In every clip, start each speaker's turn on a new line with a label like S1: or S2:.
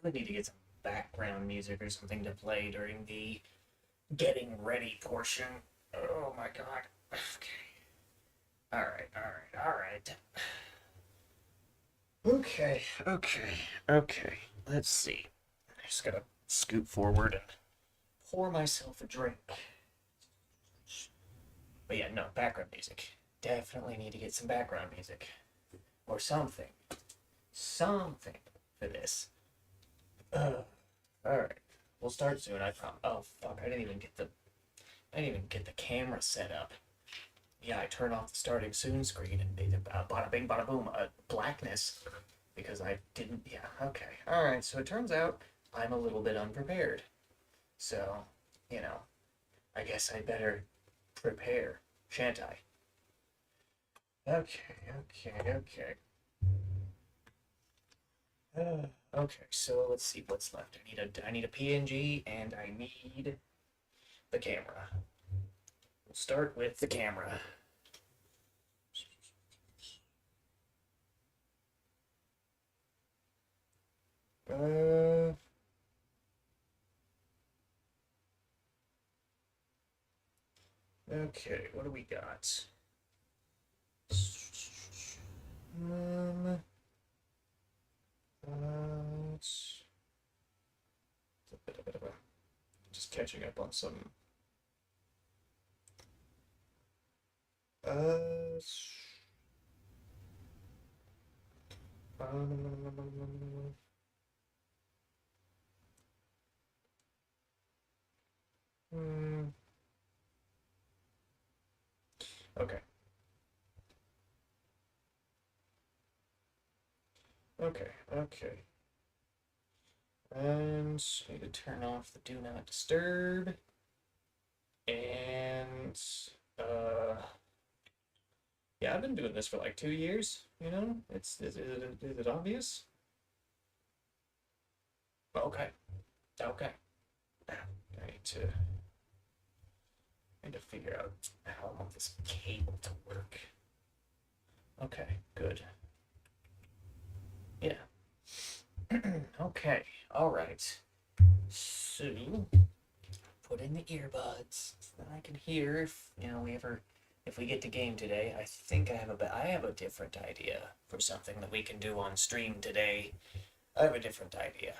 S1: definitely need to get some background music or something to play during the getting ready portion. Oh my god. Okay. Alright, alright, alright. Okay. Let's see. I just gotta scoot forward and pour myself a drink. But yeah, no, background music. Definitely need to get some background music. Or something. Something for this. Alright. We'll start soon, I promise. Oh fuck, I didn't even get the camera set up. Yeah, I turned off the starting soon screen and made bada bing bada boom, blackness. Because I didn't, yeah, okay. Alright, so it turns out I'm a little bit unprepared. So, you know, I guess I better prepare, shan't I? Okay. Okay, so let's see what's left. I need a PNG and I need the camera. We'll start with the camera. Uh, okay, what do we got? Um, it's just catching up on some. Uh, hmm, okay. Okay. And I need to turn off the do not disturb. And uh yeah, I've been doing this for like 2 years, you know? Is it obvious? Okay. Okay. I need to figure out how I want this cable to work. Okay, good. Yeah. Okay. All right. So put in the earbuds so that I can hear if if we get to game today. I think I have a different idea for something that we can do on stream today. I have a different idea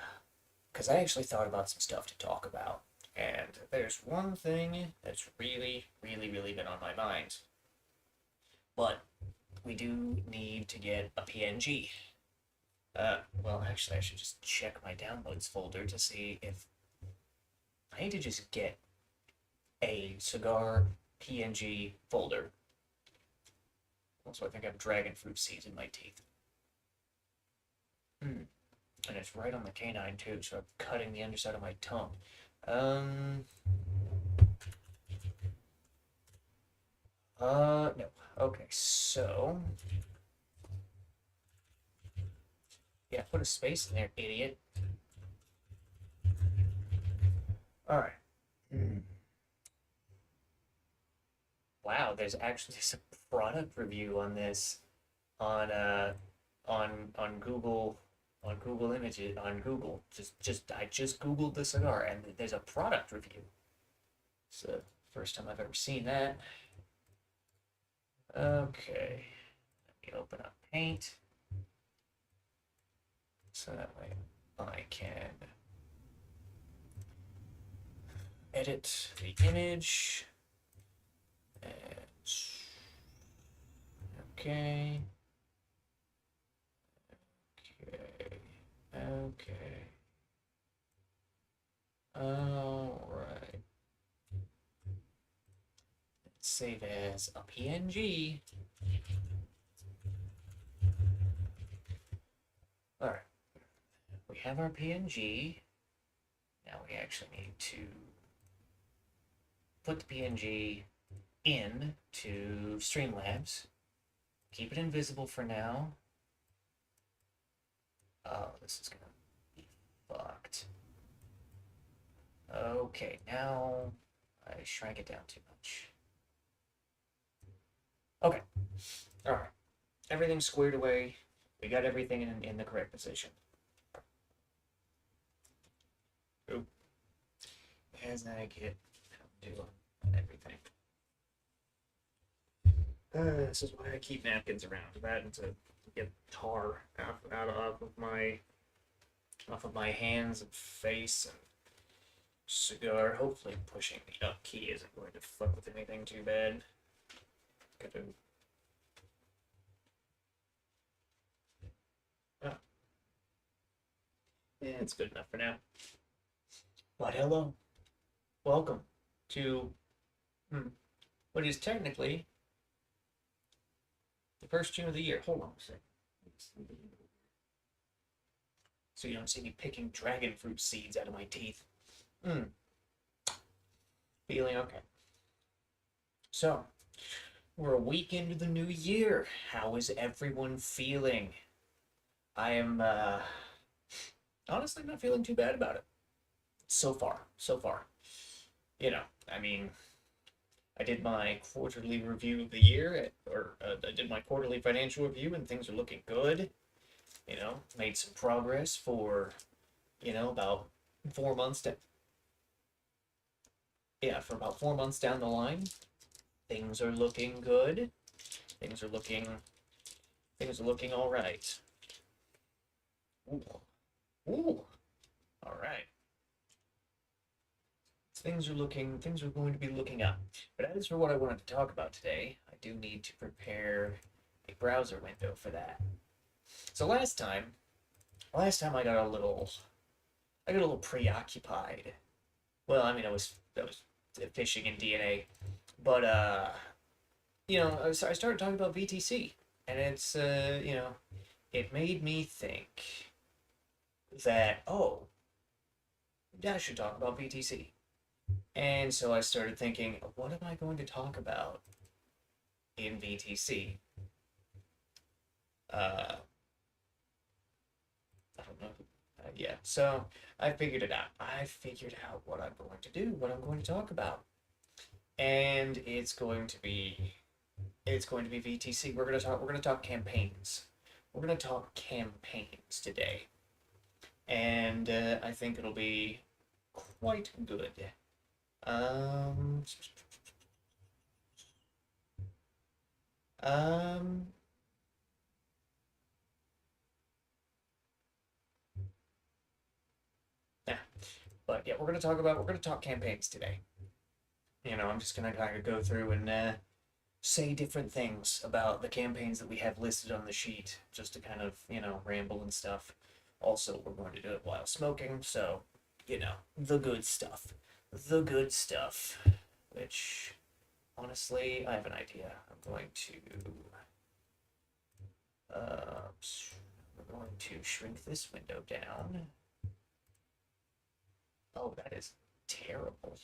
S1: because I actually thought about some stuff to talk about, and there's one thing that's really been on my mind. But we do need to get a PNG. Well, actually, I should just check my downloads folder to see if I need to just get a cigar PNG folder. Also, I think I have dragon fruit seeds in my teeth. And it's right on the canine too, so I'm cutting the underside of my tongue. Um. No. Okay, so yeah, put a space in there, idiot. All right. Wow, there's a product review on this on Google Images on Google. Just I just Googled the cigar and there's a product review. It's the first time I've ever seen that. Okay, let me open up Paint so that way I can edit the image. And okay. Okay. All right. Let's save as a PNG. All right. We have our PNG. Now we actually need to put the PNG in to Streamlabs. Keep it invisible for now. Oh, this is gonna be fucked. Okay, now I shrank it down too much. Okay. Alright. Everything's squared away. We got everything in the correct position. as I get to on everything. This is why I keep napkins around. That and to get tar off of my hands and face and cigar. Hopefully, pushing the up key isn't going to fuck with anything too bad. Gotta. Oh. Yeah, it's good enough for now. But hello, welcome to what is technically the first June of the year. Hold on a second. So you don't see me picking dragon fruit seeds out of my teeth. Feeling okay. So, we're a week into the new year. How is everyone feeling? I am honestly not feeling too bad about it. So far. You know, I mean, I did my quarterly review of the year, I did my quarterly financial review, and things are looking good. You know, made some progress for, about 4 months for about 4 months down the line. Things are looking good. Things are looking all right. Ooh. All right. Things are going to be looking up. But as for what I wanted to talk about today, I do need to prepare a browser window for that. So last time I got a little preoccupied. Well, I mean, I was fishing in DNA, but I started talking about VTC, and it's it made me think that I should talk about VTC. And so I started thinking, what am I going to talk about in VTC? I don't know. Yeah, so I figured it out. I figured out what I'm going to do, what I'm going to talk about. And it's going to be VTC. We're going to talk campaigns. We're going to talk campaigns today. And I think it'll be quite good. Um, yeah. But yeah, we're gonna talk campaigns today. I'm just gonna kind of go through and say different things about the campaigns that we have listed on the sheet, just to kind of ramble and stuff. Also, we're going to do it while smoking, so the good stuff, Which, honestly, I have an idea. We're going to shrink this window down. Oh, that is terrible.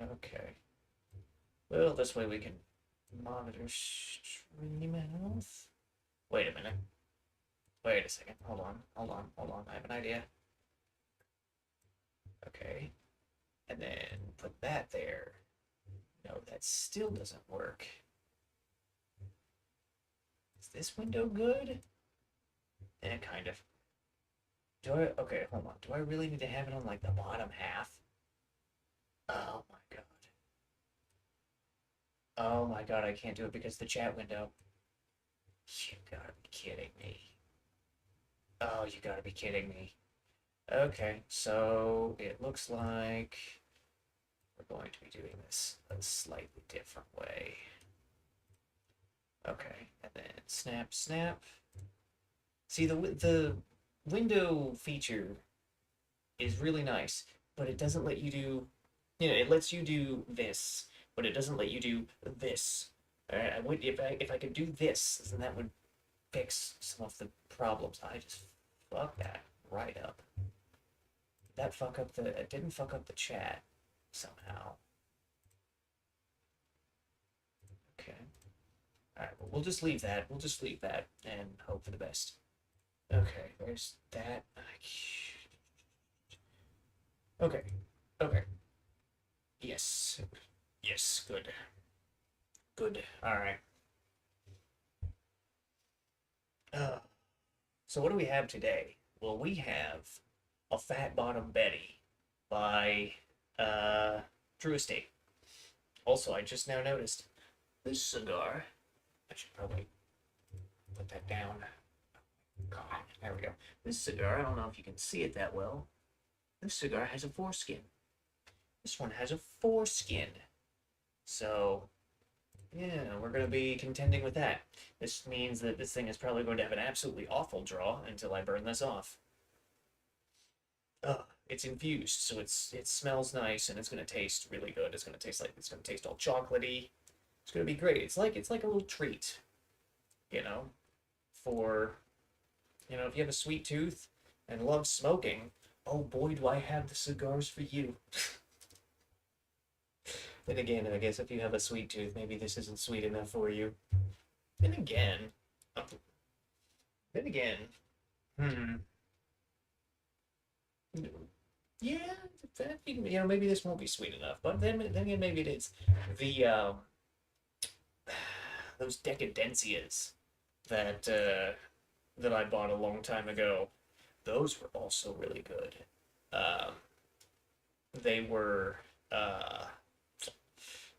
S1: Okay. Well, this way we can monitor stream health. Wait a minute. Wait a second. Hold on. I have an idea. Okay. And then put that there. No, that still doesn't work. Is this window good? Kind of. Okay, hold on. Do I really need to have it on like the bottom half? Oh my god. Oh my god, I can't do it because the chat window. You gotta be kidding me. Oh, you gotta be kidding me. Okay, so it looks like we're going to be doing this a slightly different way. Okay, and then snap, snap. See, the window feature is really nice, but it doesn't let you do, it lets you do this, but it doesn't let you do this. If I could do this, then that would fix some of the problems. I just fucked that right up. It didn't fuck up the chat somehow. Okay. Alright, well, we'll just leave that and hope for the best. Okay, there's that. Okay. Yes, good. Alright. So what do we have today? Well, we have a fat bottom Betty by Drew Estate. Also, I just now noticed this cigar. I should probably put that down. God, there we go. This cigar, I don't know if you can see it that well. This cigar has a foreskin. This one has a foreskin. So, yeah, we're going to be contending with that. This means that this thing is probably going to have an absolutely awful draw until I burn this off. It's infused, so it smells nice and it's going to taste really good. It's going to taste like it's going to taste all chocolatey. It's going to be great. It's like a little treat, you know, for if you have a sweet tooth and love smoking. Oh boy, do I have the cigars for you. Then again, I guess if you have a sweet tooth, maybe this isn't sweet enough for you. Then again, uh, then again, hmm, yeah, maybe this won't be sweet enough. But then again, maybe it is. The those decadencias that that I bought a long time ago, those were also really good. Um, they were uh,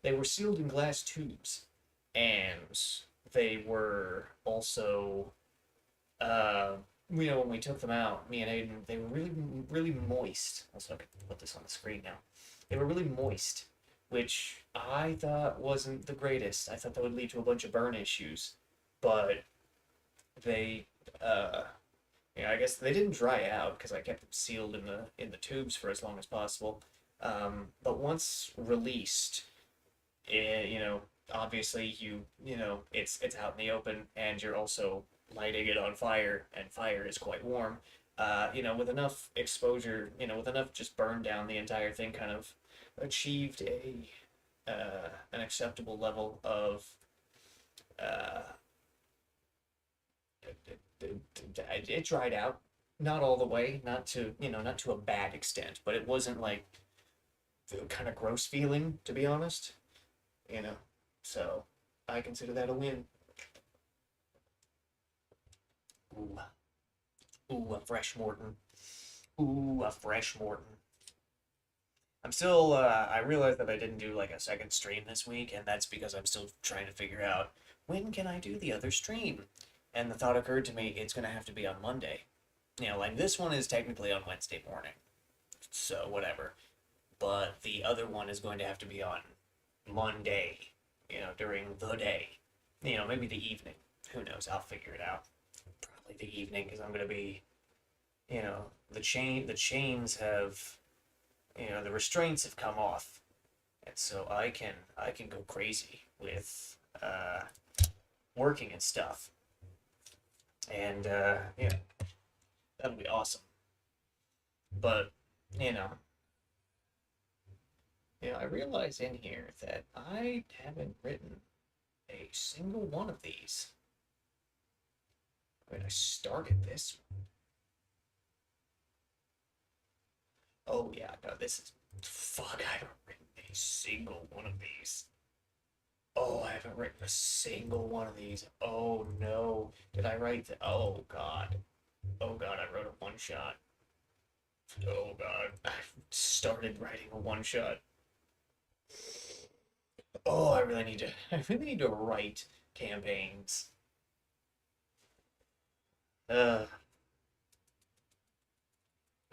S1: they were sealed in glass tubes, and they were also uh, when we took them out, me and Aiden, they were really really moist. Also, I could put this on the screen now. They were really moist, which I thought wasn't the greatest. I thought that would lead to a bunch of burn issues, but they I guess they didn't dry out because I kept them sealed in the tubes for as long as possible. But once released, obviously it's out in the open, and you're also lighting it on fire, and fire is quite warm. With enough exposure, with enough just burn down, the entire thing kind of achieved an acceptable level of uh, it dried out, not all the way, not to a bad extent, but it wasn't like the kind of gross feeling, to be honest. you know. So I consider that a win. Ooh, ooh, a fresh Morton. Ooh, a fresh Morton. I'm still. I realized that I didn't do like a second stream this week, and that's because I'm still trying to figure out when can I do the other stream. And the thought occurred to me, it's gonna have to be on Monday. Like this one is technically on Wednesday morning, so whatever. But the other one is going to have to be on Monday. During the day. Maybe the evening. Who knows? I'll figure it out. Probably the evening because I'm gonna be. The chains have. The restraints have come off, and so I can go crazy with working and stuff, and that'll be awesome. But you know, I realize in here that I haven't written a single one of these. I mean, I started this one. Oh yeah, no, this is fuck. I haven't written a single one of these. Oh, I haven't written a single one of these. Oh no, did I write the? Oh god. Oh god, I wrote a one shot. Oh god, I started writing a one shot. Oh, I really need to. I really need to write campaigns. Uh,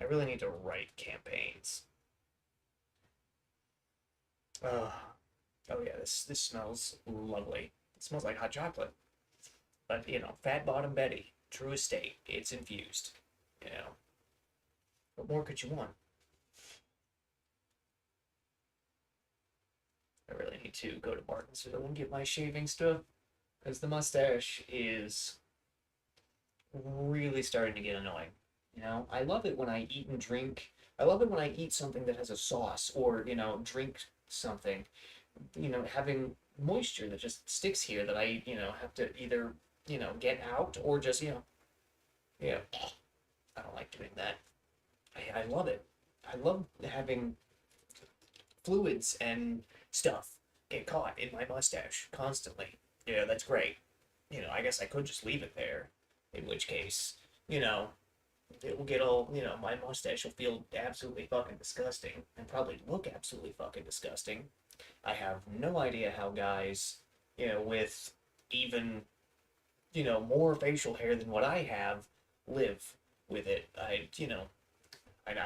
S1: I really need to write campaigns. Uh, oh yeah, this smells lovely. It smells like hot chocolate. But Fat Bottom Betty, True Estate, it's infused. You know, what more could you want? I really need to go to Martinsville and get my shaving stuff because the mustache is really starting to get annoying. I love it when I eat and drink. I love it when I eat something that has a sauce or, drink something, having moisture that just sticks here that I, have to either, get out or just, yeah. I don't like doing that. I love it. I love having fluids and stuff get caught in my mustache constantly. Yeah, that's great. I guess I could just leave it there, in which case, you know, It will get all, my mustache will feel absolutely fucking disgusting and probably look absolutely fucking disgusting. I have no idea how guys, with even, more facial hair than what I have, live with it. I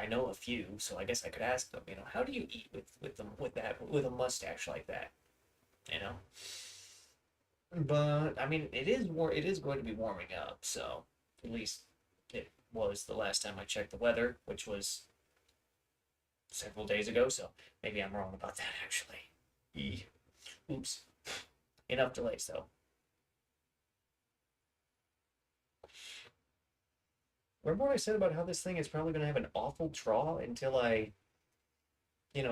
S1: know a few, so I guess I could ask them, how do you eat with a mustache like that, you know? But I mean, it is going to be warming up, so at least it was the last time I checked the weather, which was several days ago. So maybe I'm wrong about that actually. Oops. Enough delays though. Remember what I said about how this thing is probably going to have an awful draw until I,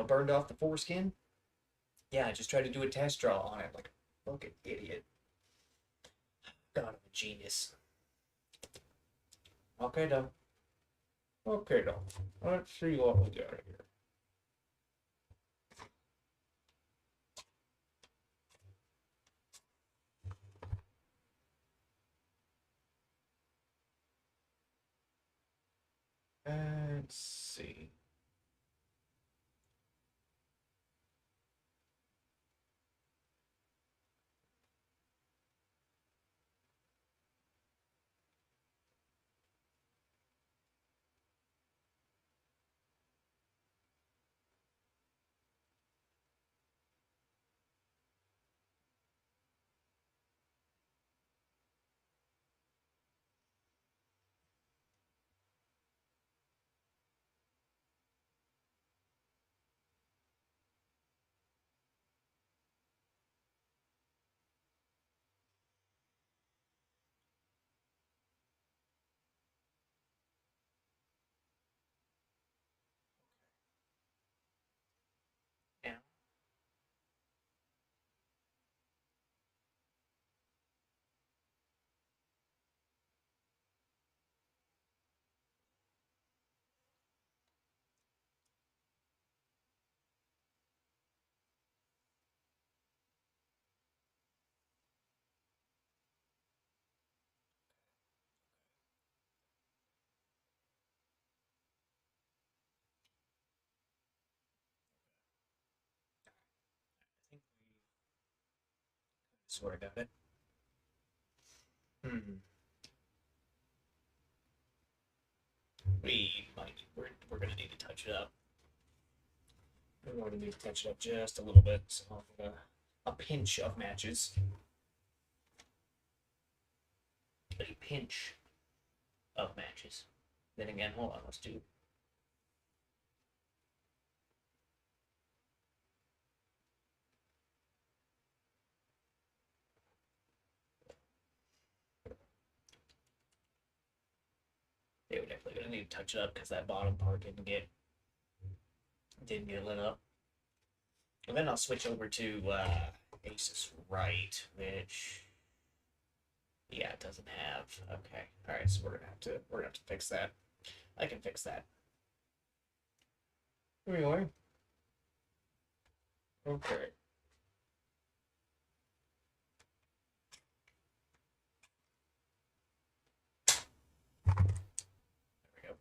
S1: burned off the foreskin? Yeah, I just tried to do a test draw on it like a fucking idiot. God, I'm a genius. Okay, though. Okay, though. Let's see what we got here. Let's see. Yeah. I think we sort of got it. Hmm. We're gonna need to touch it up. We're going to need to touch it up just a little bit. So a pinch of matches. A pinch of matches. Then again, hold on, let's do. Yeah, we're definitely gonna need to touch it up because that bottom part didn't get lit up. And then I'll switch over to Asus Right, which yeah, it doesn't have. Okay, all right, so we're gonna have to fix that. I can fix that. Anyway, okay. There we go. Okay.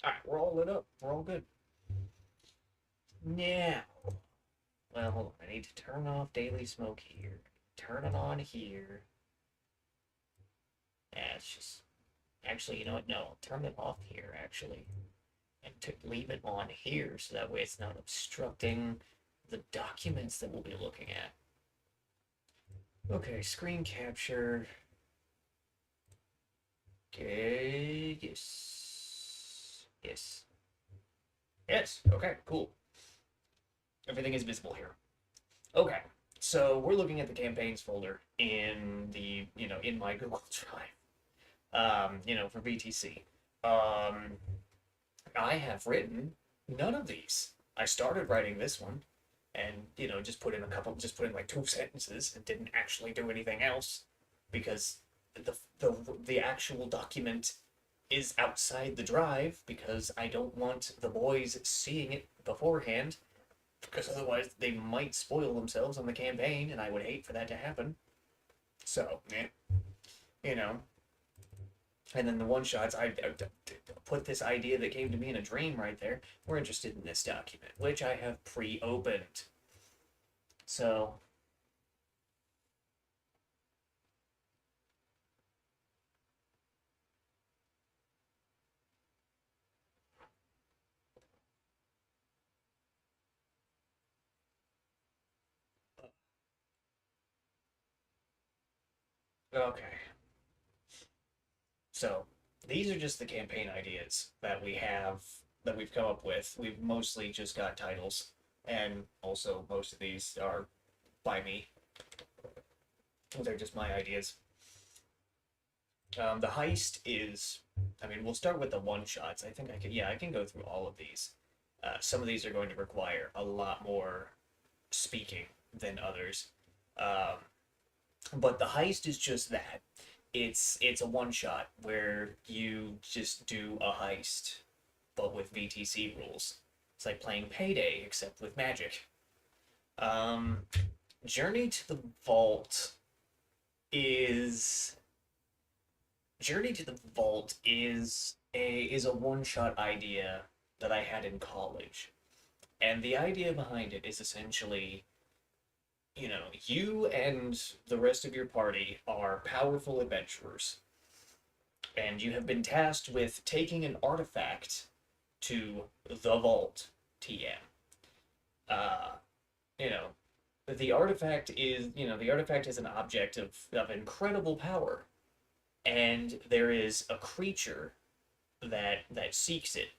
S1: All right, we're all lit up. We're all good. Now, well, hold on. I need to turn off daily smoke here. Turn it on here. Yeah, it's just actually, you know what? No, I'll turn it off here actually, and to leave it on here so that way it's not obstructing the documents that we'll be looking at. Okay, screen capture. Okay, yes. Yes. Yes. Okay, cool. Everything is visible here. Okay. So we're looking at the campaigns folder in in my Google Drive. For BTC. I have written none of these. I started writing this one. and just put in like two sentences and didn't actually do anything else because the actual document is outside the drive because I don't want the boys seeing it beforehand because otherwise they might spoil themselves on the campaign and I would hate for that to happen. So, you know, and then the one shots, I put this idea that came to me in a dream right there. We're interested in this document, which I have pre-opened. So, okay. So, these are just the campaign ideas that we've come up with. We've mostly just got titles, and also most of these are by me. They're just my ideas. The heist is, I mean, we'll start with the one shots. I can go through all of these. Some of these are going to require a lot more speaking than others. Um, but the heist is just that. It's a one shot where you just do a heist, but with VTC rules. It's like playing Payday except with magic. Um, Journey to the Vault is Journey to the Vault is a one shot idea that I had in college. And the idea behind it is essentially, you and the rest of your party are powerful adventurers, and you have been tasked with taking an artifact to the vault, TM. Uh, you know, the artifact is an object of incredible power, and there is a creature that seeks it.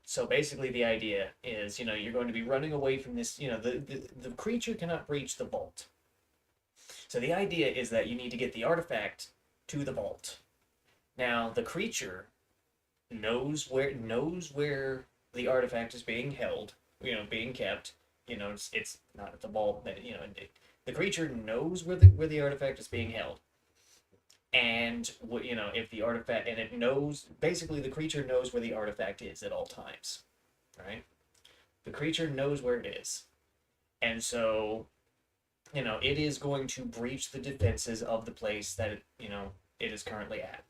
S1: So basically the idea is, you're going to be running away from this. The creature cannot breach the vault. So the idea is that you need to get the artifact to the vault. Now the creature knows where the artifact is being held, being kept. It's not at the vault, but the creature knows where the artifact is being held. And if the artifact, and it knows, basically the creature knows where the artifact is at all times, right? The creature knows where it is, and so it is going to breach the defenses of the place that it is currently at.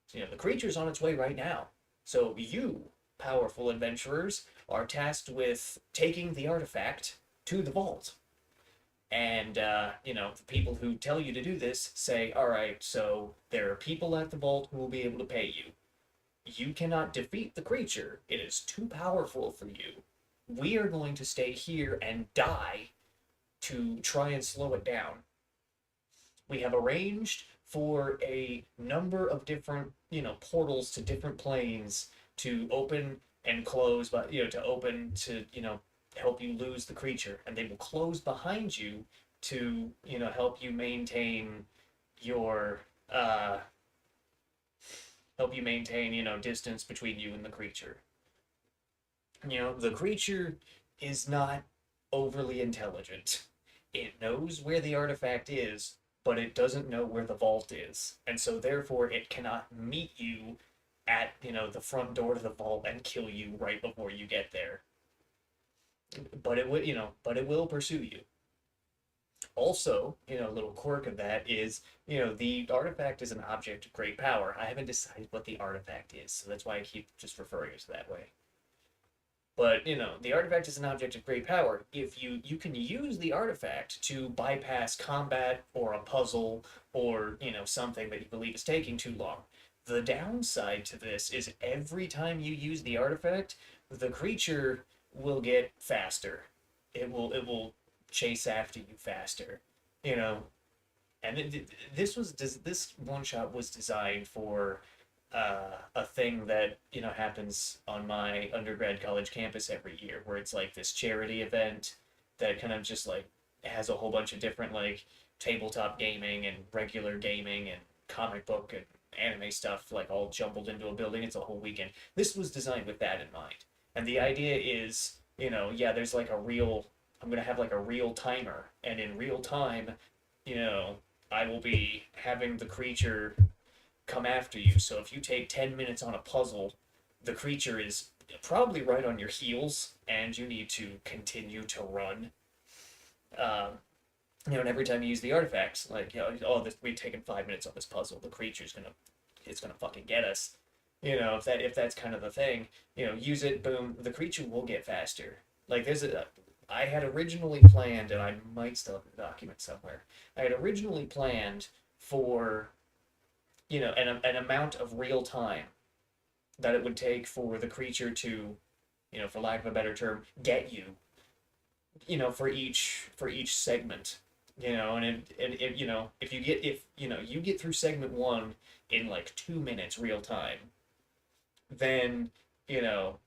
S1: So, the creature's on its way right now. So you, powerful adventurers, are tasked with taking the artifact to the vault. And, the people who tell you to do this say, all right, so there are people at the vault who will be able to pay you. You cannot defeat the creature. It is too powerful for you. We are going to stay here and die to try and slow it down. We have arranged for a number of different, portals to different planes to open and close, but, to open to, help you lose the creature. And they will close behind you to, help you maintain your, distance between you and the creature. The creature is not overly intelligent. It knows where the artifact is, but it doesn't know where the vault is. And so therefore it cannot meet you at, the front door to the vault and kill you right before you get there. But it will pursue you. Also, a little quirk of that is, the artifact is an object of great power. I haven't decided what the artifact is, so that's why I keep just referring to it that way. But the artifact is an object of great power. If you can use the artifact to bypass combat or a puzzle or something that you believe is taking too long. The downside to this is every time you use the artifact, the creature will get faster. It will chase after you faster. You know, and this one shot was designed for a thing that happens on my undergrad college campus every year, where it's like this charity event that kind of just like has a whole bunch of different like tabletop gaming and regular gaming and comic book and anime stuff like all jumbled into a building. It's a whole weekend. This was designed with that in mind, and the idea is yeah, there's like a real, I'm gonna have like a real timer, and in real time, you know, I will be having the creature come after you. So if you take 10 minutes on a puzzle, the creature is probably right on your heels, and you need to continue to run. Um, and every time you use the artifacts, like, oh, we've taken 5 minutes on this puzzle, the creature's gonna, it's gonna fucking get us. If that's kind of the thing, use it, boom, the creature will get faster. Like I had originally planned, and I might still have the document somewhere. I had originally planned for an amount of real time that it would take for the creature to, for lack of a better term, get you, for each segment, if you get through segment one in like 2 minutes real time, then you know,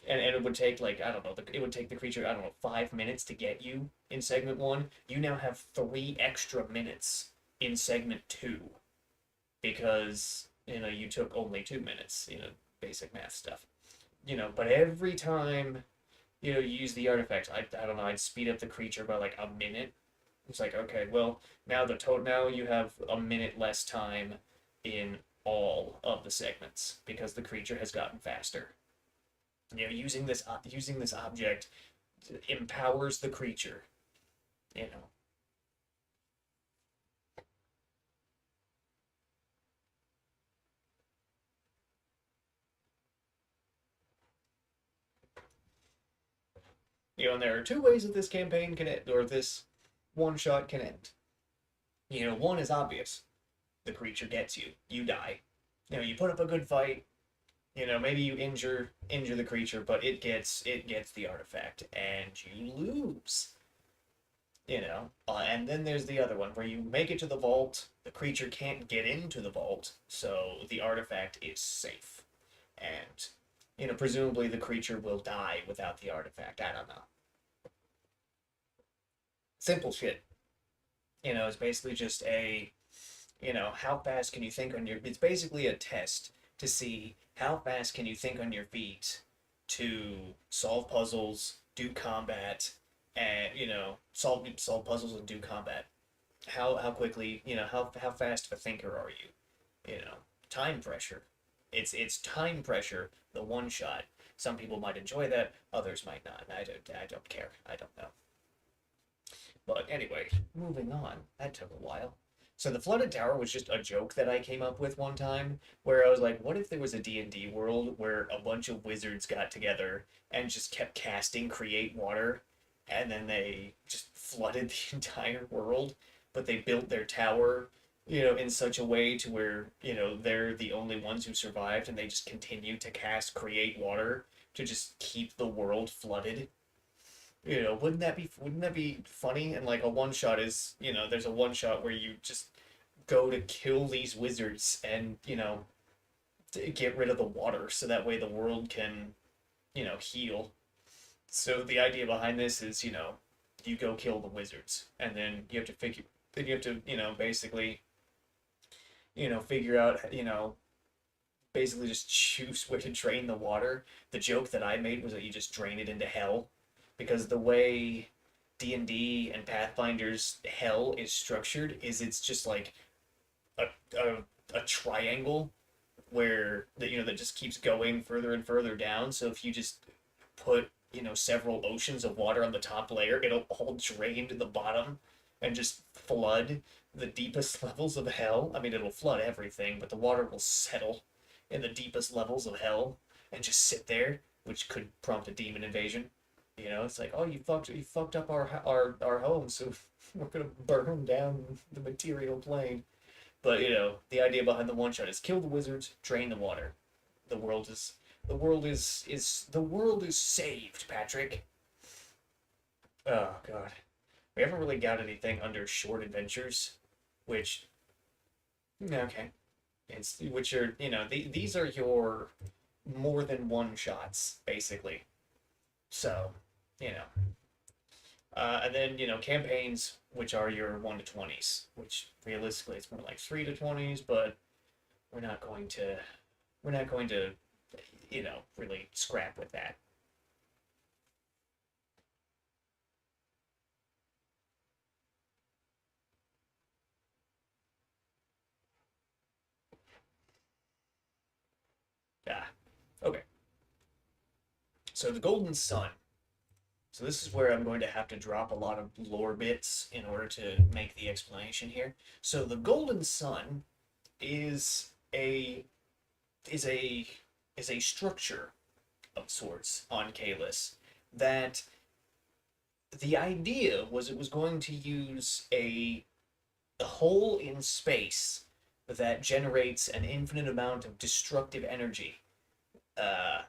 S1: and it would take like I don't know, it would take the creature I don't know 5 minutes to get you in segment one. You now have 3 extra minutes in segment two because you took only 2 minutes. Basic math stuff. But every time you use the artifact, I don't know, I'd speed up the creature by like a minute. It's like, okay, well, now you have a minute less time in all of the segments because the creature has gotten faster. Using this object empowers the creature. You know. And there are two ways that this campaign can end, or this one shot can end. One is obvious. The creature gets you. You die. You put up a good fight. Maybe you injure the creature, but it gets the artifact and you lose. And then there's the other one where you make it to the vault. The creature can't get into the vault, so the artifact is safe. And presumably the creature will die without the artifact. I don't know. Simple shit. It's basically just how fast can you think on your. It's basically a test to see how fast can you think on your feet to solve puzzles, do combat, and solve puzzles and do combat. How quickly how fast of a thinker are you? Time pressure. It's time pressure. The one shot. Some people might enjoy that, others might not. I don't care. I don't know. But anyway, moving on. That took a while. So the flooded tower was just a joke that I came up with one time, where I was like, what if there was a D&D world where a bunch of wizards got together and just kept casting create water, and then they just flooded the entire world, but they built their tower, in such a way to where, they're the only ones who survived, and they just continue to cast create water to just keep the world flooded. Wouldn't that be funny? And like a one shot is, there's a one shot where you just go to kill these wizards and, to get rid of the water so that way the world can, heal. So the idea behind this is, you go kill the wizards and then you have to, basically, figure out, basically just choose where to drain the water. The joke that I made was that you just drain it into hell because the way D&D and Pathfinder's hell is structured is it's just like a, a, a triangle where that just keeps going further and further down. So if you just put several oceans of water on the top layer, it'll all drain to the bottom and just flood the deepest levels of hell. I mean, it'll flood everything, but the water will settle in the deepest levels of hell and just sit there, which could prompt a demon invasion. It's like, oh, you fucked up our home, so we're gonna burn down the material plane. But the idea behind the one shot is kill the wizards, drain the water. The world is the world is saved, Patrick. Oh god, we haven't really got anything under short adventures, which okay, it's which are these are your more than one shots basically. So you know and then campaigns, which are your 1 to 20s, which realistically it's more like 3 to 20s, but we're not going to we're not going to really scrap with that. So the Golden Sun. So this is where I'm going to have to drop a lot of lore bits in order to make the explanation here. So the Golden Sun is a is a is a structure of sorts on Kalis that the idea was it was going to use a hole in space that generates an infinite amount of destructive energy. Uh,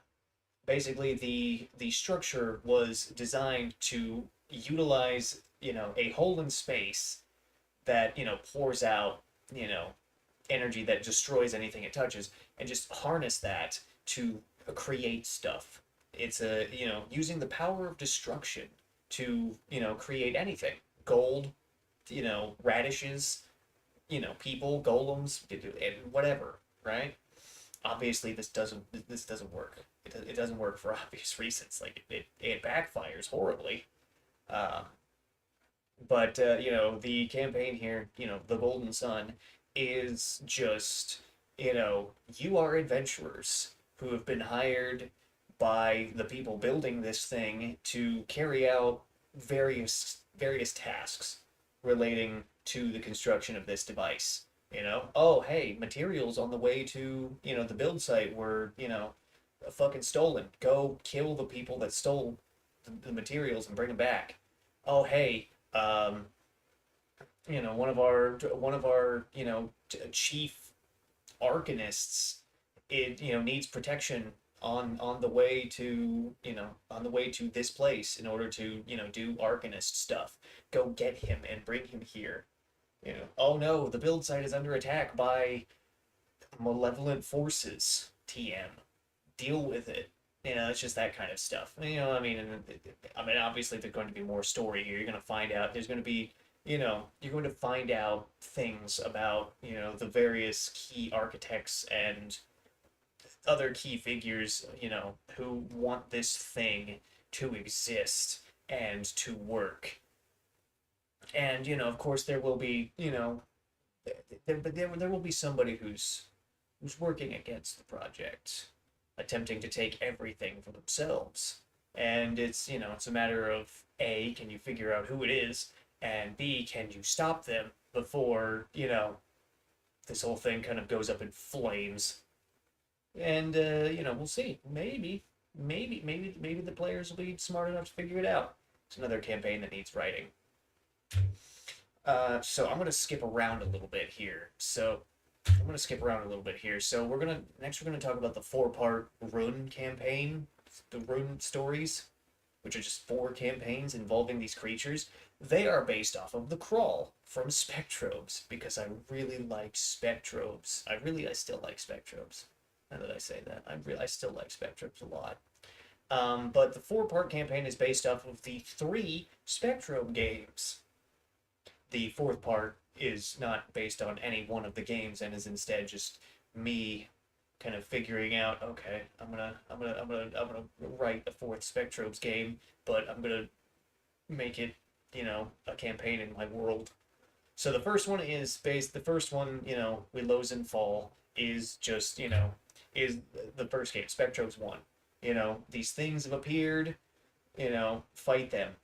S1: Basically, the structure was designed to utilize a hole in space that pours out energy that destroys anything it touches, and just harness that to create stuff. It's a using the power of destruction to create anything. Gold, radishes, people, golems, whatever, right? Obviously this doesn't work. It doesn't work for obvious reasons. Like it backfires horribly. Um, but the campaign here, the Golden Sun, is just you are adventurers who have been hired by the people building this thing to carry out various tasks relating to the construction of this device. Oh hey, materials on the way to the build site were fucking stolen. Go kill the people that stole the materials and bring them back. Oh hey, one of our chief arcanists, it needs protection on the way to this place in order to do arcanist stuff. Go get him and bring him here. Oh no, the build site is under attack by malevolent forces. TM, deal with it. It's just that kind of stuff. I mean, obviously there's going to be more story here. You're going to find out. There's going to be, you're going to find out things about, the various key architects and other key figures, who want this thing to exist and to work. And, of course, there will be, there will be somebody who's working against the project, attempting to take everything for themselves. And it's a matter of A, can you figure out who it is, and B, can you stop them before this whole thing kind of goes up in flames. And we'll see. Maybe the players will be smart enough to figure it out. It's another campaign that needs writing. So I'm gonna skip around a little bit here. So we're gonna talk about the 4-part Rune campaign, the Rune stories, which are just 4 campaigns involving these creatures. They are based off of the Crawl from Spectrobes, because I really like Spectrobes. I still like Spectrobes. Now that I say that, I still like Spectrobes a lot. But the 4-part campaign is based off of the 3 Spectrobe games. The 4th part is not based on any one of the games and is instead just me kind of figuring out, okay, I'm gonna write a 4th Spectrobes game, but I'm gonna make it a campaign in my world. So the first one, Willows and Fall, is just is the first game, Spectrobes 1. These things have appeared, fight them,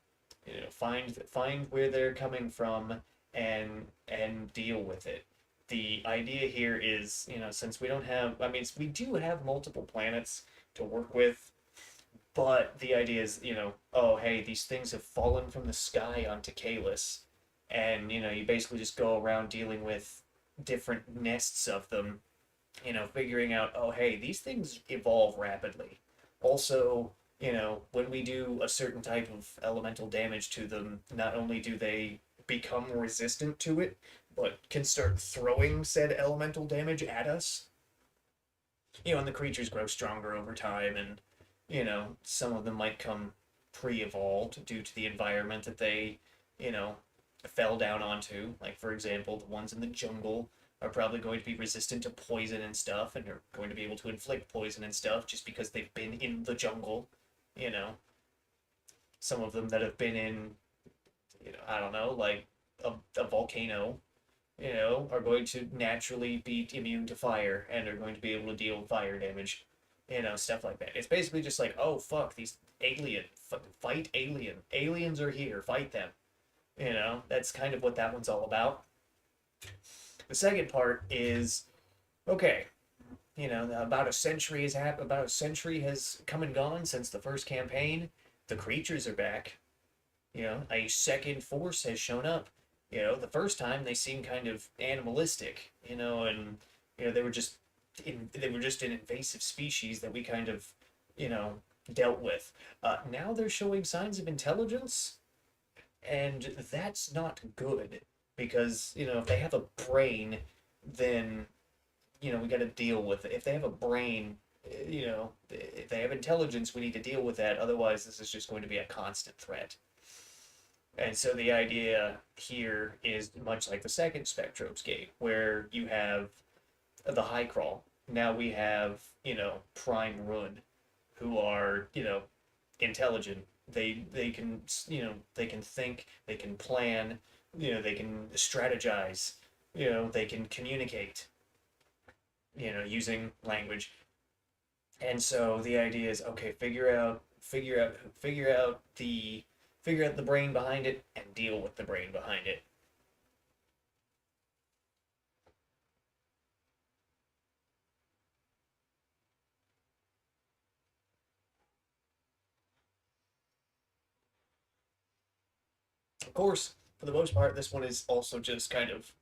S1: find where they're coming from and deal with it. The idea here is, since we don't have, we do have multiple planets to work with, but the idea is, oh hey, these things have fallen from the sky onto Kalis, and you basically just go around dealing with different nests of them, figuring out, oh hey, these things evolve rapidly. Also, when we do a certain type of elemental damage to them, not only do they become resistant to it, but can start throwing said elemental damage at us. And the creatures grow stronger over time, and, some of them might come pre-evolved due to the environment that they, fell down onto. Like, for example, the ones in the jungle are probably going to be resistant to poison and stuff, and are going to be able to inflict poison and stuff just because they've been in the jungle. Some of them that have been in, I don't know, like a volcano, are going to naturally be immune to fire and are going to be able to deal fire damage. stuff like that. It's basically just like, oh fuck, these fight aliens are here, fight them. That's kind of what that one's all about. The second part is, okay, about a century has come and gone since the first campaign. The creatures are back. A second force has shown up. The first time they seemed kind of animalistic, and they were just an invasive species that we kind of, you know, dealt with. Now they're showing signs of intelligence, and that's not good because if they have a brain, then we got to deal with it. If they have a brain, if they have intelligence, we need to deal with that. Otherwise, this is just going to be a constant threat. And so the idea here is much like the second Spectrobes game, where you have the high crawl. Now we have, Prime Run, who are, intelligent. They can, they can think, they can plan, they can strategize, they can communicate, using language. And so the idea is, okay, figure out the brain behind it and deal with the brain behind it. Of course, for the most part, this one is also just kind of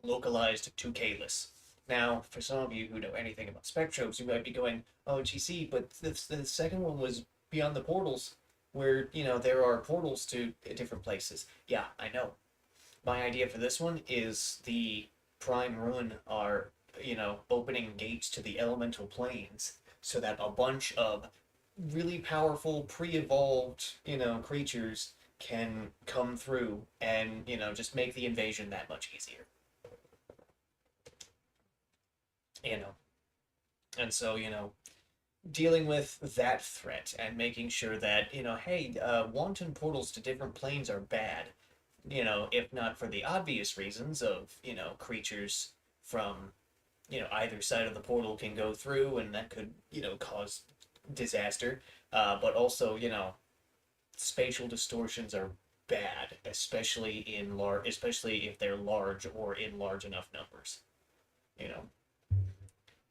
S1: localized to Kalis. Now, for some of you who know anything about spectrobes, you might be going, "Oh, GC, but the second one was beyond the portals, where there are portals to different places." Yeah, I know. My idea for this one is the Prime Ruin are opening gates to the elemental planes, so that a bunch of really powerful pre-evolved creatures can come through and just make the invasion that much easier. you know and so dealing with that threat and making sure that hey, wanton portals to different planes are bad, if not for the obvious reasons of creatures from either side of the portal can go through, and that could cause disaster, but also spatial distortions are bad, especially if they're large or in large enough numbers. You know,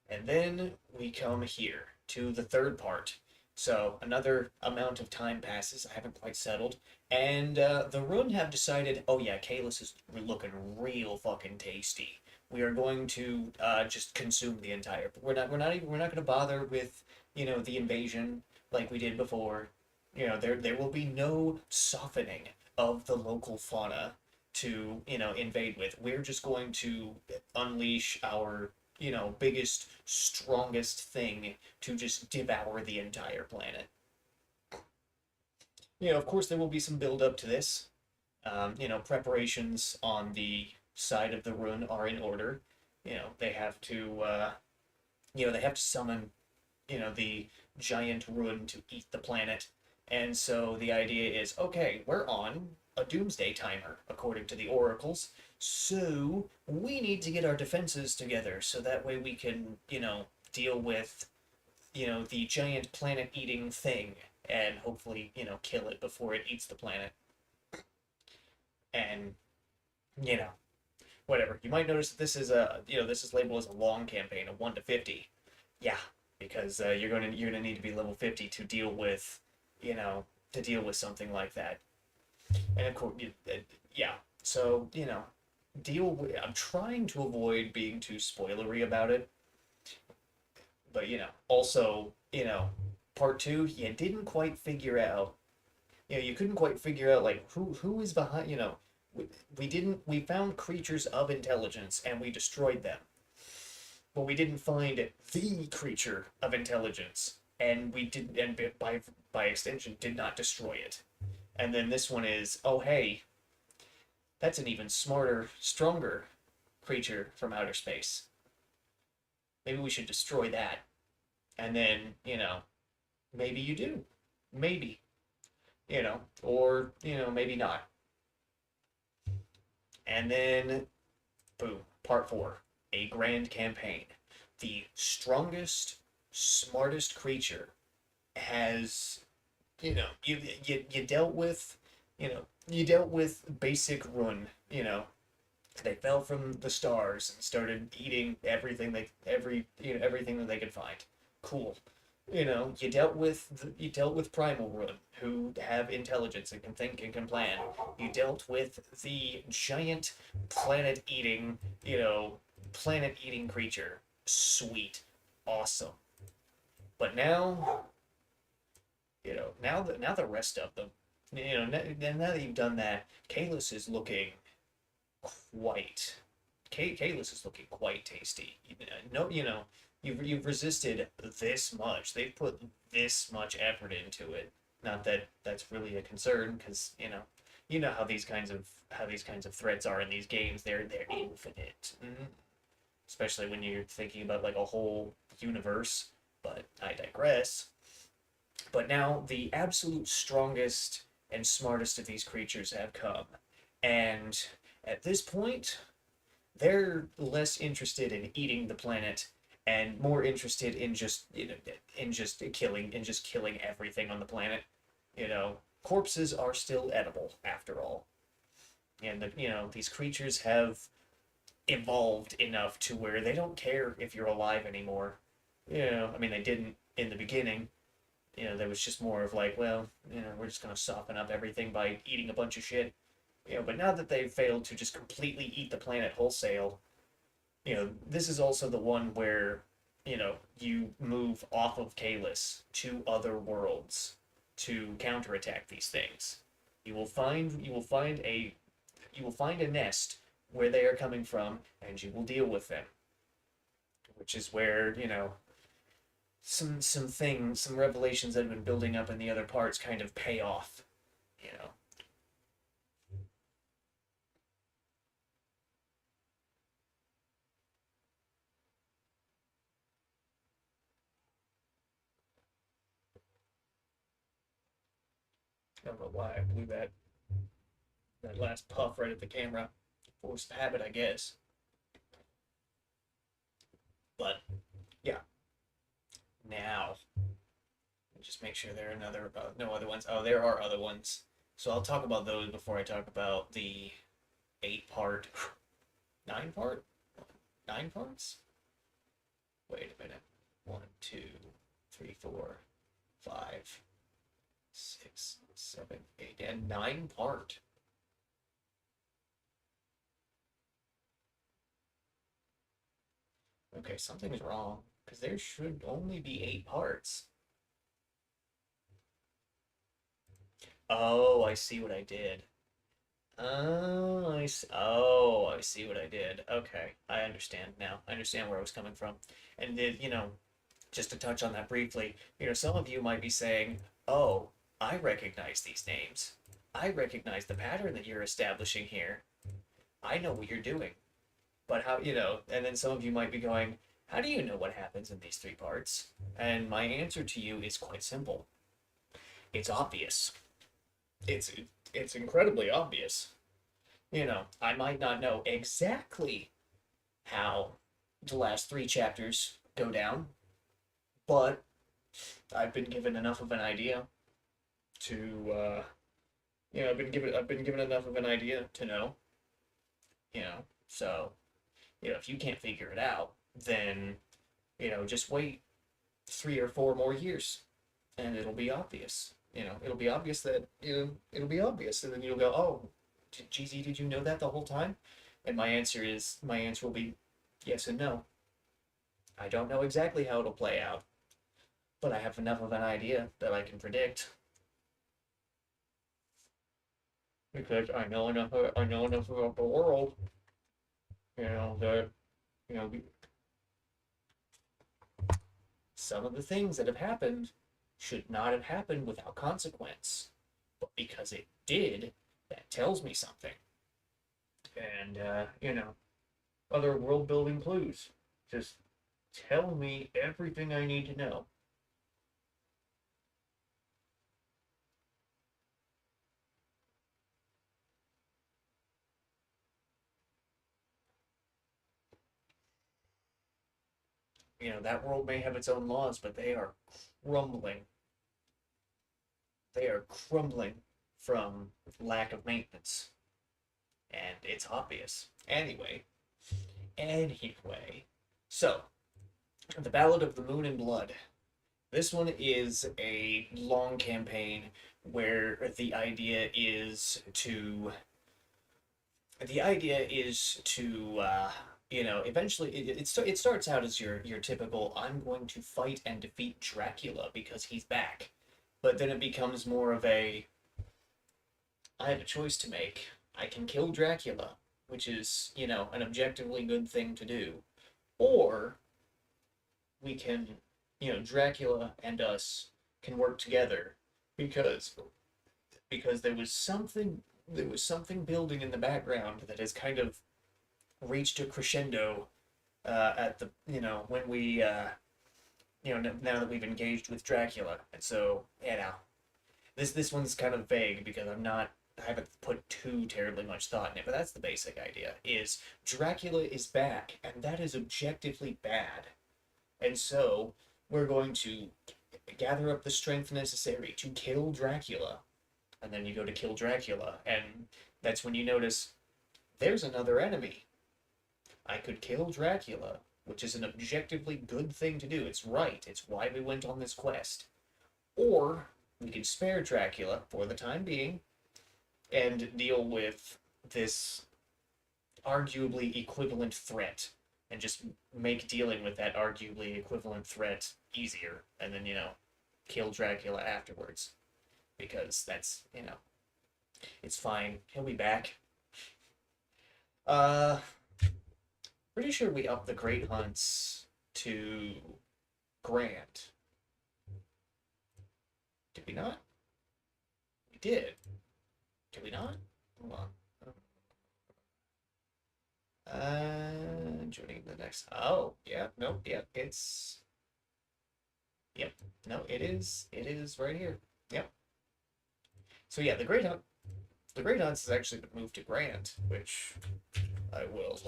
S1: and then we come here to the third part. So another amount of time passes. I haven't quite settled, and the Rune have decided, oh yeah, Kalis is looking real fucking tasty. We are going to just consume the entire. We're not going to bother with the invasion like we did before. There will be no softening of the local fauna to invade with. We're just going to unleash our biggest, strongest thing to just devour the entire planet. Of course, there will be some build up to this. Preparations on the side of the rune are in order. They have to, they have to summon, the giant rune to eat the planet. And so the idea is, okay, we're on a doomsday timer, according to the oracles. So we need to get our defenses together so that way we can, deal with, the giant planet-eating thing and hopefully, kill it before it eats the planet. And, you know, whatever. You might notice that this is labeled as a long campaign, a 1 to 50. Yeah, because you're gonna need to be level 50 to deal with, something like that. And of course, yeah. So I'm trying to avoid being too spoilery about it, but also part two, you didn't quite figure out. You couldn't quite figure out like who is behind. We found creatures of intelligence and we destroyed them, but we didn't find the creature of intelligence, and we did, and by extension, did not destroy it. And then this one is, oh hey, that's an even smarter, stronger creature from outer space. Maybe we should destroy that. And then, maybe you do. Maybe. Or, maybe not. And then, boom, part four, a grand campaign. The strongest smartest creature has, you dealt with, you dealt with basic run, they fell from the stars and started eating everything that they could find. Cool. You dealt with primal run, who have intelligence and can think and can plan. You dealt with the giant planet eating, planet eating creature. Sweet. Awesome. But now, now the rest of them, now that you've done that, Kalos is looking quite Kalis is looking quite tasty. No, you've resisted this much. They've put this much effort into it. Not that that's really a concern, because how these kinds of threats are in these games. They're infinite, especially when you're thinking about like a whole universe. But I digress. But now the absolute strongest and smartest of these creatures have come, and at this point, they're less interested in eating the planet and more interested in just killing everything on the planet. Corpses are still edible after all, and these creatures have evolved enough to where they don't care if you're alive anymore. I mean, they didn't in the beginning. There was just more of like, well, we're just gonna soften up everything by eating a bunch of shit. But now that they've failed to just completely eat the planet wholesale, this is also the one where, you move off of Kalis to other worlds to counterattack these things. You will find a nest where they are coming from, and you will deal with them. Which is where, some revelations that have been building up in the other parts kind of pay off. You know. I don't know why I blew that last puff right at the camera. Forced habit, I guess. But yeah, now just make sure there are no other ones. Oh, there are other ones. So I'll talk about those before I talk about the 8-part, 9-part, 9 parts. Wait a minute. 1, 2, 3, 4, 5, 6, 7, 8, and 9-part. Okay, something's wrong because there should only be 8 parts. Oh, I see what I did. I see what I did. Okay, I understand now. I understand where I was coming from. And just to touch on that briefly, some of you might be saying, "Oh, I recognize these names. I recognize the pattern that you're establishing here. I know what you're doing." But and then some of you might be going, "How do you know what happens in these 3 parts?" And my answer to you is quite simple. It's obvious. It's it's incredibly obvious. I might not know exactly how the last 3 chapters go down, but I've been given enough of an idea to, I've been given enough of an idea to know, so, if you can't figure it out, then, just wait 3 or 4 more years, and it'll be obvious. It'll be obvious that, it'll be obvious, and then you'll go, "Oh, GZ, did you know that the whole time?" And my answer will be yes and no. I don't know exactly how it'll play out, but I have enough of an idea that I can predict because I know enough about the world, that you know some of the things that have happened should not have happened without consequence, but because it did, that tells me something. And other world building clues. Just tell me everything I need to know. that world may have its own laws, but they are crumbling. They are crumbling from lack of maintenance, and it's obvious. Anyway, so the Ballad of the Moon and Blood. This one is a long campaign where the idea is to eventually it starts out as your typical I'm going to fight and defeat Dracula because he's back, but then it becomes more of a I have a choice to make. I can kill Dracula, which is an objectively good thing to do, or we can Dracula and us can work together because there was something building in the background that has kind of reached a crescendo at the when we now that we've engaged with Dracula. And so this one's kind of vague because I haven't put too terribly much thought in it, but that's the basic idea. Is Dracula is back, and that is objectively bad. And so we're going to gather up the strength necessary to kill Dracula. And then you go to kill Dracula, and that's when you notice there's another enemy. I could kill Dracula, which is an objectively good thing to do. It's right. It's why we went on this quest. Or we could spare Dracula for the time being and deal with this arguably equivalent threat and just make dealing with that arguably equivalent threat easier, and then kill Dracula afterwards, because that's it's fine. He'll be back. Uh, Pretty sure we upped the Great Hunts to Grand. Did we not? We did. Did we not? Hold on. Joining the next. Oh, yeah. Nope. Yeah, it's. Yep. No, it is. It is right here. Yep. So yeah, the Great Hunt. The Great Hunts has actually been moved to Grand, which I will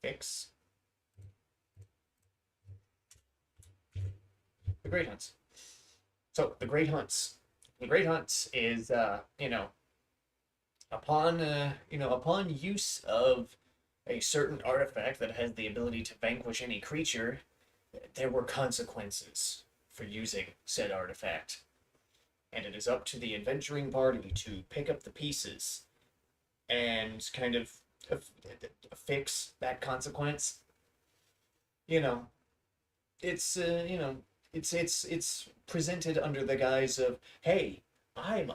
S1: fix. The Great Hunts. So the Great Hunts. The Great Hunts is upon use of a certain artifact that has the ability to vanquish any creature, there were consequences for using said artifact. And it is up to the adventuring party to pick up the pieces and kind of fix that consequence. You know, it's presented under the guise of, hey, I am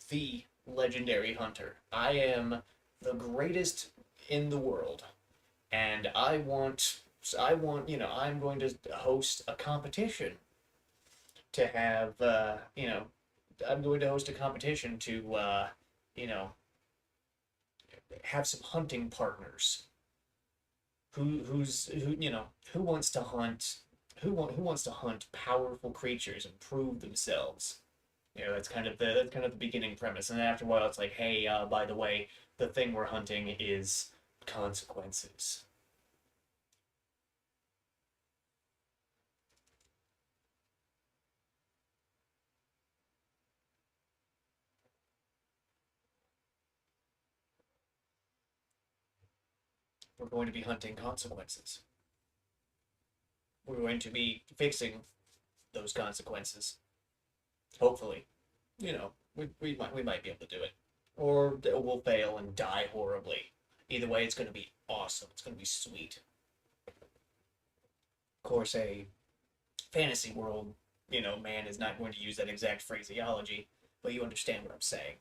S1: the legendary hunter. I am the greatest in the world, and I'm going to host a competition to have I'm going to host a competition to have some hunting partners who wants to hunt powerful creatures and prove themselves. That's kind of the beginning premise, and then after a while, it's like, hey, by the way, the thing we're hunting is consequences. We're going to be hunting consequences. We're going to be fixing those consequences. Hopefully, we might be able to do it, or we'll fail and die horribly. Either way, it's going to be awesome. It's going to be sweet. Of course, a fantasy world, man is not going to use that exact phraseology, but you understand what I'm saying.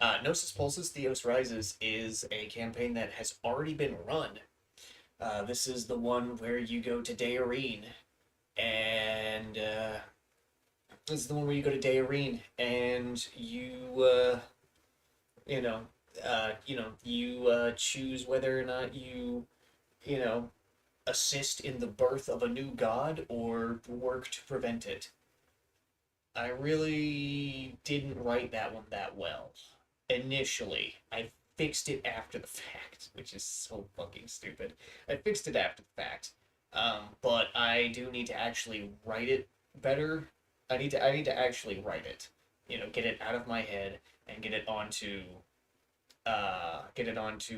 S1: Gnosis Pulses Theos Rises is a campaign that has already been run. This is the one where you go to Dayreen, and this is the one where you go to Dayreen, and you choose whether or not you know, assist in the birth of a new god or work to prevent it. I really didn't write that one that well. Initially, I fixed it after the fact, which is so fucking stupid. I fixed it after the fact, but I do need to actually write it better. I need to actually write it. Get it out of my head and get it onto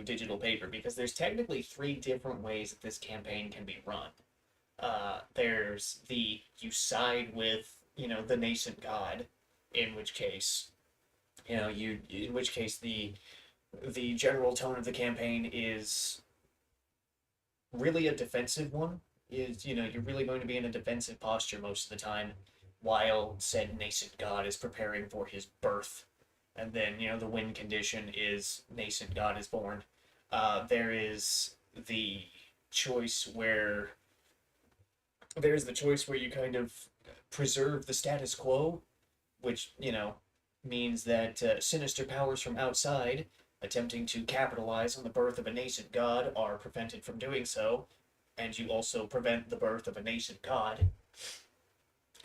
S1: digital paper because there's technically three different ways that this campaign can be run. There's the you side with the nascent god, in which case the general tone of the campaign is really a defensive one. You're really going to be in a defensive posture most of the time, while said nascent god is preparing for his birth, and then the win condition is nascent god is born. There is the choice where you kind of preserve the status quo, which means that sinister powers from outside attempting to capitalize on the birth of a nascent god are prevented from doing so, and you also prevent the birth of a nascent god.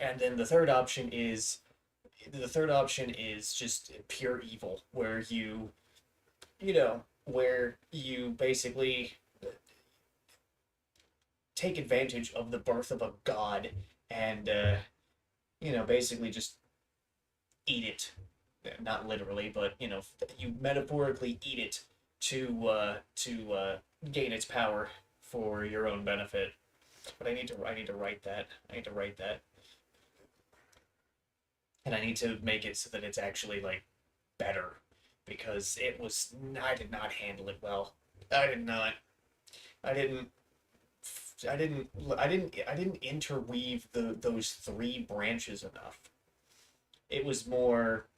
S1: And then the third option is just pure evil, where you basically take advantage of the birth of a god and basically just eat it. Not literally, but you metaphorically eat it to gain its power for your own benefit. But I need to write that. I need to write that, and I need to make it so that it's actually like better, because I did not handle it well. I did not. I didn't. I didn't interweave those three branches enough. It was more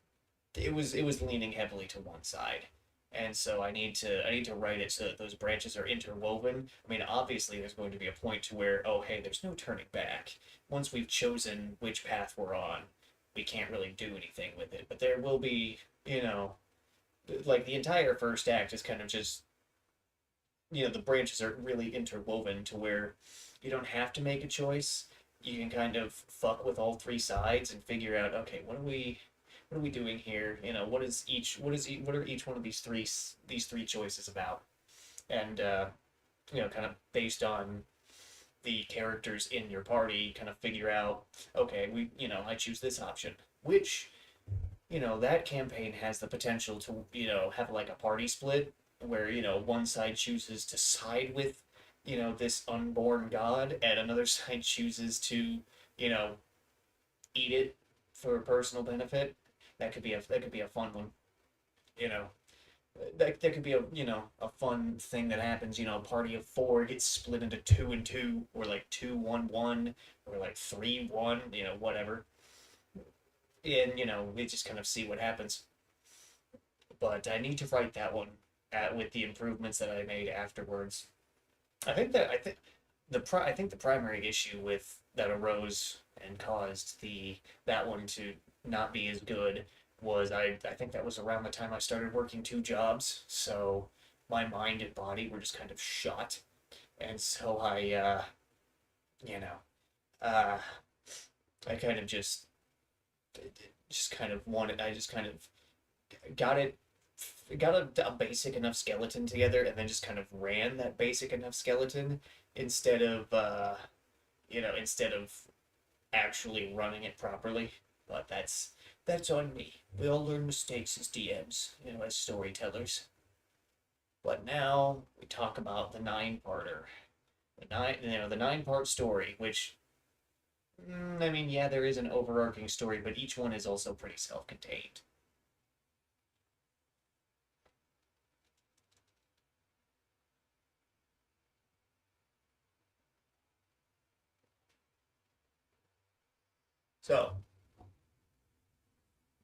S1: it was leaning heavily to one side. And so I need to write it so that those branches are interwoven. I mean, obviously there's going to be a point to where, oh hey, there's no turning back. Once we've chosen which path we're on, we can't really do anything with it. But there will be, like the entire first act is kind of just the branches are really interwoven to where you don't have to make a choice. You can kind of fuck with all three sides and figure out, okay, what are we doing here? What are each one of these three choices about? And kind of based on the characters in your party, kind of figure out, okay, I choose this option, which that campaign has the potential to have like a party split where one side chooses to side with this unborn god, and another side chooses to you know eat it for personal benefit. That could be a fun one. You know, that could be a fun thing that happens. A party of four gets split into two and two, or like 2-1-1, or like 3-1. Whatever. And we just kind of see what happens. But I need to write that one with the improvements that I made afterwards. I think the primary issue with that arose and caused the that one to not be as good was I think that was around the time I started working two jobs, so my mind and body were just kind of shot, and so you know uh I kind of just kind of wanted I just kind of got it got a basic enough skeleton together, and then just kind of ran that basic enough skeleton instead of instead of actually running it properly. But that's on me. We all learn mistakes as DMs, as storytellers. But now we talk about the nine-parter. The nine-part story, which I mean, yeah, there is an overarching story, but each one is also pretty self-contained. So,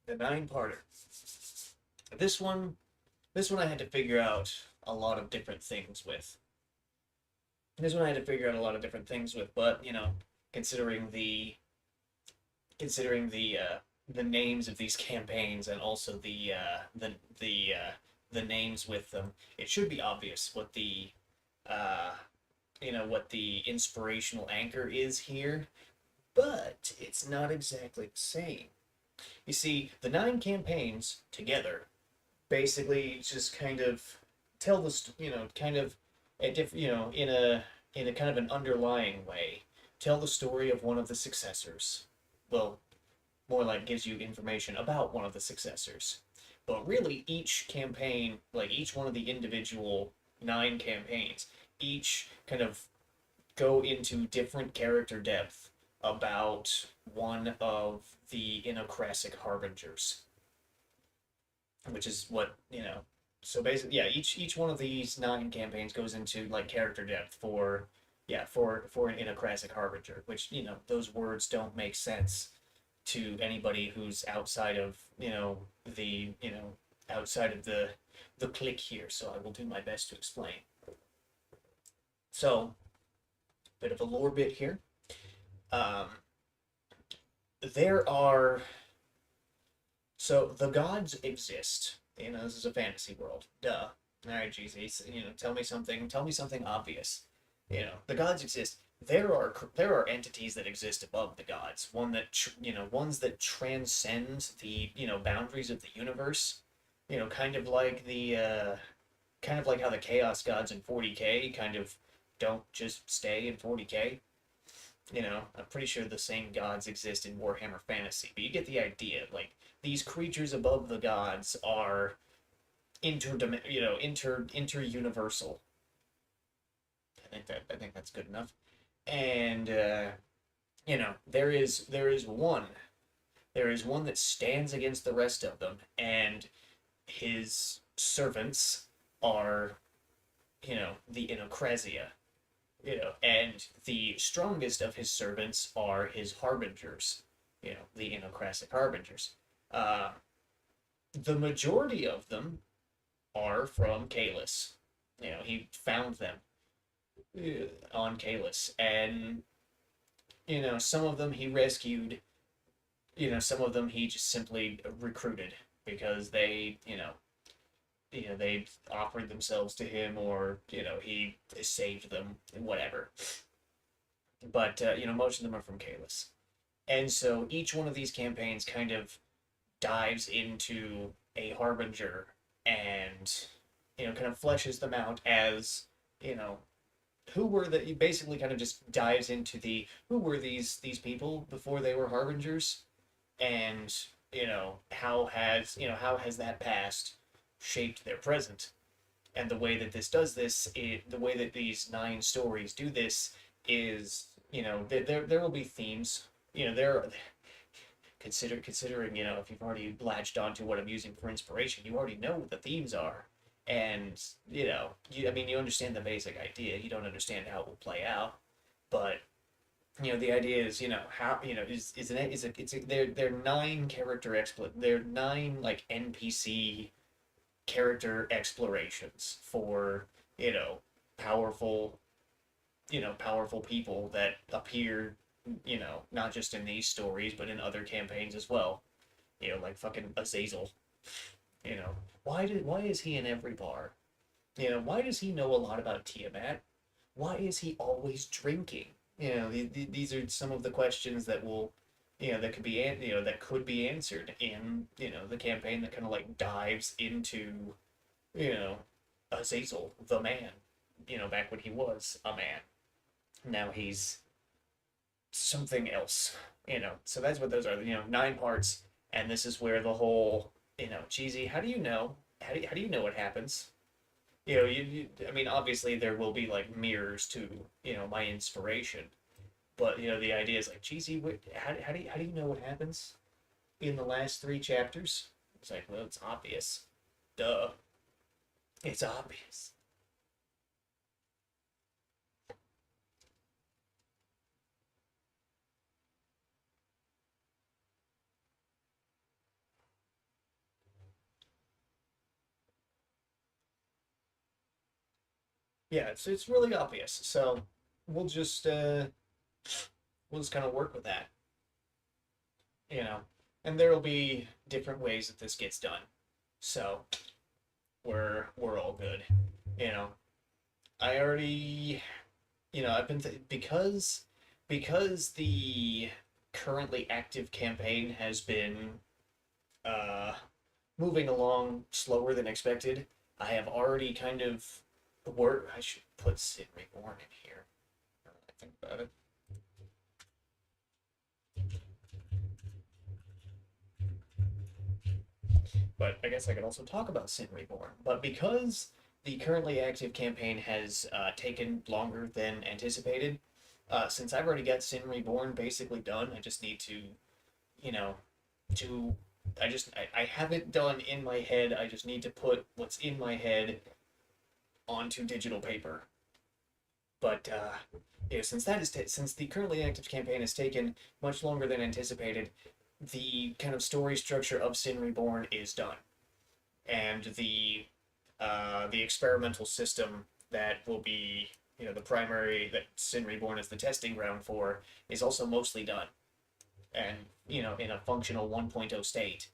S1: the nine-parter. This one, this one I had to figure out a lot of different things with. This one I had to figure out a lot of different things with, but considering the considering the names of these campaigns, and also the names with them, it should be obvious uh, what the inspirational anchor is here, but it's not exactly the same. You see, the nine campaigns together basically just kind of tell the kind of in a kind of an underlying way, tell the story of one of the successors. Well, more like gives you information about one of the successors. But really, each campaign, like each one of the individual 9 campaigns, each kind of go into different character depth about one of the Inocrassic Harbingers, which is what. So basically, yeah, each one of these 9 campaigns goes into like character depth for, yeah, for an Inocrassic Harbinger, which those words don't make sense to anybody who's outside of the outside of the clique here. So I will do my best to explain. So, bit of a lore bit here. Um, there are so the gods exist. This is a fantasy world. Duh. All right, Jesus. Tell me something. Tell me something obvious. The gods exist. There are entities that exist above the gods. Ones that transcend the boundaries of the universe. Kind of like how the chaos gods in 40k kind of don't just stay in 40k. I'm pretty sure the same gods exist in Warhammer Fantasy, but you get the idea. Like these creatures above the gods are inter universal. I think that's good enough. And there is one that stands against the rest of them, and his servants are the Inocrasia. And the strongest of his servants are his harbingers, the Inocrassic harbingers. Uh, the majority of them are from Kalis. He found them on Kalis, and some of them he rescued. Some of them he just simply recruited because they offered themselves to him, or he saved them, whatever. But most of them are from Kalis, and so each one of these campaigns kind of dives into a harbinger and kind of fleshes them out as you know who were the he basically kind of just dives into the who were these people before they were harbingers, and how has that past shaped their present. And the way that the way that these 9 stories do this is there will be themes. There considering if you've already latched onto what I'm using for inspiration, you already know what the themes are. And you understand the basic idea. You don't understand how it will play out, but the idea is how is an it's a, they're 9 like NPC character explorations for powerful powerful people that appear not just in these stories but in other campaigns as well. Like fucking Azazel. you know why is he in every bar? Why does he know a lot about Tiamat? Why is he always drinking? These are some of the questions that will that could be answered in the campaign that kind of like dives into you know Azazel the man, back when he was a man. Now he's something else. So that's what those are. 9 parts, and this is where the whole cheesy. How do you know? How do you know what happens? I mean, obviously there will be like mirrors to my inspiration, but the idea is like cheesy. How do you know what happens in the last 3 chapters? It's like, well, it's obvious. Duh, it's obvious. Yeah, it's really obvious. So we'll just uh, we'll just kind of work with that, you know. And there'll be different ways that this gets done. So we're all good. You know, I already I've been because the currently active campaign has been uh moving along slower than expected. I have already kind of worked. I should put Sid Reborn in here. Now that I think about it. But I guess I could also talk about Sin Reborn. But because the currently active campaign has taken longer than anticipated, since I've already got Sin Reborn basically done, I just need to, you know, to. I have it done in my head. I just need to put what's in my head onto digital paper. But since since the currently active campaign has taken much longer than anticipated, the kind of story structure of Sin Reborn is done, and the experimental system that will be the primary that Sin Reborn is the testing ground for is also mostly done, and in a functional 1.0 state.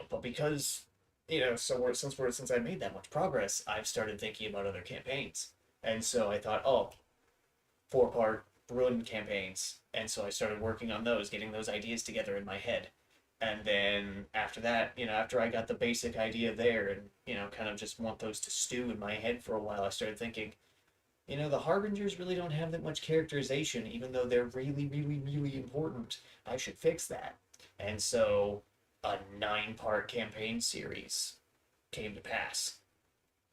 S1: But because since I made that much progress, I've started thinking about other campaigns, and so I thought, oh, 4-part run campaigns, and so I started working on those, getting those ideas together in my head. And then after that, after I got the basic idea there and, kind of just want those to stew in my head for a while, I started thinking, the Harbingers really don't have that much characterization, even though they're really, really, really important. I should fix that. And so a 9-part campaign series came to pass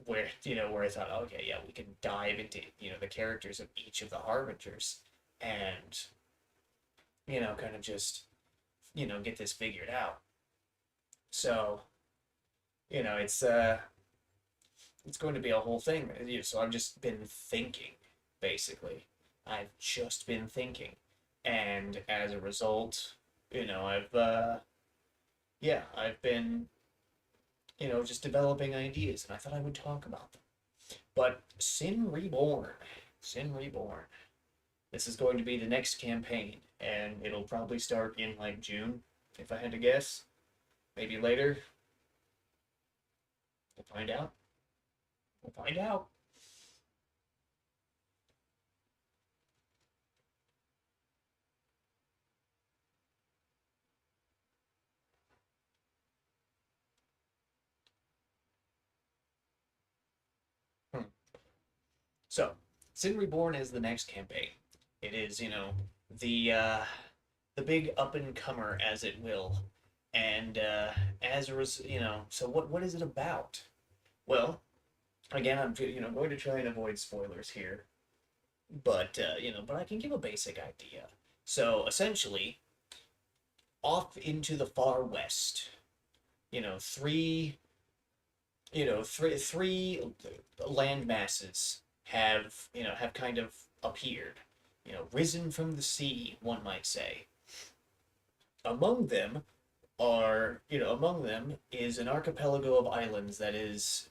S1: where I thought, okay, yeah, we can dive into the characters of each of the Harbingers and kind of just get this figured out. So it's going to be a whole thing. So I've just been thinking, basically. I've just been thinking, and as a result, I've been just developing ideas, and I thought I would talk about them. But Sin Reborn. This is going to be the next campaign, and it'll probably start in like June, if I had to guess. Maybe later. We'll find out. We'll find out. Hmm. So, Sin Reborn is the next campaign. It is, the uh, the big up and comer, as it will, and as a so what is it about? Well, again, I'm going to try and avoid spoilers here, but but I can give a basic idea. So essentially, off into the far west, you know, three three land masses have kind of appeared, risen from the sea, one might say. Among them among them is an archipelago of islands that is,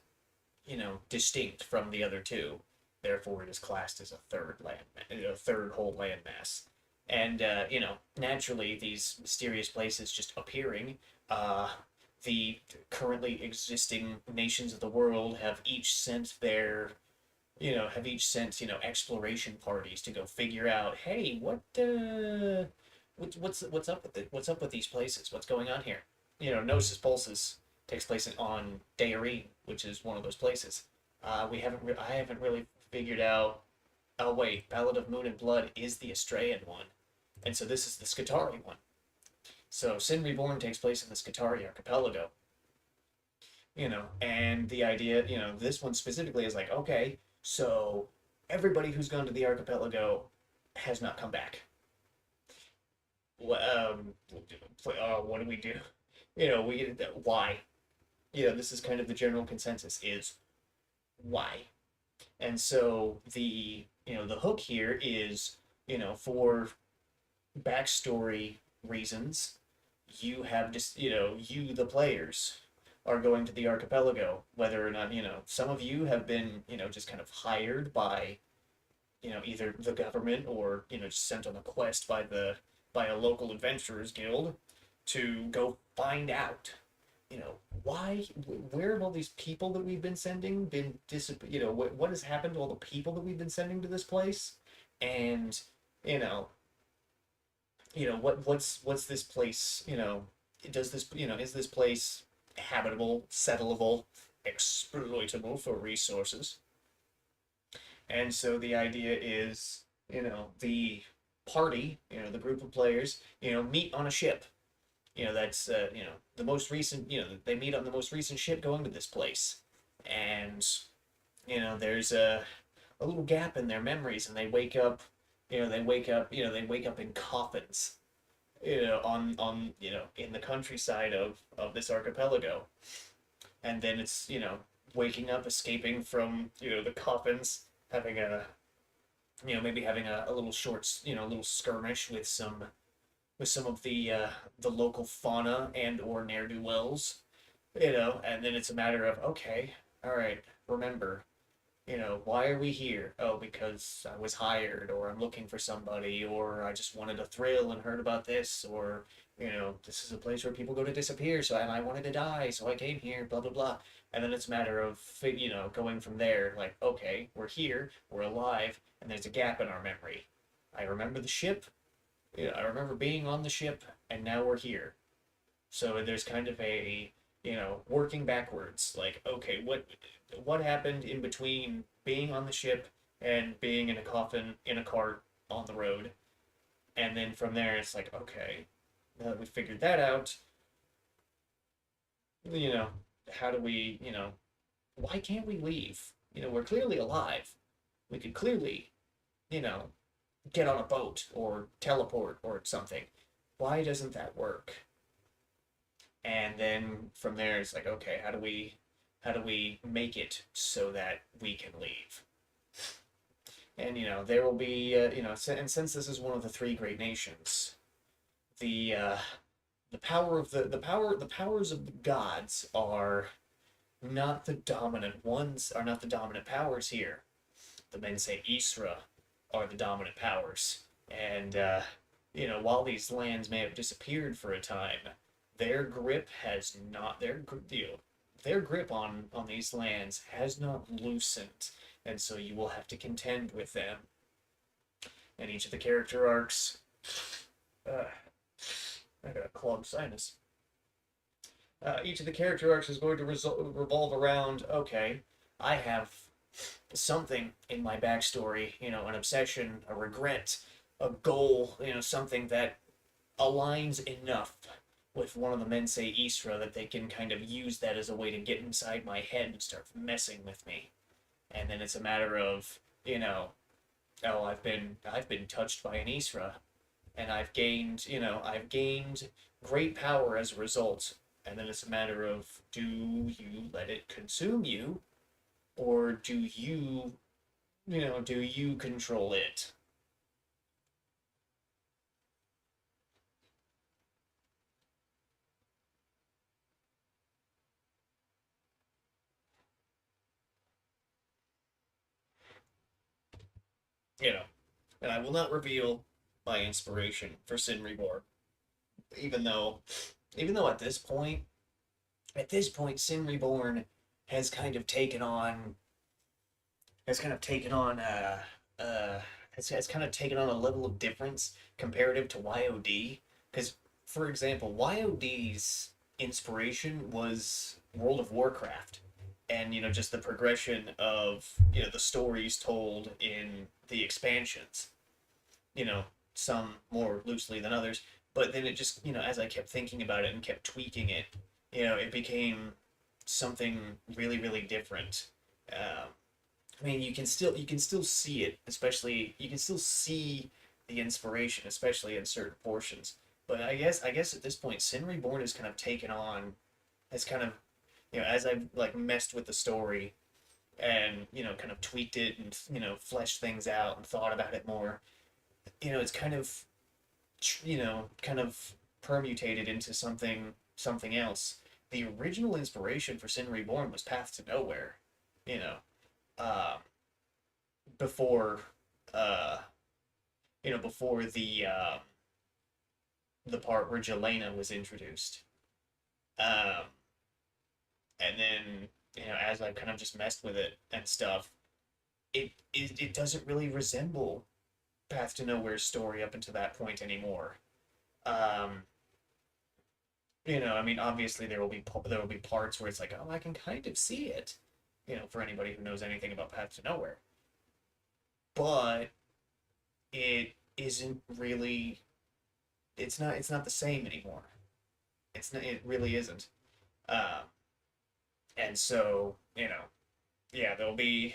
S1: distinct from the other two. Therefore, it is classed as a third whole landmass. And naturally, these mysterious places just appearing. The currently existing nations of the world have each sent exploration parties to go figure out, hey, what's up with what's up with these places? What's going on here? Gnosis Pulses takes place on Dayreen, which is one of those places. I haven't really figured out. Oh wait, Ballad of Moon and Blood is the Astraean one, and so this is the Skitarii one. So Sin Reborn takes place in the Skitarii archipelago. And the idea, this one specifically is like, okay, so everybody who's gone to the archipelago has not come back. What do we do? Why? This is kind of the general consensus is why. And so the hook here is, for backstory reasons, you have just, you, the players, are going to the archipelago, whether or not, some of you have been, just kind of hired by, either the government or, just sent on a quest by a local adventurers guild to go find out, why, where have all these people that we've been sending been what has happened to all the people that we've been sending to this place, and you know, what's this place, does this, is this place habitable, settleable, exploitable for resources. And so the idea is, the party, the group of players, meet on a ship. That's, the most recent, they meet on the most recent ship going to this place. And, there's a little gap in their memories and they wake up, they wake up in coffins, in the countryside of this archipelago. And then it's, waking up, escaping from, the coffins, having a, maybe having a little short, a little skirmish with some of the local fauna and or ne'er do wells, and then it's a matter of okay, all right, remember, why are we here? Oh, because I was hired, or I'm looking for somebody, or I just wanted a thrill and heard about this, or this is a place where people go to disappear, so I wanted to die, so I came here, blah blah blah. And then it's a matter of going from there, like okay, we're here, we're alive, and there's a gap in our memory. I remember the ship, I remember being on the ship, and now we're here. So there's kind of a, working backwards. Like, okay, what happened in between being on the ship and being in a coffin in a cart on the road? And then from there, it's like, okay, now that we figured that out, you know, how do we, why can't we leave? We're clearly alive. We could clearly, you know, get on a boat or teleport or something. Why doesn't that work? And then from there it's like, okay, how do we make it so that we can leave? And there will be and since this is one of the three great nations, the power of the powers of the gods are not the dominant ones, are not the dominant powers here. The men say Isra are the dominant powers. And, while these lands may have disappeared for a time, their grip has not, their grip on these lands has not loosened. And so you will have to contend with them. And each of the character arcs, uh, I got a clogged sinus. Each of the character arcs is going to revolve around, okay, I have something in my backstory, an obsession, a regret, a goal, something that aligns enough with one of the men say Isra that they can kind of use that as a way to get inside my head and start messing with me. And then it's a matter of, oh, I've been touched by an Isra, and I've gained great power as a result. And then it's a matter of, do you let it consume you, or do you control it? You know, and I will not reveal my inspiration for Sin Reborn, even though, at this point, Sin Reborn has kind of taken on, has kind of taken on, has kind of taken on a level of difference comparative to YOD. Because, for example, YOD's inspiration was World of Warcraft, and just the progression of the stories told in the expansions. You know, some more loosely than others, but then it just as I kept thinking about it and kept tweaking it, it became something really really different. I mean, you can still see it, especially you can still see the inspiration, especially in certain portions. But I guess at this point, Sin Reborn has kind of taken on, has kind of as I've like messed with the story and kind of tweaked it and fleshed things out and thought about it more. It's kind of permutated into something else. The original inspiration for Sin Reborn was Path to Nowhere. You know, uh, before uh, before the part where Jelena was introduced. Um, and then as I've kind of just messed with it and stuff, it doesn't really resemble Path to Nowhere's story up until that point anymore. Um, I mean, obviously there will be parts where it's like, oh, I can kind of see it, for anybody who knows anything about Path to Nowhere. But it isn't really. It's not the same anymore. It really isn't. Uh, and so yeah, there'll be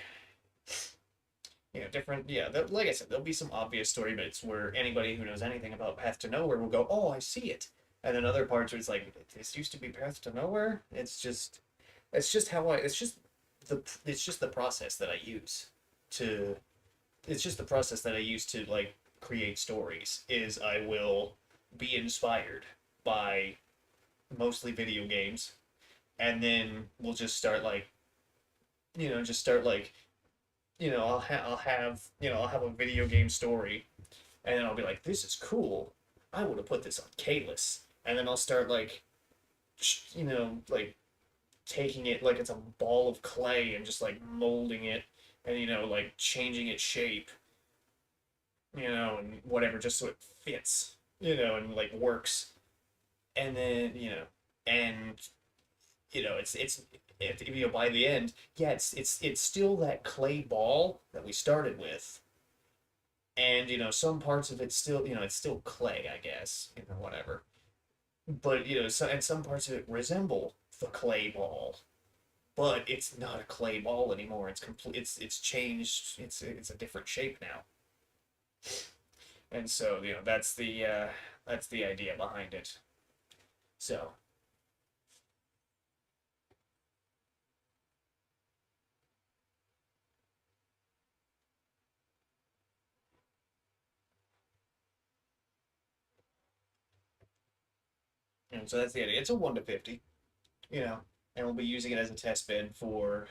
S1: different. Yeah, like I said, there'll be some obvious story bits where anybody who knows anything about Path to Nowhere will go, "Oh, I see it," and then other parts where it's like, "This used to be Path to Nowhere." It's just the process that I use to. It's just the process that I use to like create stories. Is I will be inspired by mostly video games, and then we'll just start like just start like I'll have a video game story, and then I'll be like, this is cool. I would have put this on Kalis, and then I'll start like like taking it like it's a ball of clay and just like molding it and like changing its shape, and whatever just so it fits, and like works, and then and by the end, yeah, it's still that clay ball that we started with, and some parts of it still, it's still clay, I guess, whatever. But and some parts of it resemble the clay ball, but it's not a clay ball anymore. It's complete. It's changed. It's a different shape now, and so that's the idea behind it. So so that's the idea. It's a 1 to 50, and we'll be using it as a test bed for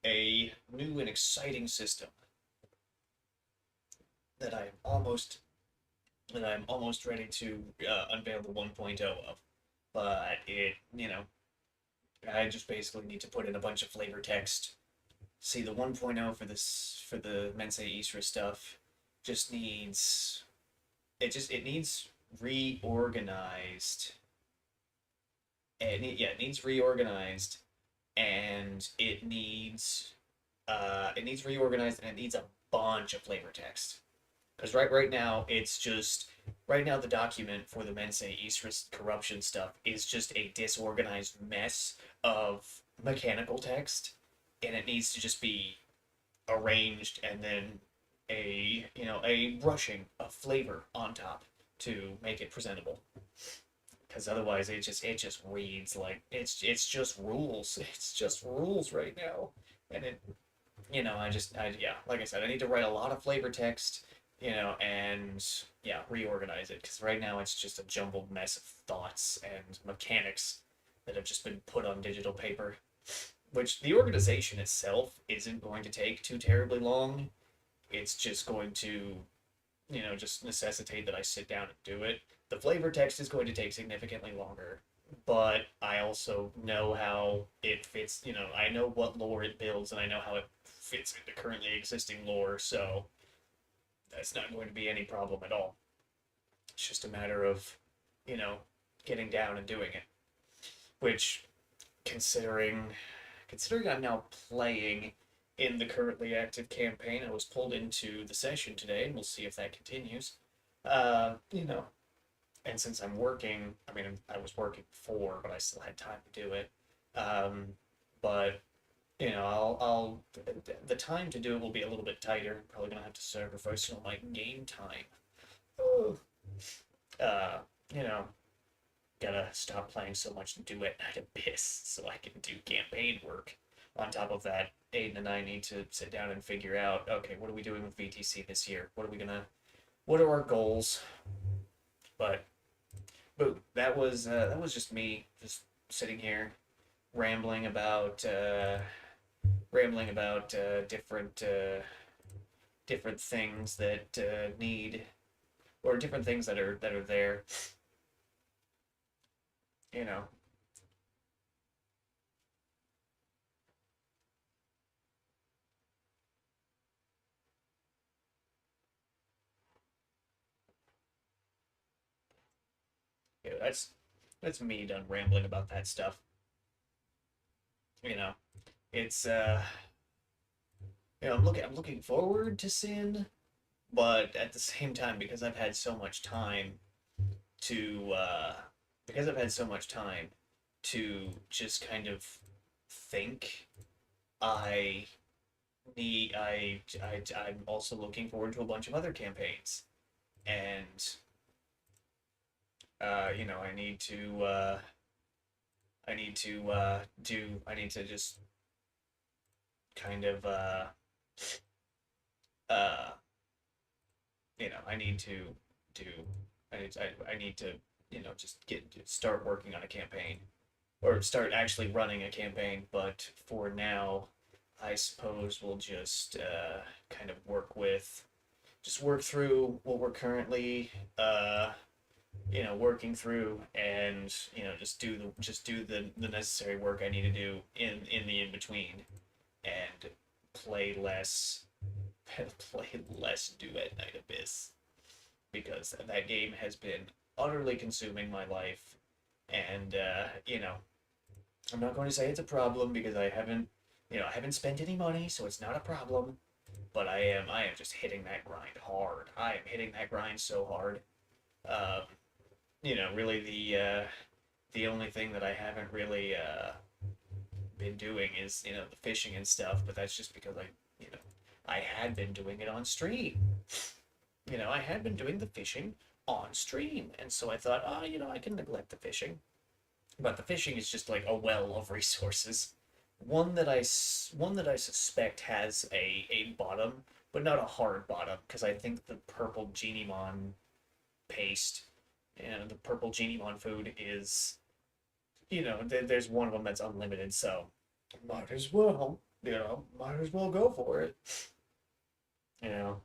S1: a new and exciting system that I'm almost ready to unveil the 1.0 of. But I just basically need to put in a bunch of flavor text. See, the 1.0 for this for the Mensa Isra stuff just needs it needs reorganized. It needs reorganized, and it needs reorganized, and it needs a bunch of flavor text. Because right now the document for the Mensa Eastris corruption stuff is just a disorganized mess of mechanical text, and it needs to just be arranged, and then a brushing of flavor on top to make it presentable. Because otherwise it just reads like it's just rules. It's just rules right now, and like I said, I need to write a lot of flavor text, and yeah, reorganize it, because right now it's just a jumbled mess of thoughts and mechanics that have just been put on digital paper, which the organization itself isn't going to take too terribly long. It's just going to, just necessitate that I sit down and do it. The flavor text is going to take significantly longer, but I also know how it fits. I know what lore it builds, and I know how it fits into currently existing lore, so that's not going to be any problem at all. It's just a matter of, you know, getting down and doing it. Which, considering I'm now playing in the currently active campaign, I was pulled into the session today, and we'll see if that continues. Uh, you know, and since I'm working, I mean, I was working before, but I still had time to do it. Um, but I'll the time to do it will be a little bit tighter. Probably gonna have to sacrifice some of my game time. Oh. Uh, you know, gotta stop playing so much to do at night abyss so I can do campaign work. On top of that, Aiden and I need to sit down and figure out, okay, what are we doing with VTC this year? What are our goals? But boom, that was just me just sitting here rambling about different things that need or different things that are there. You know, that's that's me done rambling about that stuff. You know, it's I'm looking forward to Sin, but at the same time, to because I've had so much time to just kind of think, I I'm also looking forward to a bunch of other campaigns, and I need to I need to just kind of uh I need to do I need to just start working on a campaign, or start actually running a campaign. But for now, I suppose we'll just kind of work through what we're currently working through, and just do the necessary work I need to do in the in between, and play less play less Duet Night Abyss, because that game has been utterly consuming my life. And I'm not going to say it's a problem, because I haven't spent any money, so it's not a problem. But I am just hitting that grind hard. I am hitting that grind so hard. Um, really the only thing that I haven't really been doing is the fishing and stuff. But that's just because I had been doing it on stream. I had been doing the fishing on stream, and so I thought, oh, I can neglect the fishing. But the fishing is just like a well of resources. One that I suspect has a bottom, but not a hard bottom, because I think the purple Genimon paste and the purple Genimon food is, there's one of them that's unlimited, so might as well go for it. You know,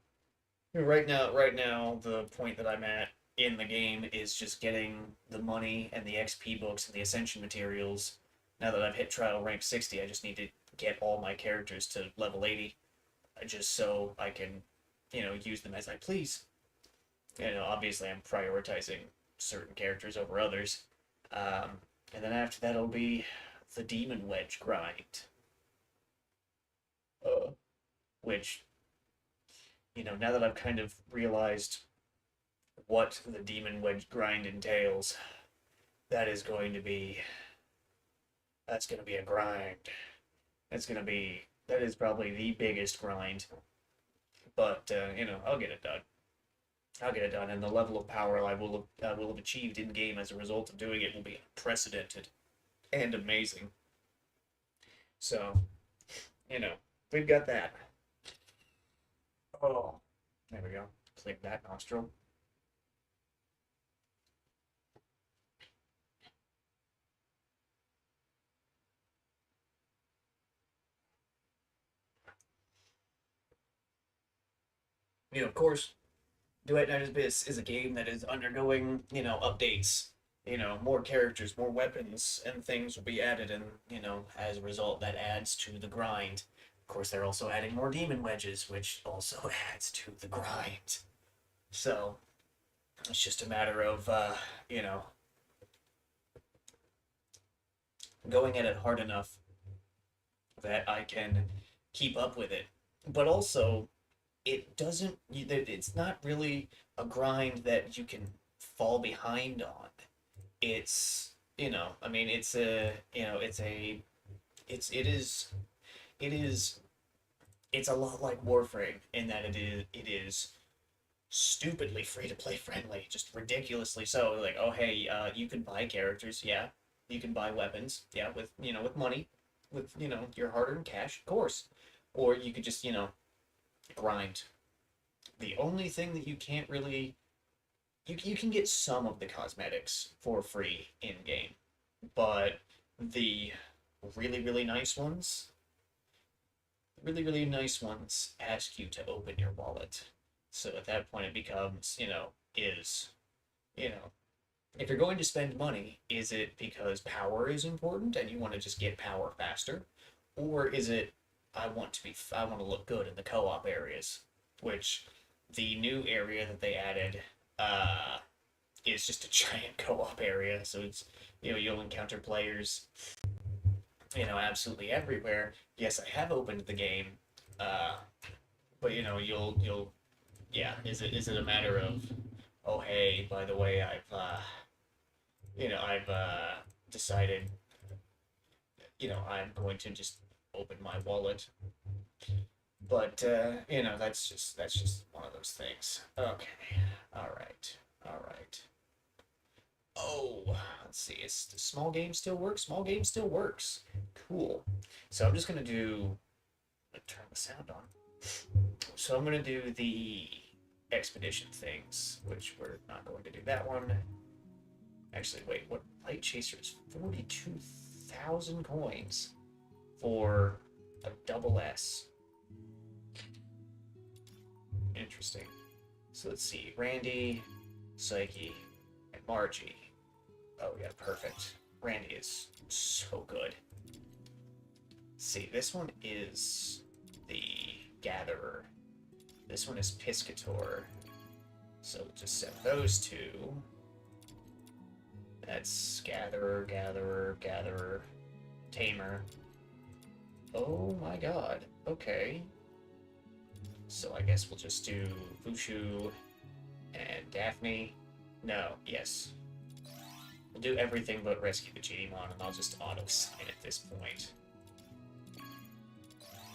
S1: right now, the point that I'm at in the game is just getting the money and the XP books and the Ascension materials. Now that I've hit Trial Rank 60, I just need to get all my characters to level 80, just so I can, use them as I please. Obviously I'm prioritizing certain characters over others. Um, and then after that, it'll be the Demon Wedge grind, uh, which, now that I've kind of realized what the Demon Wedge grind entails, that is going to be that's going to be a grind. That is probably the biggest grind. But I'll get it done. I'll get it done, and the level of power I will have achieved in game as a result of doing it will be unprecedented and amazing. So, you know, we've got that. Oh, there we go. Clear that nostril. Of course, Duet Night Abyss is a game that is undergoing, updates. More characters, more weapons, and things will be added, and, as a result, that adds to the grind. Of course, they're also adding more demon wedges, which also adds to the grind. So, it's just a matter of, you know, going at it hard enough that I can keep up with it. But also, it's not really a grind that you can fall behind on. It's, I mean, it's a, it's a, it is, it's a lot like Warframe in that it is stupidly free to play friendly, just ridiculously so. Like, oh hey, you can buy characters, yeah, you can buy weapons, yeah, with with money, with your hard-earned cash, of course, or you could just grind. The only thing that you can't really you can get some of the cosmetics for free in game, but the really really nice ones, really nice ones ask you to open your wallet. So at that point, it becomes, is, you know, if you're going to spend money, is it because power is important and you want to just get power faster? Or is it, I want to look good in the co op areas? Which the new area that they added, uh, is just a giant co-op area. So it's, you'll encounter players, absolutely everywhere. Yes, I have opened the game, uh, but you'll yeah. Is it a matter of, oh hey, by the way, I've decided, I'm going to just open my wallet. But that's just one of those things. Okay. All right. All right. Oh, let's see. Is the small game still works? Small game still works. Cool. So I'm just gonna do. Turn the sound on. So I'm gonna do the expedition things, which we're not going to do that one. Actually, wait. What light chaser is 42,000 coins for a double S? Interesting. So let's see. Randy, Psyche, and Margie. Oh yeah, perfect. Randy is so good. See, this one is the Gatherer. This one is Piscator. So we'll just set those two. That's Gatherer, Gatherer, Gatherer, Tamer. Oh my god. Okay. So I guess we'll just do Fushu and Daphne. No, yes. We'll do everything but rescue the Gdmon, and I'll just auto-sign at this point.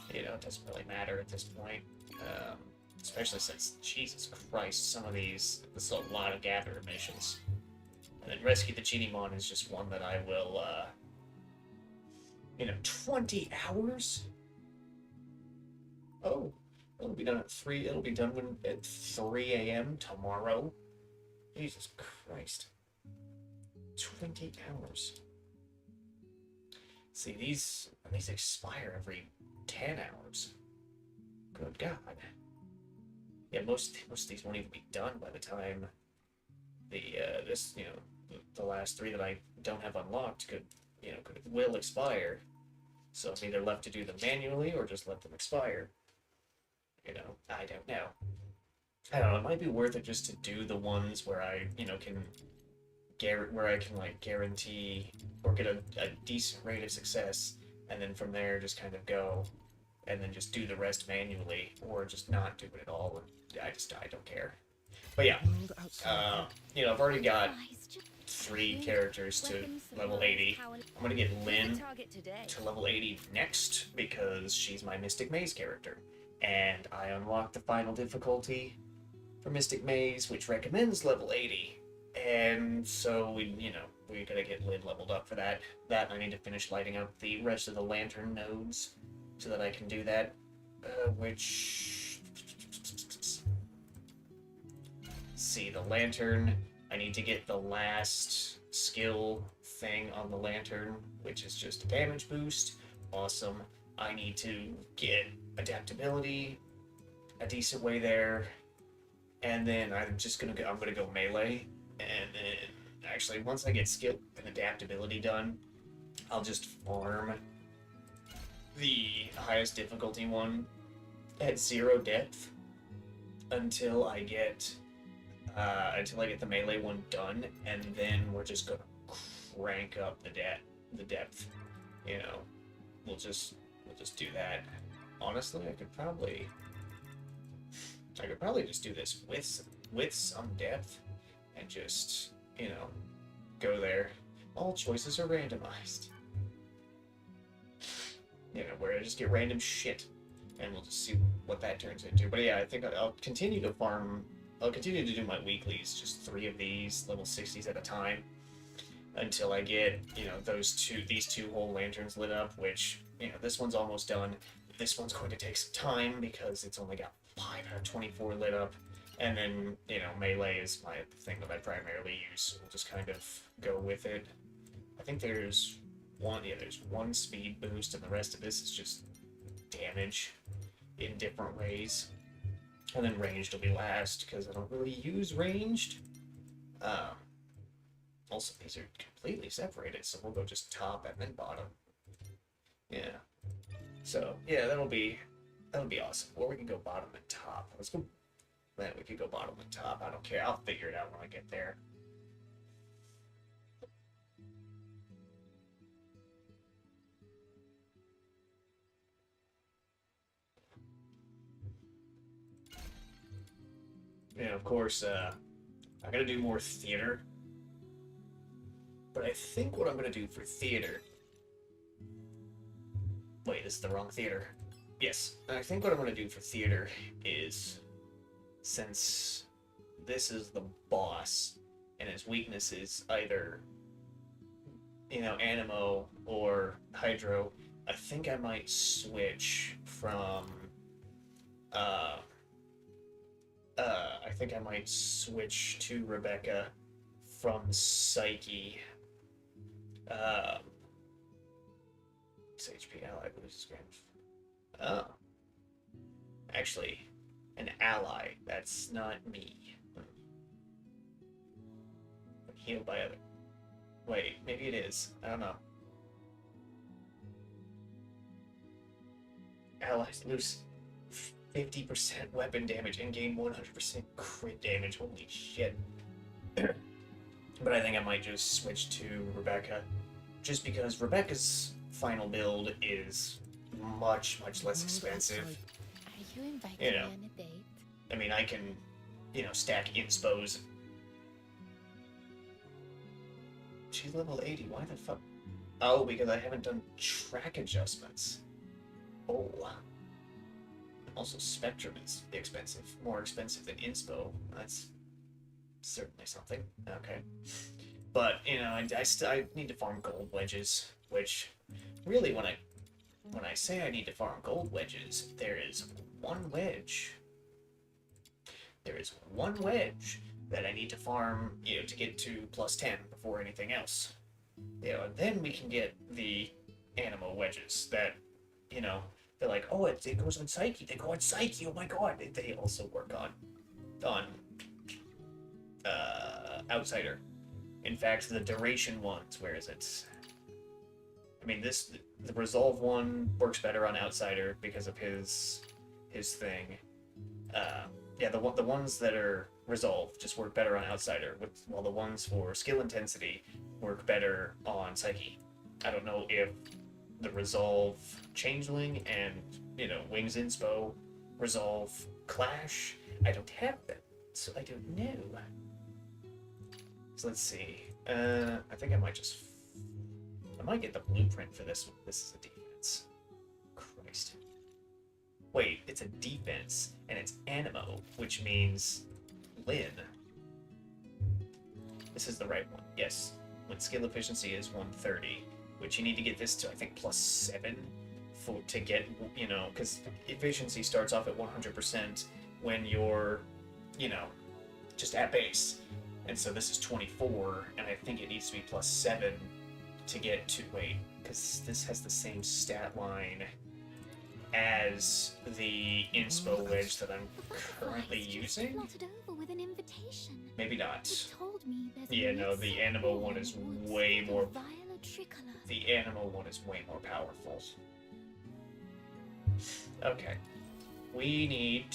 S1: It doesn't really matter at this point. Especially since, Jesus Christ, some of these, this is a lot of Gatherer missions. And then rescue the Gdmon is just one that I will, 20 hours? Oh, it'll be done at 3, it'll be done at 3 a.m. tomorrow. Jesus Christ. 20 hours. See, these expire every 10 hours. Good God. Yeah, most of these won't even be done by the time the last 3 that I don't have unlocked will expire. So I'm either left to do them manually or just let them expire. I don't know. I don't know, it might be worth it just to do the ones where I, can like guarantee or get a decent rate of success, and then from there just kind of go and then just do the rest manually, or just not do it at all. I don't care. But yeah, I've already got 3 characters to level 80. I'm gonna get Lynn to level 80 next because she's my Mystic Maze character, and I unlocked the final difficulty for Mystic Maze, which recommends level 80. And so we gotta get Lynn leveled up for that. I need to finish lighting up the rest of the lantern nodes so that I can do that. Which, see, the lantern, I need to get the last skill thing on the lantern, which is just a damage boost. Awesome. I need to get adaptability a decent way there, and then I'm gonna go melee, and then actually once I get skill and adaptability done, I'll just farm the highest difficulty one at 0 depth until I get the melee one done, and then we're just gonna crank up the depth. We'll just do that. Honestly, I could probably just do this with some depth and just, go there. All choices are randomized. Where I just get random shit, and we'll just see what that turns into. But yeah, I think I'll continue to farm. I'll continue to do my weeklies, just 3 of these, level 60s at a time, until I get, these 2 whole lanterns lit up, which, this one's almost done. This one's going to take some time because it's only got 5 out of 24 lit up. And then, melee is my thing that I primarily use, so we'll just kind of go with it. I think there's one speed boost, and the rest of this is just damage in different ways. And then ranged will be last, because I don't really use ranged. Also, these are completely separated, so we'll go just top and then bottom. Yeah. So, yeah, that'll be awesome. Or we can go bottom and top. Let's go. Man, we could go bottom and top. I don't care. I'll figure it out when I get there. And of course, I gotta do more theater. But I think what I'm gonna do for theater. Wait, this is the wrong theater. Yes, I think what I'm gonna do for theater is, since this is the boss, and his weakness is either, Animo or Hydro, I think I might switch from, uh, I think I might switch to Rebecca from Psyche. Um, HP ally loses grams. Oh, actually, an ally. That's not me. Healed by other. Wait, maybe it is. I don't know. Allies lose 50% weapon damage and gain 100% crit damage. Holy shit. But I think I might just switch to Rebecca. Just because Rebecca's final build is much, much less expensive.
S2: Are you inviting
S1: You know.
S2: me on a date?
S1: I mean, I can, stack inspos. She's level 80. Why the fuck? Oh, because I haven't done track adjustments. Oh. Also, Spectrum is expensive. More expensive than inspo. That's certainly something. Okay. But, I need to farm gold wedges, which really when I say I need to farm gold wedges, there is one wedge. There is one wedge that I need to farm, to get to plus 10 before anything else. And then we can get the Animo wedges that, they're like, oh, it goes on Psyche. They go on Psyche. Oh my god. They also work on Outsider. In fact, the duration ones, where is it? I mean, the Resolve one works better on Outsider because of his thing. Yeah, the ones that are Resolve just work better on Outsider, while the ones for skill intensity work better on Psyche. I don't know if the Resolve Changeling and, Wings Inspo Resolve clash. I don't have them, so I don't know. So let's see. I think I might get the blueprint for this one. This is a defense. Christ. Wait, it's a defense, and it's Animo, which means Lyn. This is the right one. Yes. When skill efficiency is 130, which you need to get this to, I think, plus 7 to get, because efficiency starts off at 100% when you're, just at base. And so this is 24, and I think it needs to be plus 7 to get to, wait, because this has the same stat line as the inspo wedge that I'm currently using.
S2: With an invitation.
S1: Maybe not.
S2: Told me
S1: Yeah, no, the Animo one is way more.
S2: Violet tricolor.
S1: The Animo one is way more powerful. Okay, we need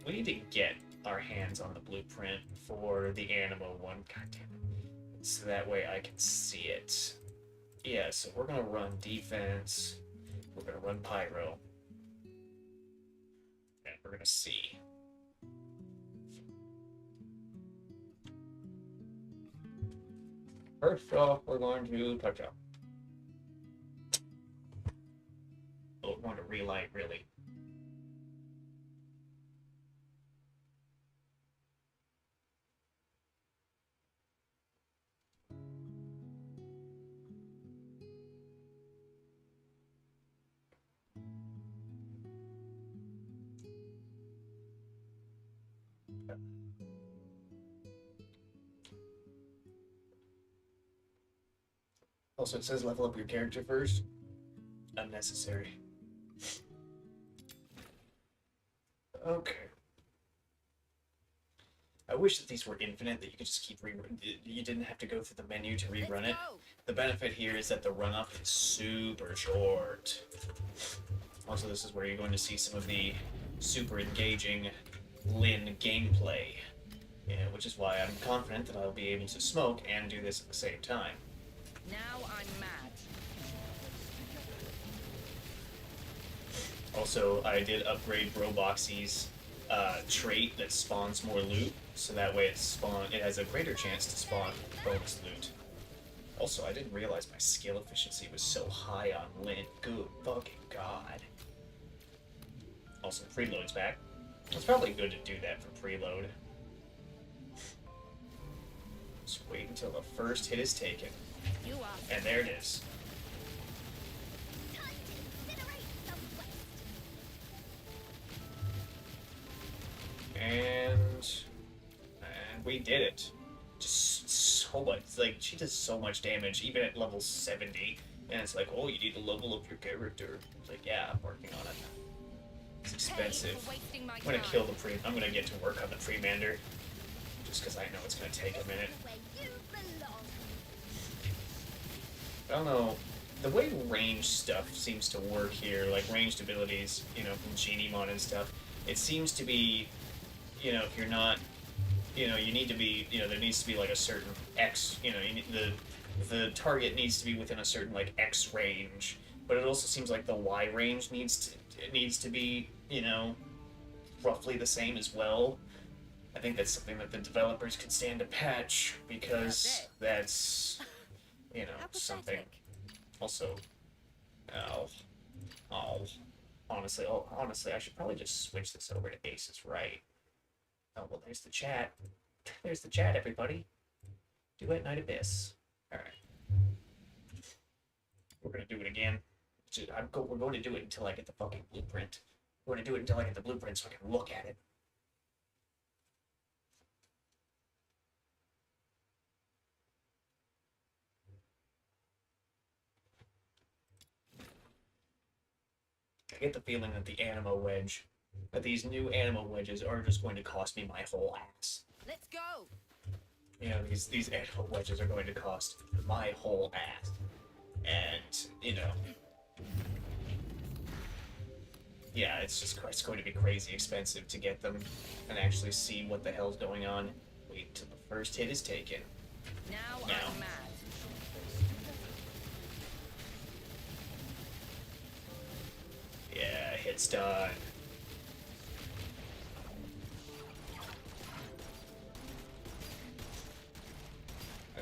S1: to get our hands on the blueprint for the Animo one. God damn it! So that way I can see it. Yeah, so we're gonna run defense. We're gonna run pyro, and we're gonna see. First off, we're going to touch up. Oh, we're going to relight, really. Also, it says level up your character first. Unnecessary. Okay. I wish that these were infinite, that you could just keep you didn't have to go through the menu to rerun it. The benefit here is that the run-up is super short. Also, this is where you're going to see some of the super engaging Lyn gameplay. Yeah, which is why I'm confident that I'll be able to smoke and do this at the same time.
S3: Now I'm mad.
S1: Also, I did upgrade Roboxies trait that spawns more loot, so that way it has a greater chance to spawn bonus loot. Also, I didn't realize my skill efficiency was so high on Lint. Good fucking god. Also, preload's back. It's probably good to do that for preload. Just wait until the first hit is taken.
S3: You are.
S1: And there it is. And we did it. Just so much. Like, she does so much damage, even at level 70. And it's like, oh, you need to level up your character. It's like, yeah, I'm working on it. It's expensive. I'm gonna kill the I'm gonna get to work on the Premander. Just because I know it's gonna take a minute. I don't know. The way range stuff seems to work here, like ranged abilities, you know, from Genimon and stuff, it seems to be, you know, if you're not, you know, you need to be, you know, there needs to be like a certain X, you know, you need, the target needs to be within a certain like X range, but it also seems like the Y range needs to be, you know, roughly the same as well. I think that's something that the developers could stand to patch, because that's, you know, something. Also, honestly, I should probably just switch this over to Ace's Right. Oh, well, there's the chat. There's the chat, everybody. Duet Night Abyss. Alright. We're gonna do it again. We're going to do it until I get the fucking blueprint. We're going to do it until I get the blueprint so I can look at it. I get the feeling that these new Animo wedges are just going to cost me my whole ass.
S3: Let's go.
S1: You know, these Animo wedges are going to cost my whole ass. And, you know, yeah, it's going to be crazy expensive to get them and actually see what the hell's going on. Wait till the first hit is taken.
S3: Now I'm mad.
S1: Yeah, hit's done. I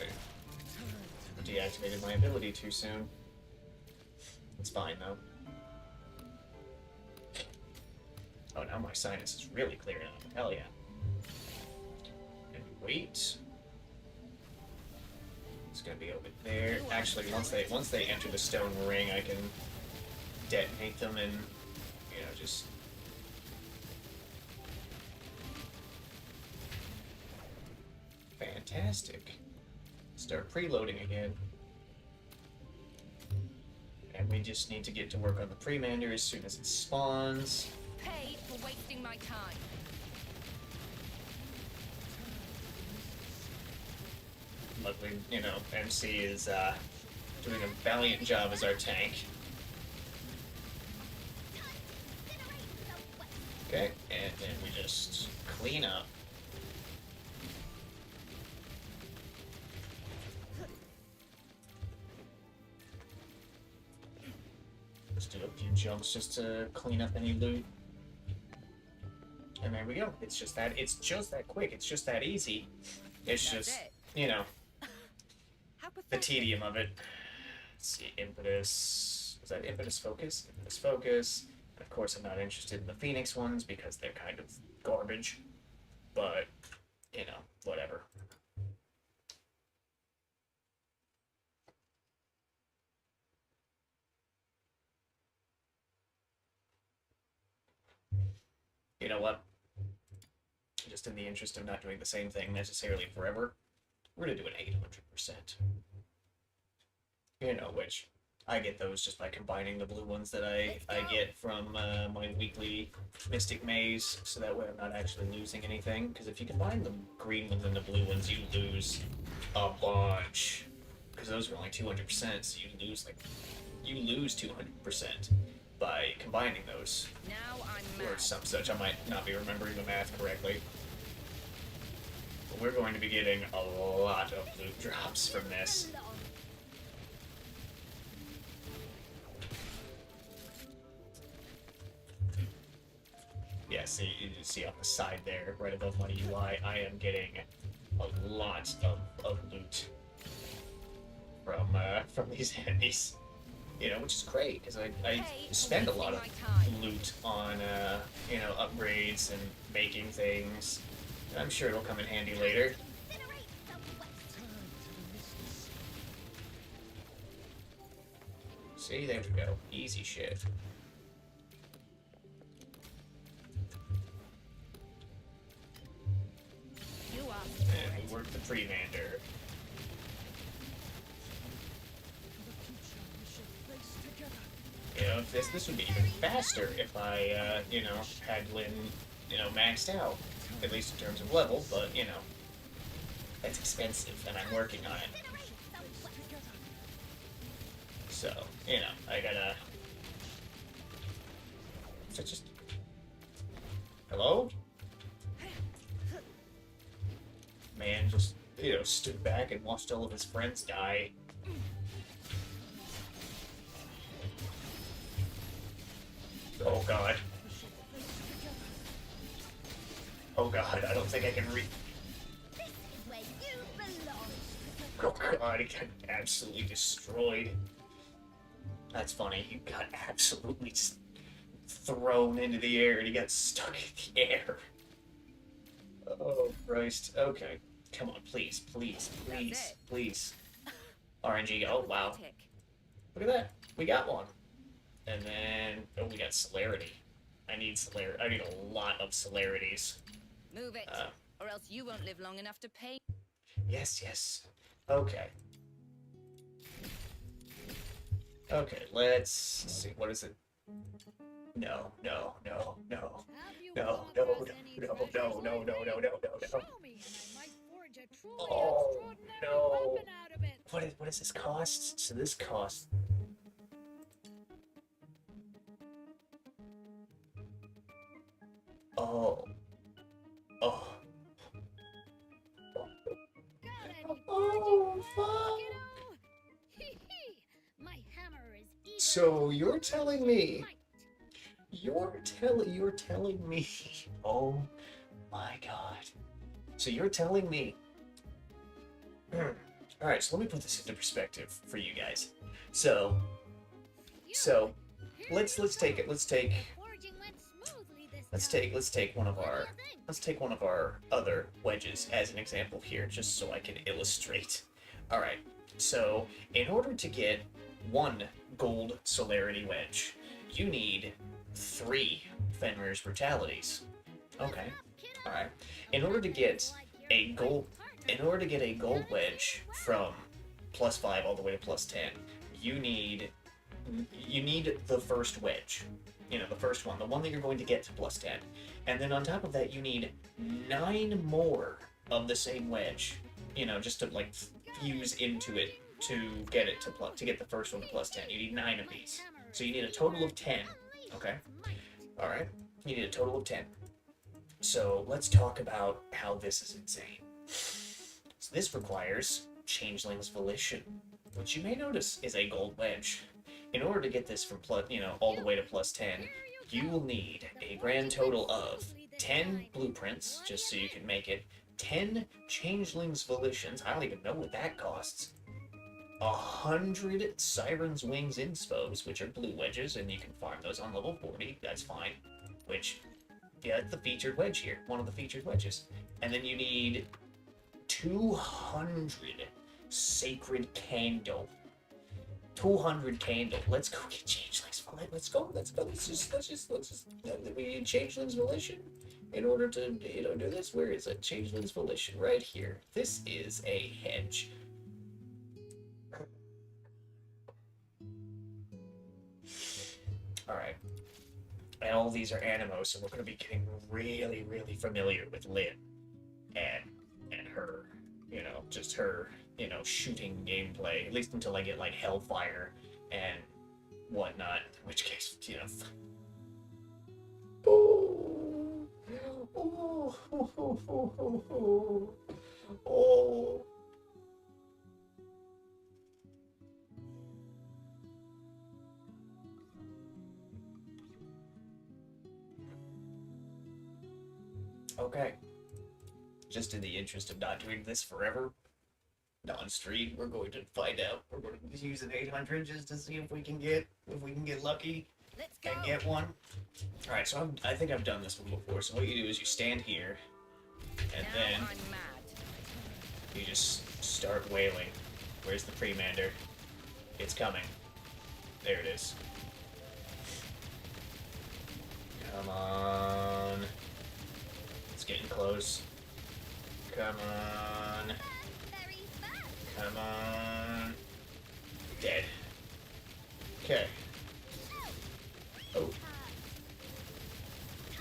S1: deactivated my ability too soon. It's fine though. Oh, now my sinus is really clearing up. Hell yeah. And wait. It's gonna be over there. Actually, once they enter the stone ring, I can detonate them and, you know, just... Fantastic. Start preloading again. And we just need to get to work on the Premander as soon as it spawns.
S3: Paid for wasting my time.
S1: Luckily, you know, MC is doing a valiant job as our tank. Okay, and then we just clean up. Just do a few jumps just to clean up any loot. And there we go. It's just that quick. It's just that easy. It's just, you know, the tedium of it. Let's see, Impetus. Was that Impetus Focus? Impetus Focus. Of course, I'm not interested in the Phoenix ones because they're kind of garbage. But, you know, whatever. You know what? Just in the interest of not doing the same thing necessarily forever, we're gonna do an 800%. You know, which I get those just by combining the blue ones that I get from my weekly Mystic Maze, so that way I'm not actually losing anything. Because if you combine the green ones and the blue ones, you lose a bunch. Because those are only 200%, so you lose 200% by combining those.
S3: Now I'm mad.
S1: Or some such. I might not be remembering the math correctly. But we're going to be getting a lot of loot drops from this. Yeah, yeah, see, you see on the side there, right above my UI, I am getting a lot of loot from these enemies. You know, which is great because I
S3: Paid for
S1: spend a lot
S3: wasting
S1: of
S3: my time.
S1: loot on you know, upgrades and making things. And I'm sure it'll come in handy later.
S2: Incinerate the waste.
S1: See, there we go. Easy shit.
S3: You asked
S1: And
S3: for
S1: we
S3: it.
S1: work the Prevander. You know, this would be even faster if I, you know, had Lynn, you know, maxed out. At least in terms of level, but, you know, that's expensive, and I'm working on it. So, you know, I gotta... So just... Hello? Man just, you know, stood back and watched all of his friends die. Oh god. Oh god, I don't think I can read.
S2: This is where you belong.
S1: Oh god, he got absolutely destroyed. That's funny, he got absolutely just thrown into the air and he got stuck in the air. Oh Christ. Okay. Come on, please, please, please,
S3: it.
S1: please. RNG, oh wow.
S3: Pathetic.
S1: Look at that. We got one. And then, oh, we got celerity. I need celerity. I need a lot of celerities.
S3: Move it, or else you won't live long enough to pay.
S1: Yes, yes. Okay. Okay, let's see. What is it? No, no, no, no. No, no, no, no, no, no, no, no, no, no, no. Oh, no. What does this cost? So this costs... Oh. Oh. Oh, fuck. So you're telling me... You're telling me... Oh my god. So you're telling me... Alright, so let me put this into perspective for you guys. So let's take one of our other wedges as an example here, just so I can illustrate. Alright, so in order to get one gold celerity wedge, you need 3 Fenrir's Brutalities. Okay. Alright. In order to get a gold wedge from +5 all the way to +10, you need the first wedge. You know, the first one, the one that you're going to get to +10. And then on top of that, you need 9 more of the same wedge. You know, just to like fuse into it to get it to get the first one to +10. You need 9 of these. So you need a total of 10. Okay? Alright. You need a total of 10. So let's talk about how this is insane. So this requires Changeling's Volition, which you may notice is a gold wedge. In order to get this from all the way to +10, you will need a grand total of 10 blueprints, just so you can make it, 10 Changeling's Volitions, I don't even know what that costs, 100 Siren's Wings Inspos, which are blue wedges, and you can farm those on level 40, that's fine, which, yeah, it's the featured wedge here, one of the featured wedges. And then you need 200 Sacred Candle. 200 candle. Let's go get Changeling's Volition. Let's go. We need Changeling's Volition in order to, do this. Where is it? Changeling's Volition. Right here. This is a hedge. Alright. And all these are Animo, so we're going to be getting really, really familiar with Lynn. And her, just her, shooting gameplay, at least until I get, like, Hellfire and whatnot, in which case, Oh. Oh. Oh. Okay. Just in the interest of not doing this forever, non-stream, we're going to find out. We're going to use an 800 just to see if we can get lucky
S3: Let's go.
S1: and get one. All right, so I think I've done this one before. So what you do is you stand here, and
S3: Now
S1: then
S3: I'm mad.
S1: you just start wailing. Where's the Premander? It's coming. There it is. Come on. It's getting close. Come on.
S2: Very fast.
S1: Come on. Dead. Okay. Oh.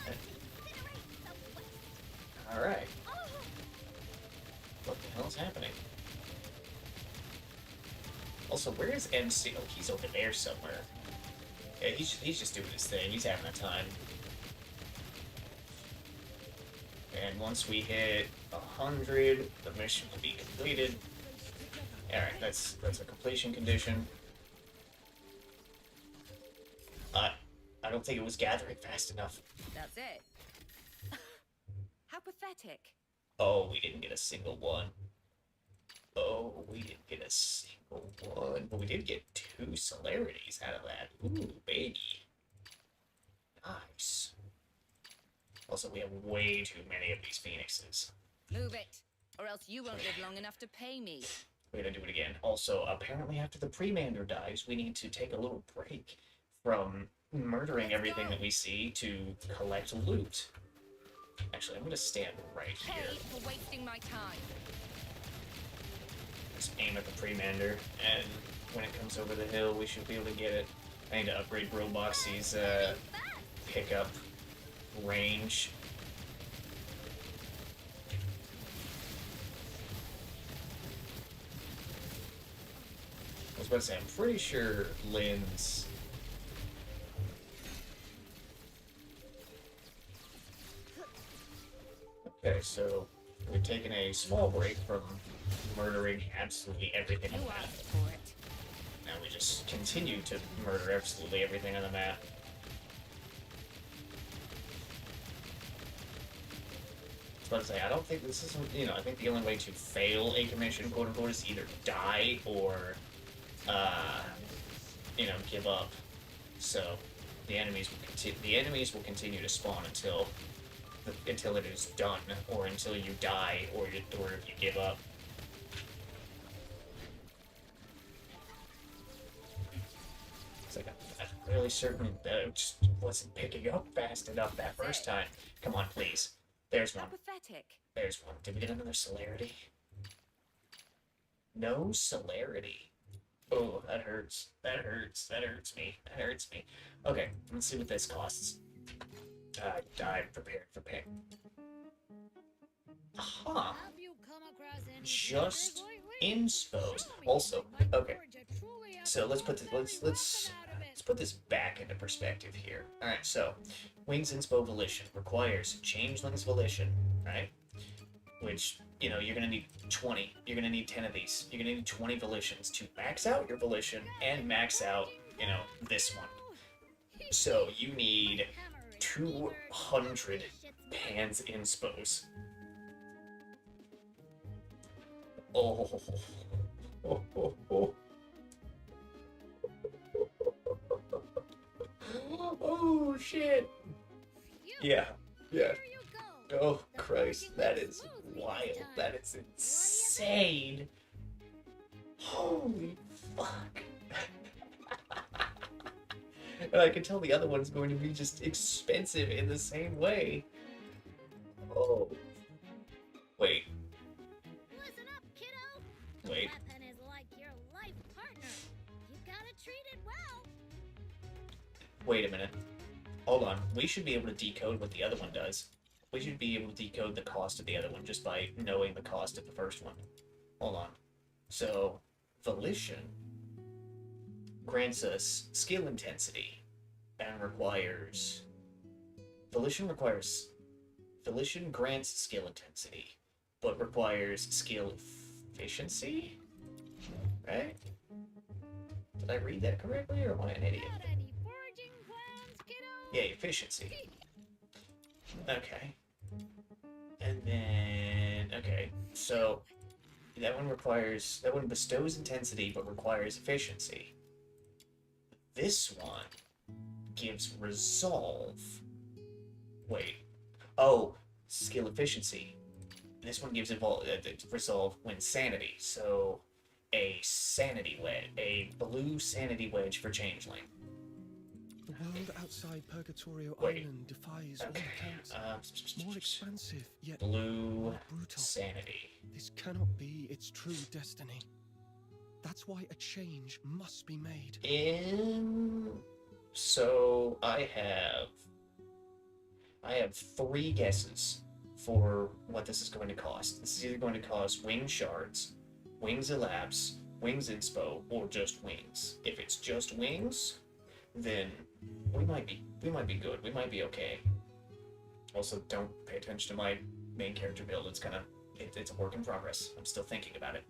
S2: Incinerate the west.
S1: Alright.
S2: Oh,
S1: What the hell is happening? Also, where is MC? Oh, he's over there somewhere. Yeah, he's just doing his thing. He's having a time. And once we hit 100, the mission will be completed. Alright, that's a completion condition. I don't think it was gathering fast enough.
S3: That's it. How pathetic.
S1: Oh, we didn't get a single one. Oh, we didn't get a single one. But we did get 2 celerities out of that. Ooh, baby. Nice. Also, we have way too many of these phoenixes.
S3: Move it, or else you won't live long enough to pay me.
S1: We're gonna do it again. Also, apparently after the Premander dies, we need to take a little break from murdering everything that we see to collect loot. Actually, I'm gonna stand right
S3: Pay
S1: here.
S3: for wasting my time.
S1: Just aim at the Premander, and when it comes over the hill, we should be able to get it. I need to upgrade Roboxy's pickup range. I was about to say, I'm pretty sure Lynn's... Okay, so we've taken a small break from murdering absolutely everything on
S3: You
S1: the map.
S3: asked for it.
S1: Now we just continue to murder absolutely everything on the map. I was about to say, I don't think this is, I think the only way to fail a commission, quote unquote, is either die or, give up. So the enemies will continue to spawn until it is done, or until you die, or if you give up. It's like I'm really certain that it just wasn't picking up fast enough that first time. Come on, please. There's
S3: How
S1: one.
S3: pathetic.
S1: There's one. Did we get another celerity? No celerity. Oh, that hurts. That hurts. That hurts me. That hurts me. Okay, let's see what this costs. I'm prepared for pain. Huh.
S2: have you come across any
S1: Just
S2: takers lately?
S1: inspos.
S2: Show me
S1: Also,
S2: you might
S1: okay.
S2: forge a truly
S1: So let's put this
S2: extraordinary
S1: let's
S2: weapon out of it.
S1: put this back into perspective here. Alright, so Wings Inspo Volition requires Changeling's Volition, right? Which, you're gonna need 20. You're gonna need 10 of these. You're gonna need 20 volitions to max out your volition and max out, this one. So you need 200 Pan's Inspos. Oh. Oh shit. Yeah.
S2: Here you go.
S1: Oh Christ, that is wild. That is insane. Holy fuck. And I can tell the other one's going to be just expensive in the same way. Oh. Wait.
S2: Listen up, kiddo.
S1: Wait.
S2: Weapon is like your life partner. You gotta treat it well.
S1: Wait a minute. Hold on. We should be able to decode what the other one does. We should be able to decode the cost of the other one just by knowing the cost of the first one. Hold on. So, Volition grants us skill intensity and requires... Volition grants skill intensity, but requires skill efficiency? Right? Did I read that correctly, or am I an idiot?
S2: Got any foraging plans, kiddo?
S1: Yeah, efficiency. Okay. And then, okay, so that one bestows intensity but requires efficiency. This one gives resolve. Wait. Oh, skill efficiency. This one gives resolve when sanity. So, a sanity wedge, a blue sanity wedge for changeling.
S4: The world outside Purgatorio
S1: Wait.
S4: Island defies all
S1: Okay.
S4: accounts. More expansive, yet
S1: Blue
S4: more brutal.
S1: sanity.
S4: This cannot be its true destiny. That's why a change must be made.
S1: So I have 3 guesses for what this is going to cost. This is either going to cost wing shards, wings elapse, wings inspo, or just wings. If it's just wings, then we might be good. We might be okay. Also, don't pay attention to my main character build. It's a work in progress. I'm still thinking about it.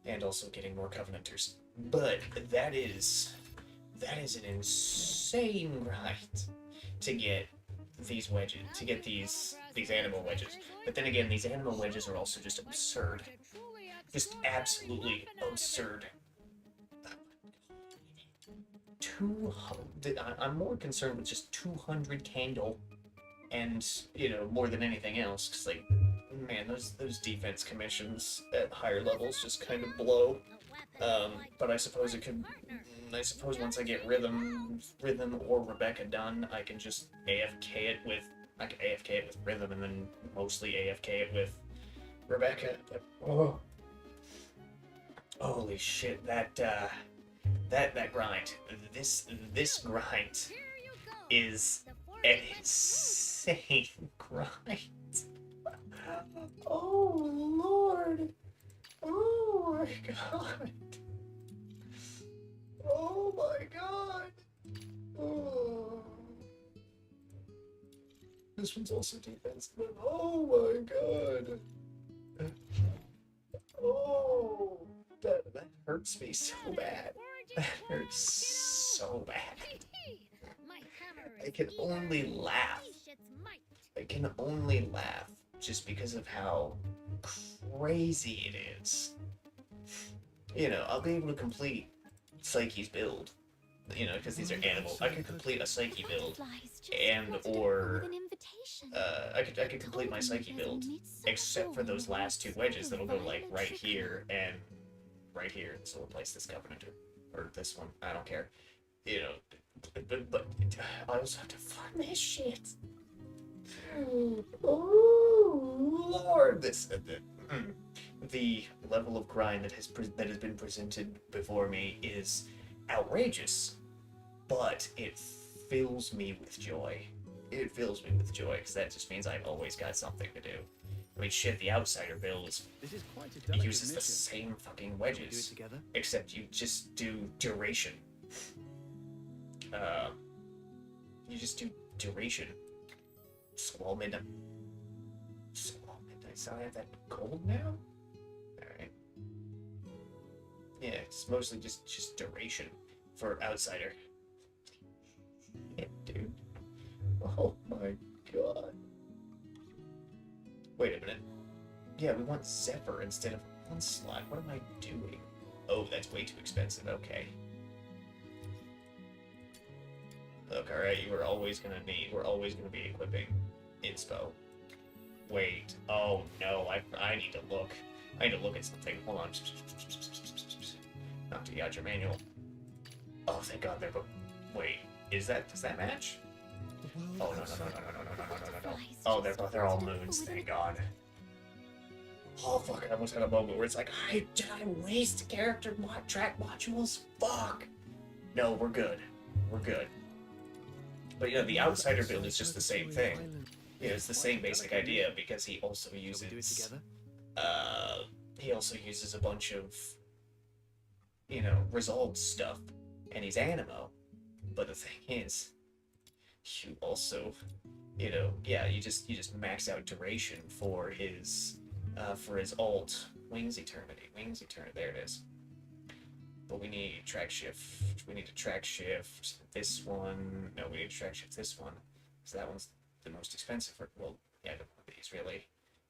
S1: And also getting more Covenanters. But that is an insane grind to get these wedges, to get these animal wedges. But then again, these animal wedges are also just absurd. Just absolutely absurd. I'm more concerned with just 200 candle, and more than anything else, because like, man, those defense commissions at higher levels just kind of blow. But I suppose it could. I suppose once I get Rhythm or Rebecca done, I can just AFK it with. I can AFK it with Rhythm and then mostly AFK it with Rebecca. But, oh, holy shit! That grind. This grind is an insane grind. Oh Lord! Oh my God! Oh my God! Oh. This one's also defense, but oh my God! Oh, that hurts me so bad. That hurts so bad. I can only laugh. I can only laugh just because of how crazy it is. I'll be able to complete Psyche's build. Because these are animals. I can complete a Psyche build, I could complete my Psyche build, except for those last 2 wedges that'll go like right here and right here. So we'll place this Covenanter or this one. I don't care. But I also have to farm this shit. Oh Lord, the level of grind that has been presented before me is outrageous, but it fills me with joy. It fills me with joy because that just means I've always got something to do. I mean, shit, the Outsider build uses the same fucking wedges, except you just do duration. You just do duration. Squall Midnight. So I have that gold now? Alright. Yeah, it's mostly just duration for Outsider. Yeah, dude. Oh my God. Wait a minute. Yeah, we want Zephyr instead of Onslaught. What am I doing? Oh, that's way too expensive. Okay. Look, alright, we're always gonna be equipping Inspo. Wait. Oh no, I need to look. I need to look at something. Hold on. Not to your manual. Oh, thank God they're both. Wait, does that match? Oh no. Oh, they're all moons, thank God. Oh fuck, I almost had a moment where it's like, did I waste character track modules? Fuck! No, we're good. We're good. But the Outsider build is just the same thing. It's the same basic idea because he also uses a bunch of resolved stuff, and he's animo. But the thing is, you also you just max out duration for his alt Wings Eternity. There it is. But we need track shift. We need to track shift this one. No, we need to track shift this one. So that one's the most expensive. Yeah, the one of these really.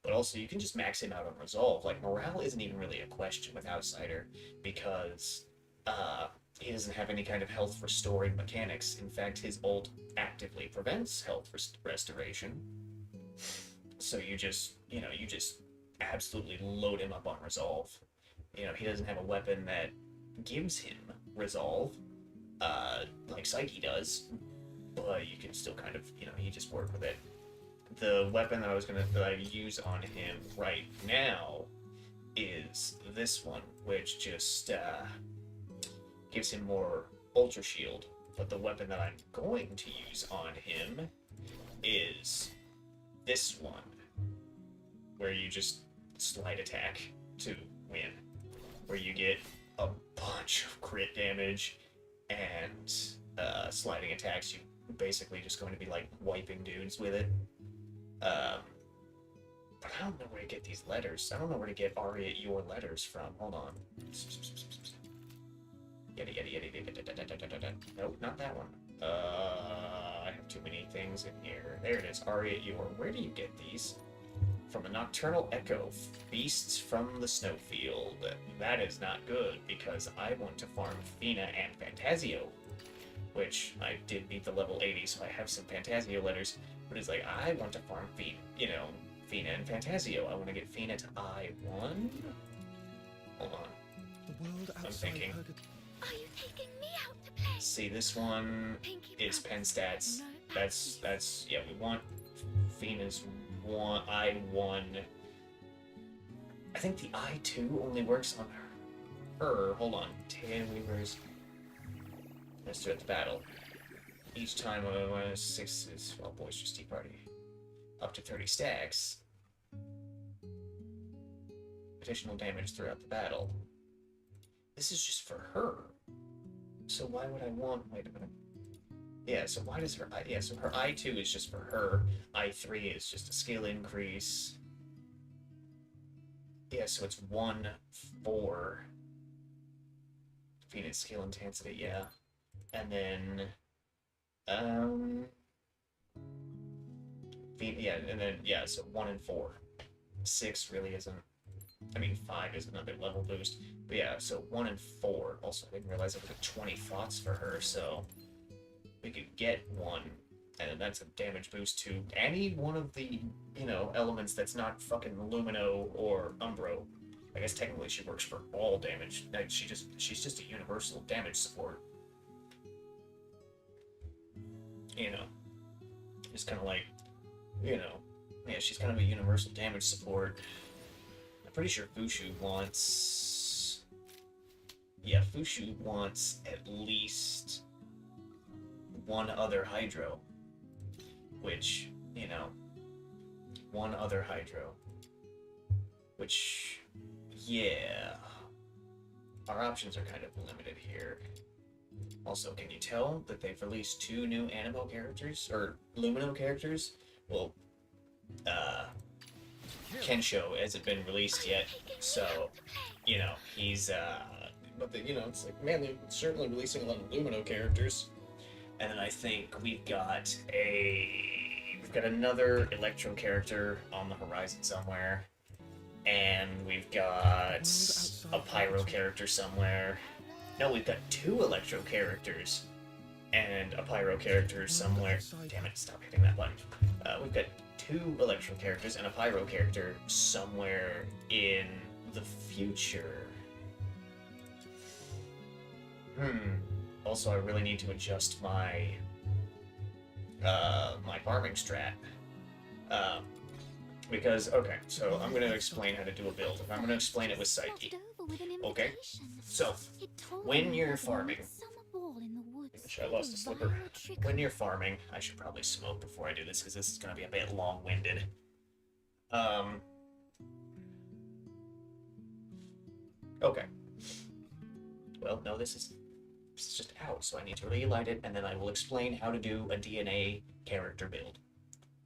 S1: but also you can just max him out on resolve. Like, morale isn't even really a question with Outsider, because he doesn't have any kind of health restoring mechanics. In fact, his ult actively prevents health restoration. So you just absolutely load him up on resolve. He doesn't have a weapon that gives him resolve, like Psyche does, but you can still kind of, you just work with it. The weapon that I use on him right now is this one, which just gives him more Ultra Shield. But the weapon that I'm going to use on him is this one, where you just slide attack to win, where you get a bunch of crit damage and sliding attacks. You basically just going to be like wiping dudes with it. But I don't know where to get these letters. I don't know where to get Ari at your letters from. Hold on. Nope, not that one. I have too many things in here. There it is. Ari at your. Where do you get these? From a Nocturnal Echo. Beasts from the Snowfield. That is not good, because I want to farm Fina and Fantasio. Which, I did beat the level 80, so I have some Fantasio letters. But it's like, I want to farm Fina and Fantasio. I want to get Fina to I1. Hold on.
S4: The world
S1: I'm
S4: outside
S1: thinking.
S4: heard
S2: Are you taking me out to play?
S1: See, this one
S2: Pinky
S1: is pen
S2: Promise,
S1: stats.
S2: no
S1: That's yeah, we want Fina's I1. I think the I2 only works on her. Hold on. 10 Weavers. Let's do it at the battle. Each time 6 is, well, Boisterous Tea Party. Up to 30 stacks. Additional damage throughout the battle. This is just for her. So why would I want... Wait a minute. Yeah, so why does her... Yeah, so her I2 is just for her. I3 is just a skill increase. Yeah, so it's 1-4. Phoenix skill intensity, yeah. And then... Yeah, and then, yeah, so 1 and 4. 6 really isn't... I mean, 5 is another level boost. But yeah, so 1 and 4. Also, I didn't realize I put 20 thoughts for her, so... We could get 1, and that's a damage boost to any one of the, elements that's not fucking Lumino or Umbro. I guess technically she works for all damage. She's just a universal damage support. Just kind of like, yeah, she's kind of a universal damage support. I'm pretty sure Fushu wants... Yeah, Fushu wants at least... one other Hydro, which, one other Hydro, which, yeah, our options are kind of limited here. Also, can you tell that they've released 2 new Animo characters, or Lumino characters? Well, Kensho hasn't been released yet, so, he's, but, it's like, man, they're certainly releasing a lot of Lumino characters. And then I think we've got another Electro character on the horizon somewhere. And we've got a Pyro character somewhere. No, we've got 2 Electro characters and a Pyro character somewhere. Damn it, stop hitting that button. We've got 2 Electro characters and a Pyro character somewhere in the future. Also, I really need to adjust my my farming strat. Because, okay, so I'm going to explain how to do a build. I'm going to explain it with Psyche. Okay? So, when you're farming... I lost a slipper. When you're farming, I should probably smoke before I do this, because this is going to be a bit long-winded. Okay. Well, no, this is just out, so I need to relight it, and then I will explain how to do a DNA character build.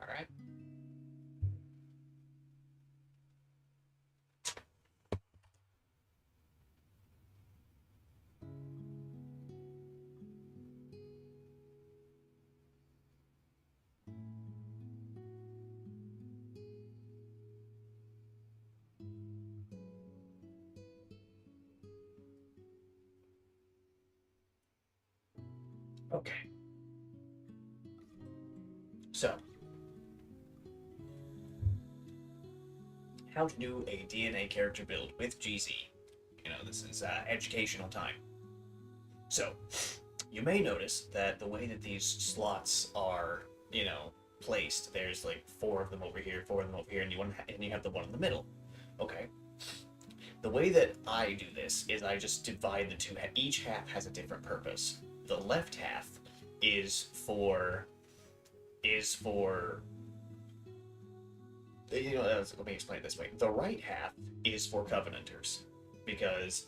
S1: Alright? Okay. So, how to do a DNA character build with GZ. You know, this is educational time. So, you may notice that the way that these slots are, you know, placed, there's like 4 of them over here, 4 of them over here, and you have the one in the middle. Okay. The way that I do this is I just divide the two. Each half has a different purpose. The left half is for you know, let me explain it this way. The right half is for Covenanters, because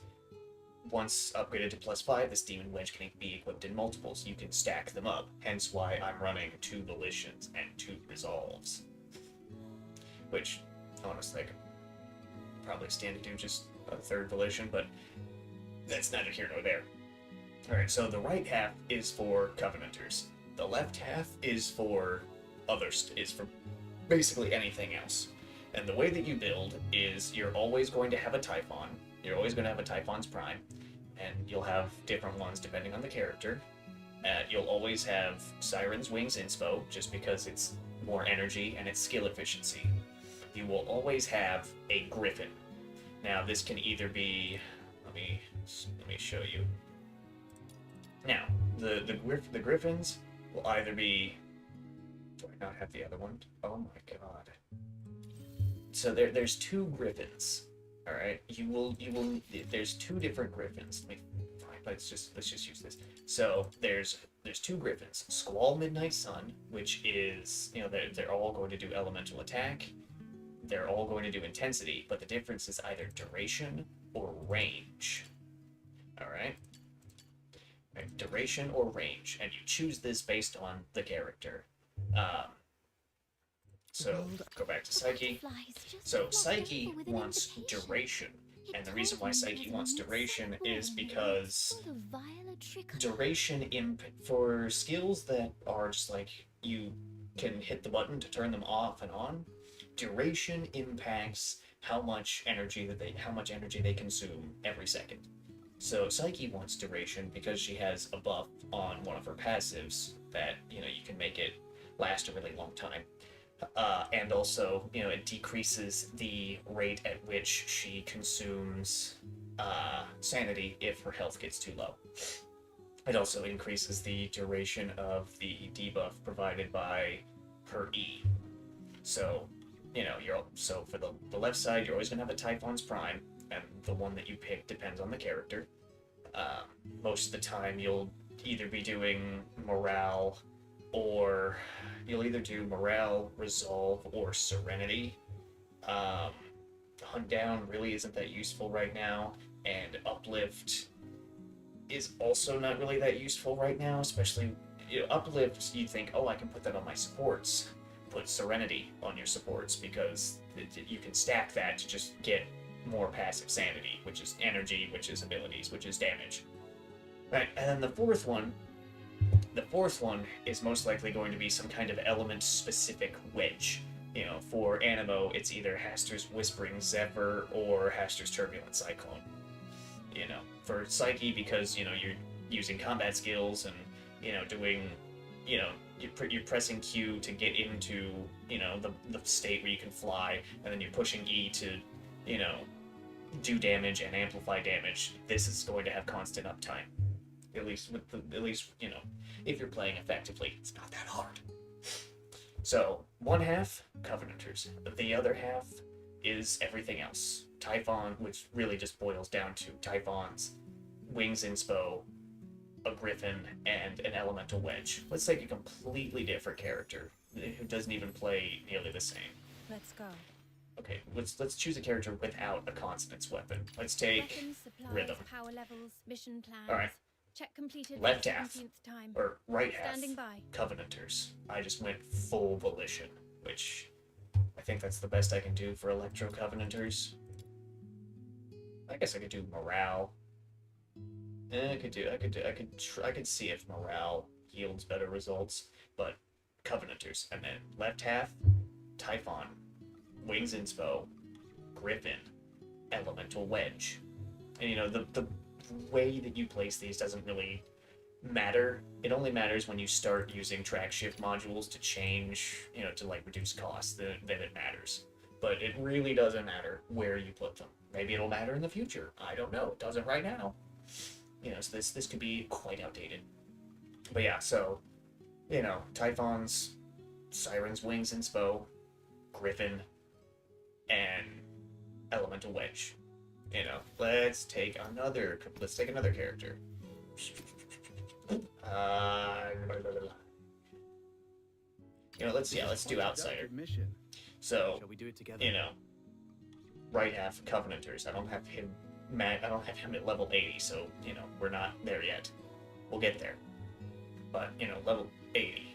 S1: once upgraded to +5, this Demon Wedge can be equipped in multiples. You can stack them up, hence why I'm running 2 Volitions and 2 Resolves. Which, honestly, I could probably stand to do just a 3rd Volition, but that's neither here nor there. Alright, so the right half is for Covenanters. The left half is for basically anything else. And the way that you build is you're always going to have a Typhon. You're always going to have a Typhon's Prime, and you'll have different ones depending on the character. You'll always have Siren's Wings Inspo, just because it's more energy and it's skill efficiency. You will always have a Griffin. Now, this can either be... Let me show you. Now, the Griffins will either be... Do I not have the other one? Oh my god. So there's 2 Griffins. Alright? There's 2 different Griffins. Let's just use this. So there's 2 Griffins. Squall Midnight Sun, which is, you know, they're all going to do elemental attack. They're all going to do intensity, but the difference is either duration or range. Alright? Duration or range, and you choose this based on the character. So, go back to Psyche. So, Psyche wants duration, and the reason why Psyche wants duration is because duration for skills that are just like you can hit the button to turn them off and on, duration impacts how much energy they consume every second. So Psyche wants duration because she has a buff on one of her passives that, you know, you can make it last a really long time. And also, you know, it decreases the rate at which she consumes sanity if her health gets too low. It also increases the duration of the debuff provided by her E. So, you know, so for the left side, you're always going to have a Typhon's Prime, and the one that you pick depends on the character. Most of the time, you'll either be doing Morale, or you'll either do Morale, Resolve, or Serenity. Hunt Down really isn't that useful right now, and Uplift is also not really that useful right now, especially, you know, Uplift, you think, oh, I can put that on my supports. Put Serenity on your supports, because you can stack that to just get more passive sanity, which is energy, which is abilities, which is damage. Right, and then the fourth one is most likely going to be some kind of element-specific wedge. You know, for Animo, it's either Haster's Whispering Zephyr or Haster's Turbulent Cyclone. You know, for Psyche, because, you know, you're using combat skills and, you know, doing, you know, you're pressing Q to get into, you know, the state where you can fly, and then you're pushing E to, you know, do damage and amplify damage. This is going to have constant uptime. At least, you know, if you're playing effectively, it's not that hard. So, one half, Covenanters. The other half is everything else. Typhon, which really just boils down to Typhons, Wings Inspo, a Griffin, and an Elemental Wedge. Let's take a completely different character who doesn't even play nearly the same.
S2: Let's go.
S1: Okay, let's choose a character without a consonants weapon. Let's take
S2: Weapons, supplies,
S1: Rhythm.
S2: power levels, mission plans.
S1: All right.
S2: Check completed.
S1: Left
S2: by
S1: half,
S2: 17th time.
S1: or right half,
S2: Standing by.
S1: Covenanters. I just went full Volition, which I think that's the best I can do for Electro Covenanters. I guess I could do Morale. I could see if Morale yields better results, but Covenanters. And then left half, Typhon, Wings Inspo, Griffin, Elemental Wedge. And, you know, the way that you place these doesn't really matter. It only matters when you start using track shift modules to change, to like reduce costs, then it matters. But it really doesn't matter where you put them. Maybe it'll matter in the future. I don't know. It doesn't right now. So this could be quite outdated. But yeah, so, Typhons, Siren's Wings Inspo, Griffin, and Elemental Wedge. Let's take another character. Let's do Outsider. So,
S5: Shall we do it together?
S1: Right half Covenanters. I don't have him at level 80, so, we're not there yet. We'll get there. But, level 80.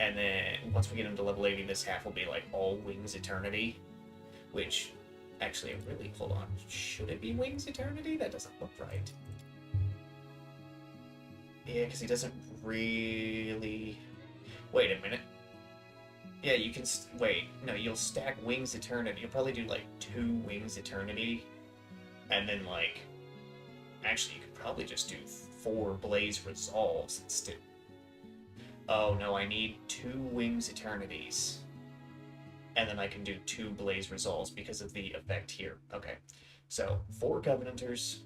S1: And then once we get him to level 80, this half will be like all Wings Eternity, which actually, hold on. Should it be Wings Eternity? That doesn't look right. Yeah, because he doesn't really... Wait a minute. Yeah, you can... Wait, no, you'll stack Wings Eternity. You'll probably do, like, 2 Wings Eternity. And then, like... Actually, you could probably just do 4 Blaze Resolves instead. Oh, no, I need 2 Wings Eternities. And then I can do 2 Blaze Resolves because of the effect here. Okay, so 4 Covenanters,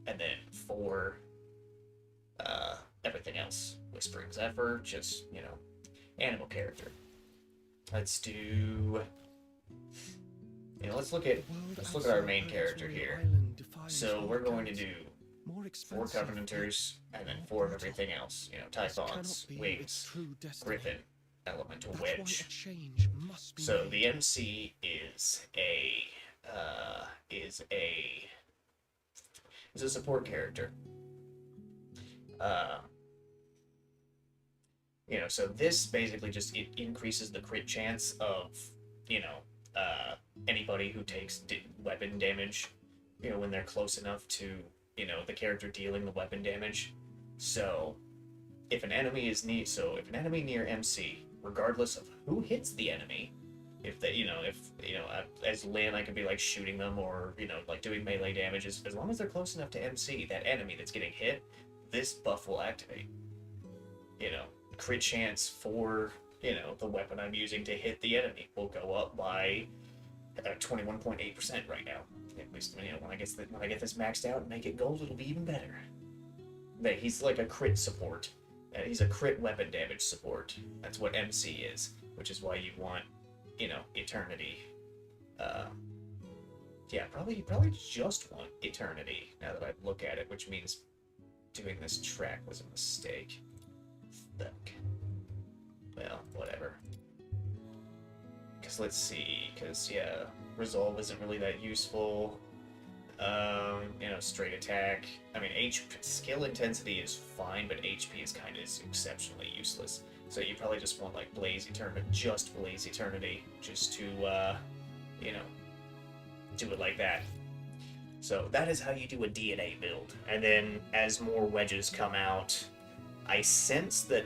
S1: and then 4... everything else. Whispering Zephyr, just, animal character. Let's do... let's look at our main character here. So we're going to do 4 Covenanters, and then 4 of everything else. Typhons, Wings, Griffin, Elemental Wedge. So the MC is a support character. So this basically just it increases the crit chance of, anybody who takes weapon damage, when they're close enough to, the character dealing the weapon damage. So if an enemy near MC, regardless of who hits the enemy, if they, as Lyn, I could be like shooting them or, like doing melee damage, as long as they're close enough to MC, that enemy that's getting hit, this buff will activate. Crit chance for, the weapon I'm using to hit the enemy will go up by 21.8% right now. At least, when I get this maxed out and make it gold, it'll be even better. But he's like a crit support. He's a crit weapon damage support. That's what MC is, which is why you want, Eternity. Yeah, probably just want Eternity, now that I look at it, which means doing this track was a mistake. Fuck. Well, whatever. Let's see, yeah, Resolve isn't really that useful. Straight attack. I mean, skill intensity is fine, but HP is kind of exceptionally useless. So you probably just want, like, Blaze Eternity, just Blaze Eternity, just to, do it like that. So that is how you do a DNA build. And then, as more wedges come out, I sense that...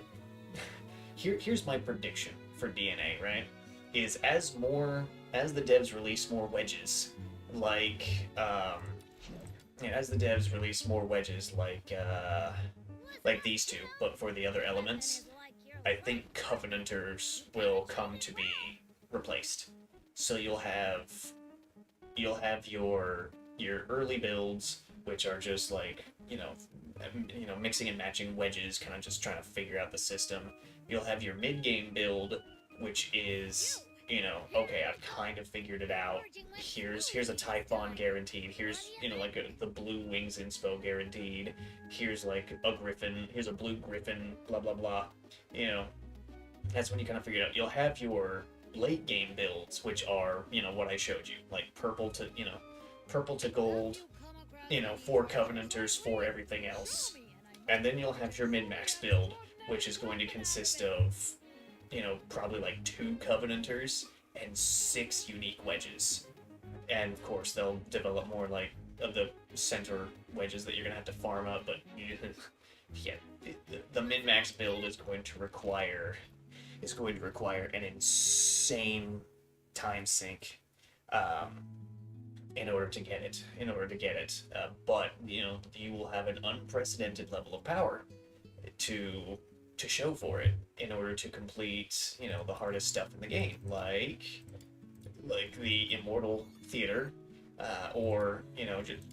S1: Here's my prediction for DNA, right? Is as the devs release more wedges, like these two, but for the other elements, I think Covenanters will come to be replaced. So you'll have your early builds, which are just like mixing and matching wedges, kind of just trying to figure out the system. You'll have your mid-game build, which is, okay, I've kind of figured it out. Here's a Typhon guaranteed. Here's, the blue Wings inspo guaranteed. Here's, like, a Griffin. Here's a blue Griffin, blah, blah, blah. That's when you kind of figure it out. You'll have your late-game builds, which are, what I showed you. Like, purple to gold, 4 Covenanters, 4 everything else. And then you'll have your min-max build, which is going to consist of, probably like 2 Covenanters and 6 unique wedges. And of course, they'll develop more like of the center wedges that you're gonna have to farm up. But yeah, the min-max build is going to require an insane time sink, in order to get it. But you will have an unprecedented level of power. to show for it in order to complete, you know, the hardest stuff in the game, like the Immortal Theater, or, you know, just,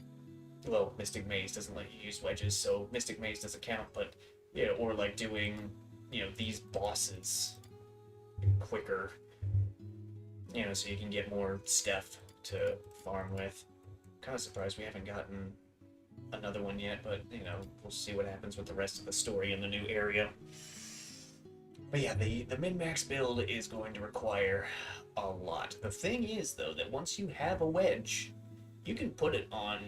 S1: well, Mystic Maze doesn't let you use wedges, so Mystic Maze doesn't count, but, you know, or like doing, you know, these bosses quicker, you know, so you can get more stuff to farm with. Kind of surprised we haven't gotten another one yet, but, you know, we'll see what happens with the rest of the story in the new area. But yeah, the min-max build is going to require a lot. The thing is, though, that once you have a wedge, you can put it on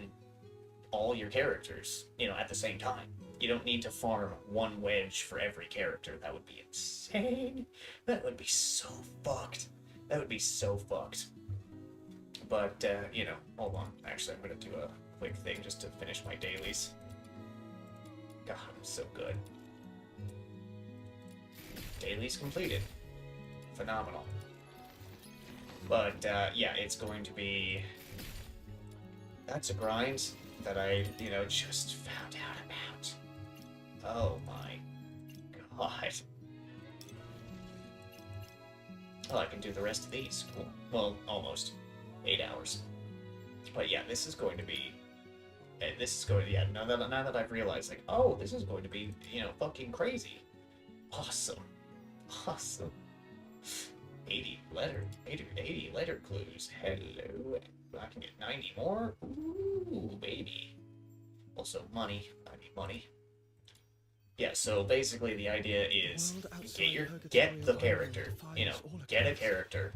S1: all your characters, you know, at the same time. You don't need to farm one wedge for every character. That would be insane. That would be so fucked. That would be so fucked. But, you know, hold on. Actually, I'm going to do a quick thing just to finish my dailies. God, I'm so good. Dailies completed. Phenomenal. But, yeah, it's going to be... That's a grind that I, you know, just found out about. Oh my god. Oh, I can do the rest of these. Cool. Well, almost. 8 hours. But yeah, this is going to be... yeah, now that I've realized, like, oh, this is going to be, you know, fucking crazy. Awesome. Awesome. 80 letter clues. Hello. I can get 90 more. Ooh, baby. Also, money. I need money. Yeah, so basically the idea is get the character. You know, get a character.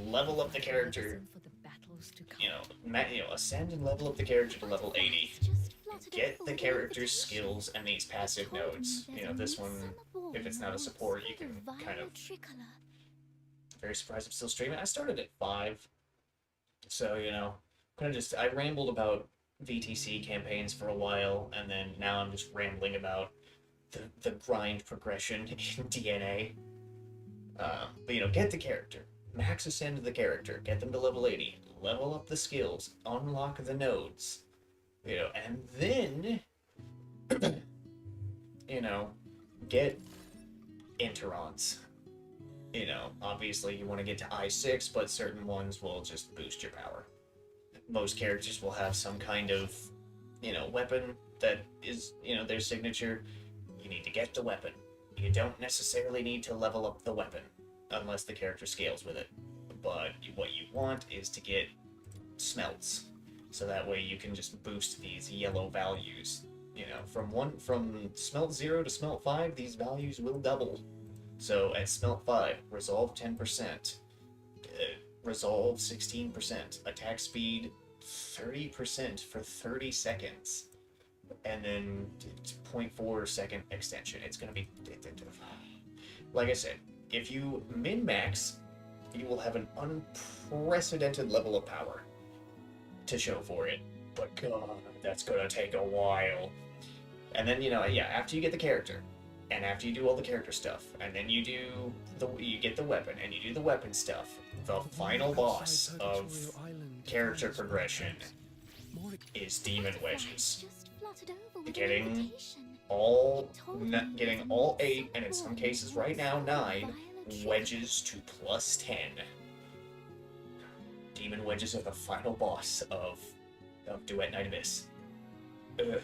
S1: Level up the character. You know, ascend and level up the character to level 80. Get the character's skills and these passive nodes. You know, this one, if it's not a support, you can kind of... Very surprised I'm still streaming. I started at 5. So, you know, kind of just... I rambled about VTC campaigns for a while, and then now I'm just rambling about the grind progression in DNA. But, you know, get the character. Max ascend the character. Get them to level 80. Level up the skills. Unlock the nodes. You know, and then, you know, get interons. You know, obviously you want to get to I6, but certain ones will just boost your power. Most characters will have some kind of, you know, weapon that is, you know, their signature. You need to get the weapon. You don't necessarily need to level up the weapon, unless the character scales with it. But what you want is to get smelts. So that way you can just boost these yellow values. You know, from smelt 0 to smelt 5, these values will double. So at smelt 5, resolve 10%, resolve 16%, attack speed 30% for 30 seconds, and then 0.4 second extension. It's gonna be... Like I said, if you min-max, you will have an unprecedented level of power to show for it, but god, that's gonna take a while. And then, you know, yeah, after you get the character, and after you do all the character stuff, and then you get the weapon, and you do the weapon stuff, the final boss of character progression is demon wedges. Getting all 8, and in some cases right now 9 wedges to +10. Demon wedges are the final boss of Duet Night Abyss. Ugh.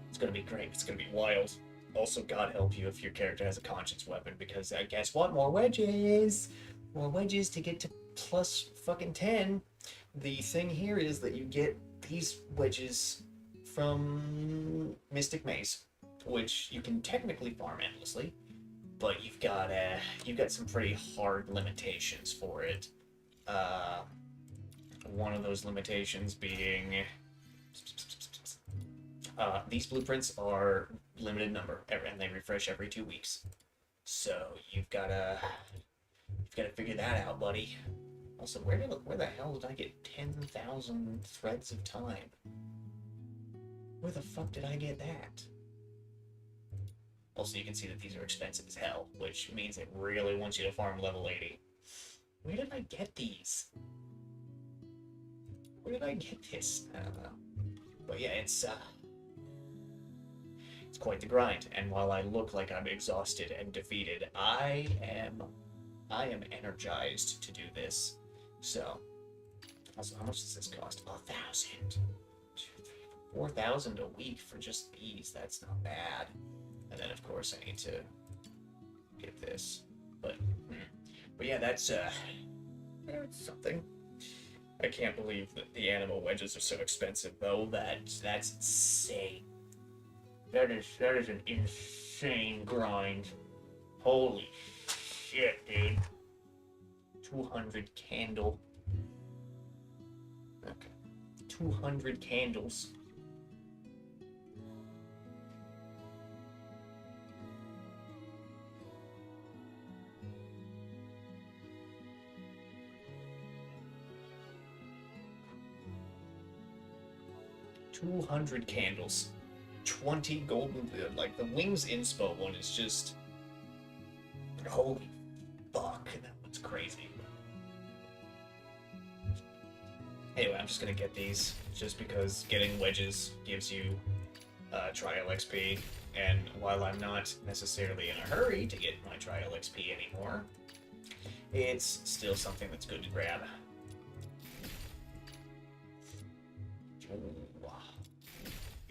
S1: It's gonna be great. It's gonna be wild. Also, God help you if your character has a conscience weapon, because guess what? More wedges! More wedges to get to +10. The thing here is that you get these wedges from Mystic Maze, which you can technically farm endlessly, but you've got some pretty hard limitations for it. One of those limitations being these blueprints are limited number, and they refresh every 2 weeks. So you've gotta figure that out, buddy. Also, where the hell did I get 10,000 threads of time? Where the fuck did I get that? Also, you can see that these are expensive as hell, which means it really wants you to farm level 80. Where did I get these? Where did I get this? I don't know. But yeah, it's It's quite the grind, and while I look like I'm exhausted and defeated, I am energized to do this. So, also, how much does this cost? 1,000. 4,000 a week for just these. That's not bad. And then, of course, I need to get this. But yeah, that's something. I can't believe that the animal wedges are so expensive, though. That's insane. That is an insane grind. Holy shit, dude. 200 candle. Okay. 200 candles. $200 candles. 20 golden, like the Wings Inspo one is just, holy fuck, that one's crazy. Anyway, I'm just gonna get these, just because getting wedges gives you trial XP, and while I'm not necessarily in a hurry to get my trial XP anymore, it's still something that's good to grab.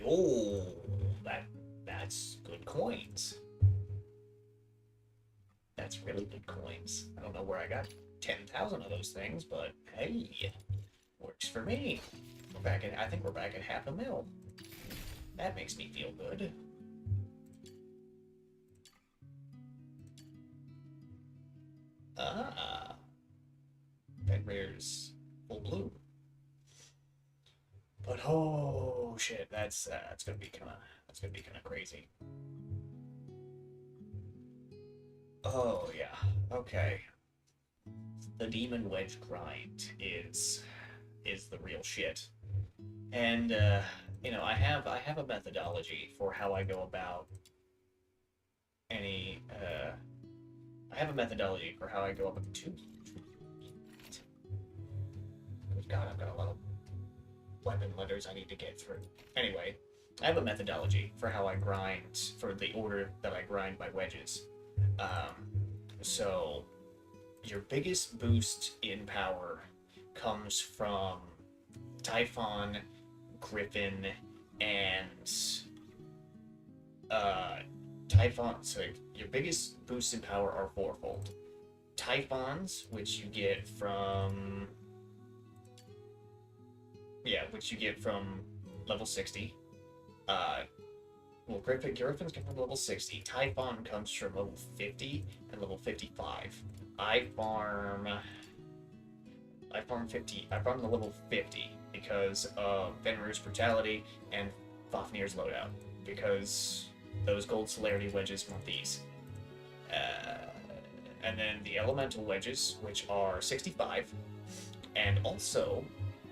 S1: Oh, that's good coins. That's really good coins. I don't know where I got 10,000 of those things, but hey, works for me. I think we're back at half a mil. That makes me feel good. Ah, Fenrir's full blue. But oh shit, that's gonna be kind of crazy. Oh yeah, okay. The demon wedge grind is the real shit, and you know, I have a methodology for how I go about any. I have a methodology for how I go about two. Good God, I've got a lot of weapon letters I need to get through. Anyway, I have a methodology for how I grind, for the order that I grind my wedges. So, your biggest boost in power comes from Typhon, Griffin, and Typhon. So your biggest boosts in power are fourfold. Typhons, which you get from level 60. Well, Griffin's come from level 60. Typhon comes from level 50 and level 55. I farm the level 50 because of Fenrir's Brutality and Fafnir's Loadout, because those gold celerity wedges want these. And then the elemental wedges, which are 65, and also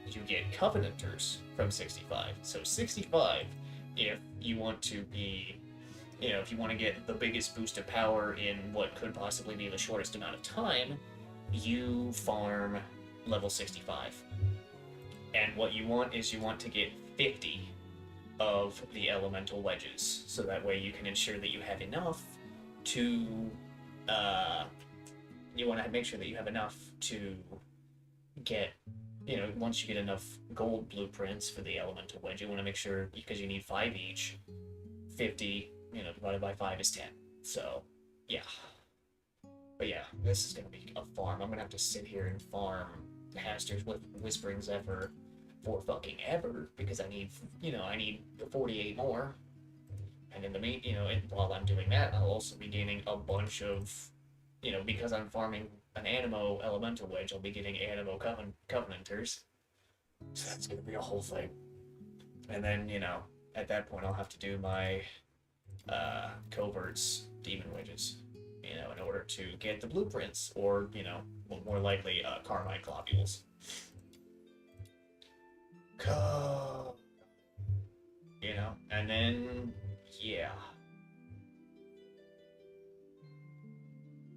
S1: you get Covenanters from 65. So 65, if you want to be, if you want to get the biggest boost of power in what could possibly be the shortest amount of time, you farm level 65. And what you want is you want to get 50 of the elemental wedges, so that way you can ensure that you have enough to, you want to make sure that you have enough to get, once you get enough gold blueprints for the elemental wedge, you want to make sure, because you need 5 each, 50, divided by 5 is 10. So, yeah. But yeah, this is going to be a farm. I'm going to have to sit here and farm Hamsters with Whispering Zephyr for fucking ever, because I need 48 more. And in the while I'm doing that, I'll also be gaining a bunch of, because I'm farming an Animo Elemental Wedge, I'll be getting Animo Covenanters. So that's going to be a whole thing. And then, at that point I'll have to do my Coverts Demon Wedges, in order to get the blueprints, or, more likely, Carmine Globules. And then, yeah.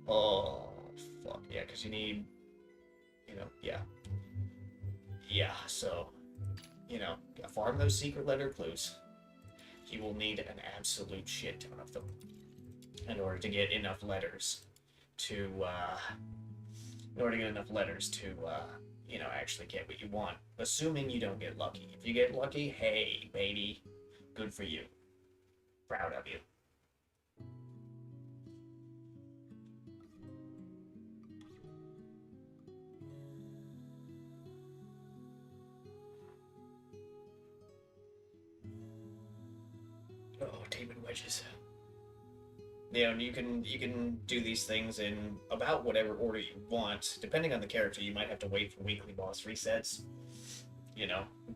S1: Oh, fuck, yeah, because you need, yeah. Yeah, so, farm those secret letter clues. you will need an absolute shit ton of them in order to get enough letters to, actually get what you want. Assuming you don't get lucky. If you get lucky, hey, baby, good for you. Proud of you. Oh, demon wedges. You can do these things in about whatever order you want. Depending on the character, you might have to wait for weekly boss resets.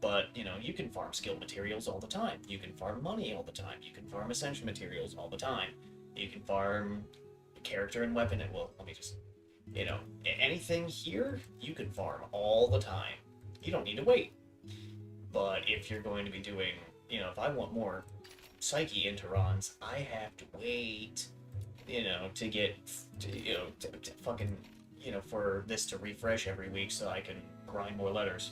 S1: But you can farm skill materials all the time. You can farm money all the time. You can farm ascension materials all the time. You can farm character and weapon. Well, let me just, anything here you can farm all the time. You don't need to wait. But if you're going to be doing, if I want more psyche interons, I have to wait, to get, to fucking, for this to refresh every week so I can grind more letters.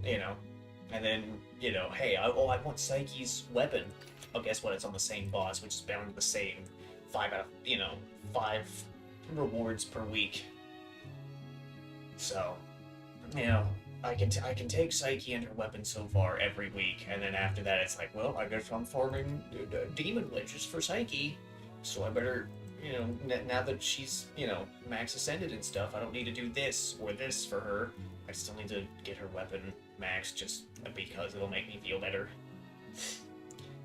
S1: And then, hey, I want Psyche's weapon. Oh, guess what? It's on the same boss, which is bound to the same 5 rewards per week. So, I can take Psyche and her weapon so far every week, and then after that it's like, well, I guess I'm farming demon wedges for Psyche, so I better, now that she's, max ascended and stuff, I don't need to do this or this for her. I still need to get her weapon max just because it'll make me feel better.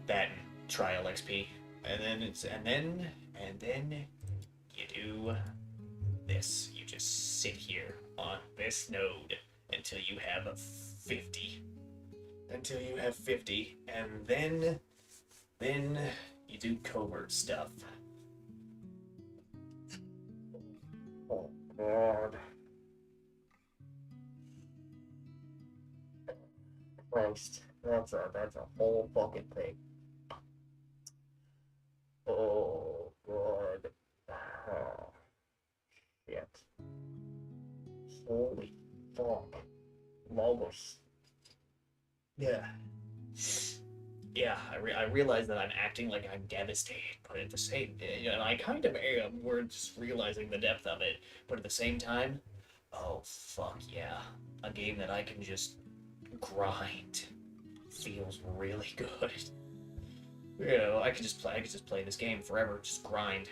S1: That and trial XP, and then you do this. You just sit here on this node until you have 50. And then you do covert stuff. Oh God. Christ, that's a whole fucking thing. Oh God. Oh, shit. Holy fuck. Logos. Yeah. Yeah, I realize that I'm acting like I'm devastated, but at the same, and I kind of am. We're just realizing the depth of it, but at the same time, oh fuck yeah, a game that I can just grind feels really good. I could just play this game forever, just grind.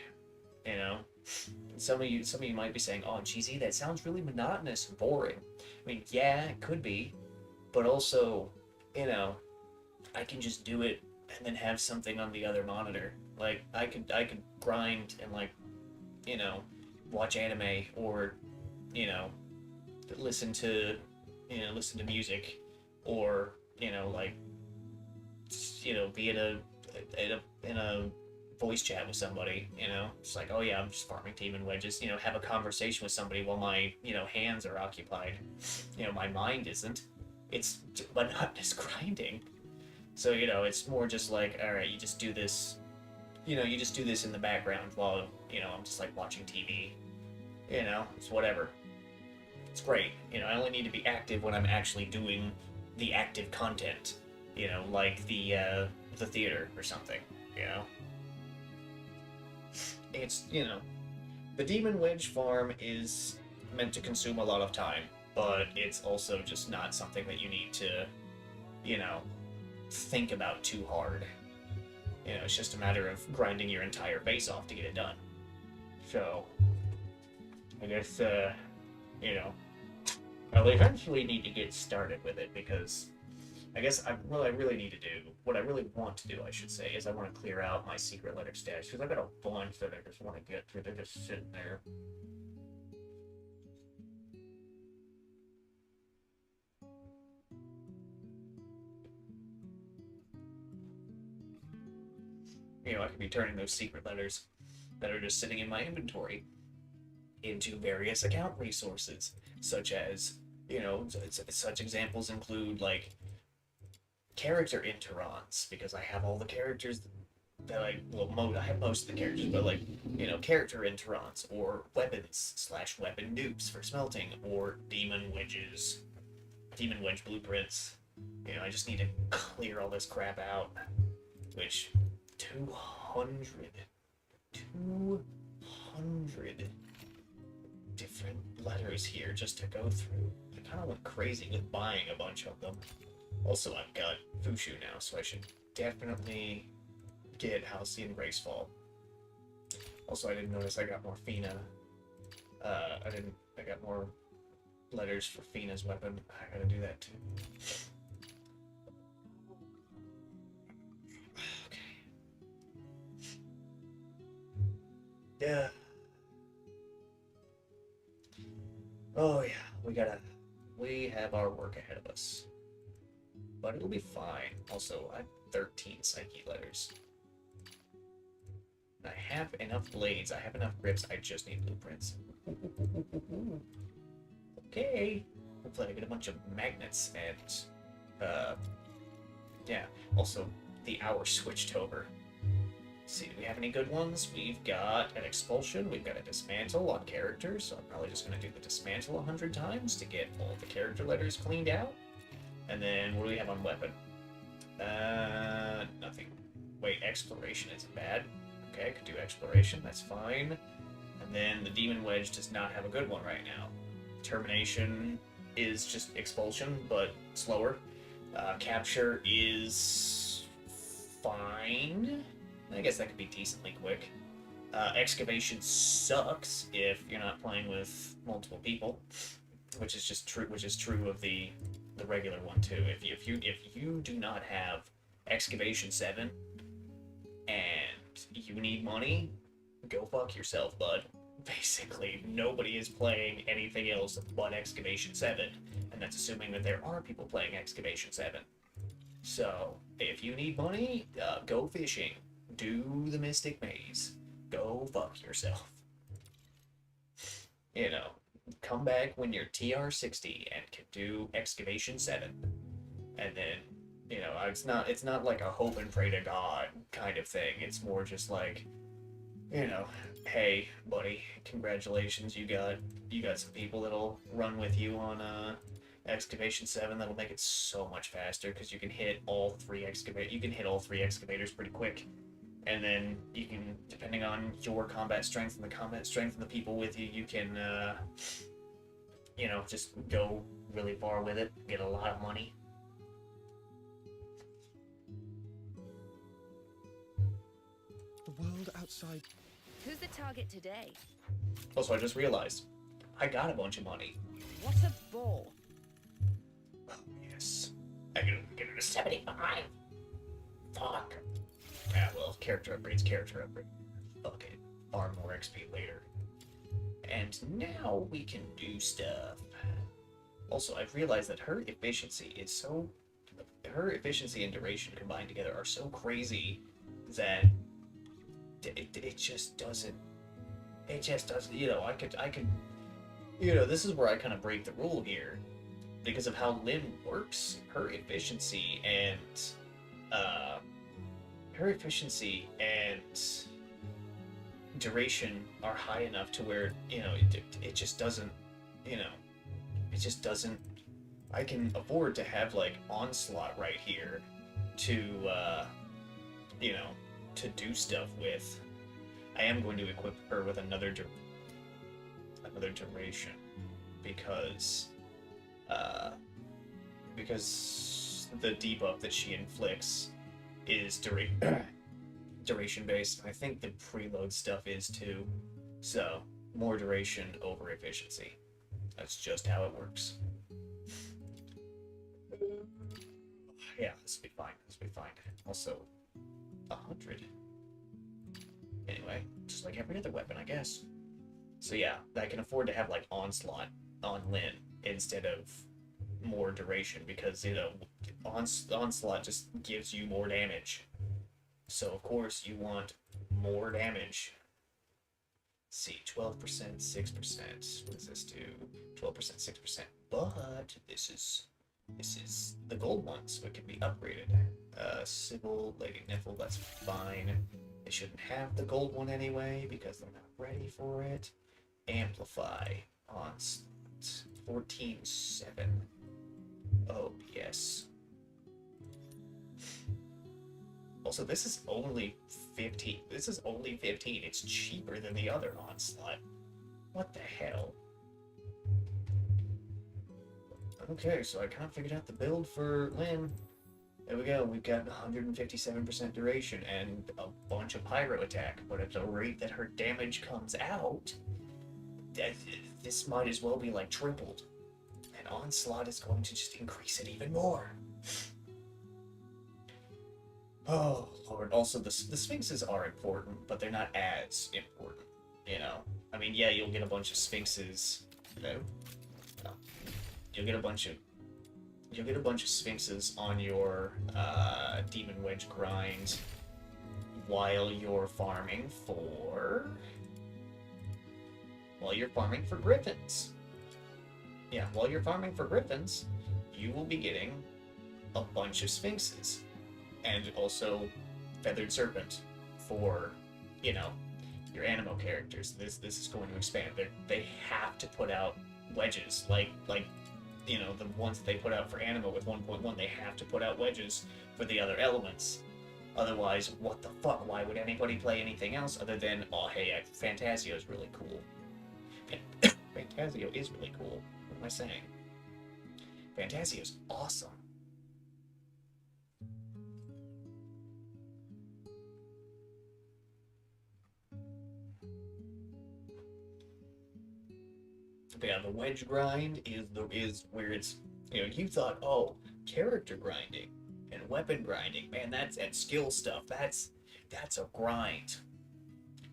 S1: Some of you might be saying, "Oh, GZ, that sounds really monotonous and boring." I mean, yeah, it could be, but also, I can just do it and then have something on the other monitor. Like I could grind and watch anime or listen to music or be in a voice chat with somebody. It's like, oh yeah, I'm just farming demon wedges. Have a conversation with somebody while my hands are occupied. My mind isn't. It's monotonous grinding. So, it's more just like, all right, you just do this, you just do this in the background while, I'm just like watching TV, it's whatever. It's great. I only need to be active when I'm actually doing the active content, like the theater or something, It's, the Demon Wedge farm is meant to consume a lot of time, but it's also just not something that you need to, think about too hard. It's just a matter of grinding your entire face off to get it done. So, I guess, I'll eventually need to get started with it because I guess what I really want to do, I should say, is I want to clear out my secret letter stash because I've got a bunch that I just want to get through. They're just sitting there. I could be turning those secret letters that are just sitting in my inventory into various account resources, such as, such examples include, like, character interons, because I have all the characters that I have most of the characters, but, like, character interons, or weapons/weapon dupes for smelting, or demon wedge blueprints, You know, I just need to clear all this crap out. Which, 200 different letters here just to go through. I kind of went crazy with buying a bunch of them. Also, I've got Fushu now, so I should definitely get Halcyon Gracefall. Also, I didn't notice I got more Fina. I got more letters for Fina's weapon. I gotta do that too. Okay. Yeah. Oh yeah, we have our work ahead of us. But it'll be fine. Also, I have 13 Psyche letters. I have enough blades, I have enough grips, I just need blueprints. Okay. Hopefully I get a bunch of magnets and, yeah. Also, the hour switched over. Let's see, do we have any good ones? We've got an expulsion, we've got a dismantle on characters, so I'm probably just gonna do the dismantle 100 times to get all the character letters cleaned out. And then, what do we have on weapon? Nothing. Wait, exploration isn't bad. Okay, I could do exploration, that's fine. And then the Demon Wedge does not have a good one right now. Termination is just expulsion, but slower. Capture is fine. I guess that could be decently quick. Excavation sucks if you're not playing with multiple people, which is just true. Which is true of the regular one too. If you do not have Excavation 7 and you need money, go fuck yourself, bud. Basically, nobody is playing anything else but Excavation 7, and that's assuming that there are people playing Excavation 7. So, if you need money, go fishing. Do the Mystic Maze. Go fuck yourself. You know, come back when you're TR60 and can do Excavation 7. And then, you know, it's not like a hope and pray to God kind of thing. It's more just like, you know, hey, buddy, congratulations, you got some people that'll run with you on Excavation 7. That'll make it so much faster because you can hit all three excavators pretty quick. And then you can, depending on your combat strength and the combat strength of the people with you, you can, you know, just go really far with it, get a lot of money.
S4: The world outside.
S3: Who's the target today?
S1: Also, I just realized, I got a bunch of money.
S3: What a bore.
S1: Oh, yes. I can get it to 75. Fuck. Ah, well, character upgrade. Fuck it. Far more XP later. And now we can do stuff. Also, I've realized that her efficiency and duration combined together are so crazy that it just doesn't, you know, I could, you know, this is where I kind of break the rule here. Because of how Lynn works, her efficiency and duration are high enough to where, you know, it just doesn't, you know, I can afford to have, like, Onslaught right here to, you know, to do stuff with. I am going to equip her with another duration because the debuff that she inflicts is duration based. I think the preload stuff is too. So more duration over efficiency. That's just how it works. Yeah, this will be fine. Also, 100. Anyway, just like every other weapon, I guess. So yeah, I can afford to have, like, Onslaught on Lynn instead of more duration because, you know, Onslaught just gives you more damage. So of course you want more damage. Let's see, 12%, 6%. What does this do? 12%, 6%. But this is the gold one, so it can be upgraded. Sybil, Lady Niffle, that's fine. They shouldn't have the gold one anyway because they're not ready for it. Amplify on 14.7. Oh yes, Also, this is only 15. This is only 15. It's cheaper than the other Onslaught. What the hell? Okay, so I kind of figured out the build for Lynn. There we go. We've got 157% duration and a bunch of pyro attack, but at the rate that her damage comes out, this might as well be like tripled. And Onslaught is going to just increase it even more. Oh, Lord. Also, the Sphinxes are important, but they're not as important, you know? I mean, yeah, you'll get a bunch of Sphinxes. Hello? No. You'll get a bunch of Sphinxes on your Demon Wedge grind while you're farming for Griffins. Yeah, while you're farming for Griffins, you will be getting a bunch of Sphinxes. And also Feathered Serpent for, you know, your Animo characters. This is going to expand. They have to put out wedges, like you know, the ones that they put out for Animo with 1.1, they have to put out wedges for the other elements. Otherwise, what the fuck? Why would anybody play anything else other than, oh hey, Fantasio is really cool. Fantasio is really cool. What am I saying? Fantasio is awesome. But yeah, the wedge grind is where it's, you know, you thought, oh, character grinding and weapon grinding, man, and skill stuff, that's a grind.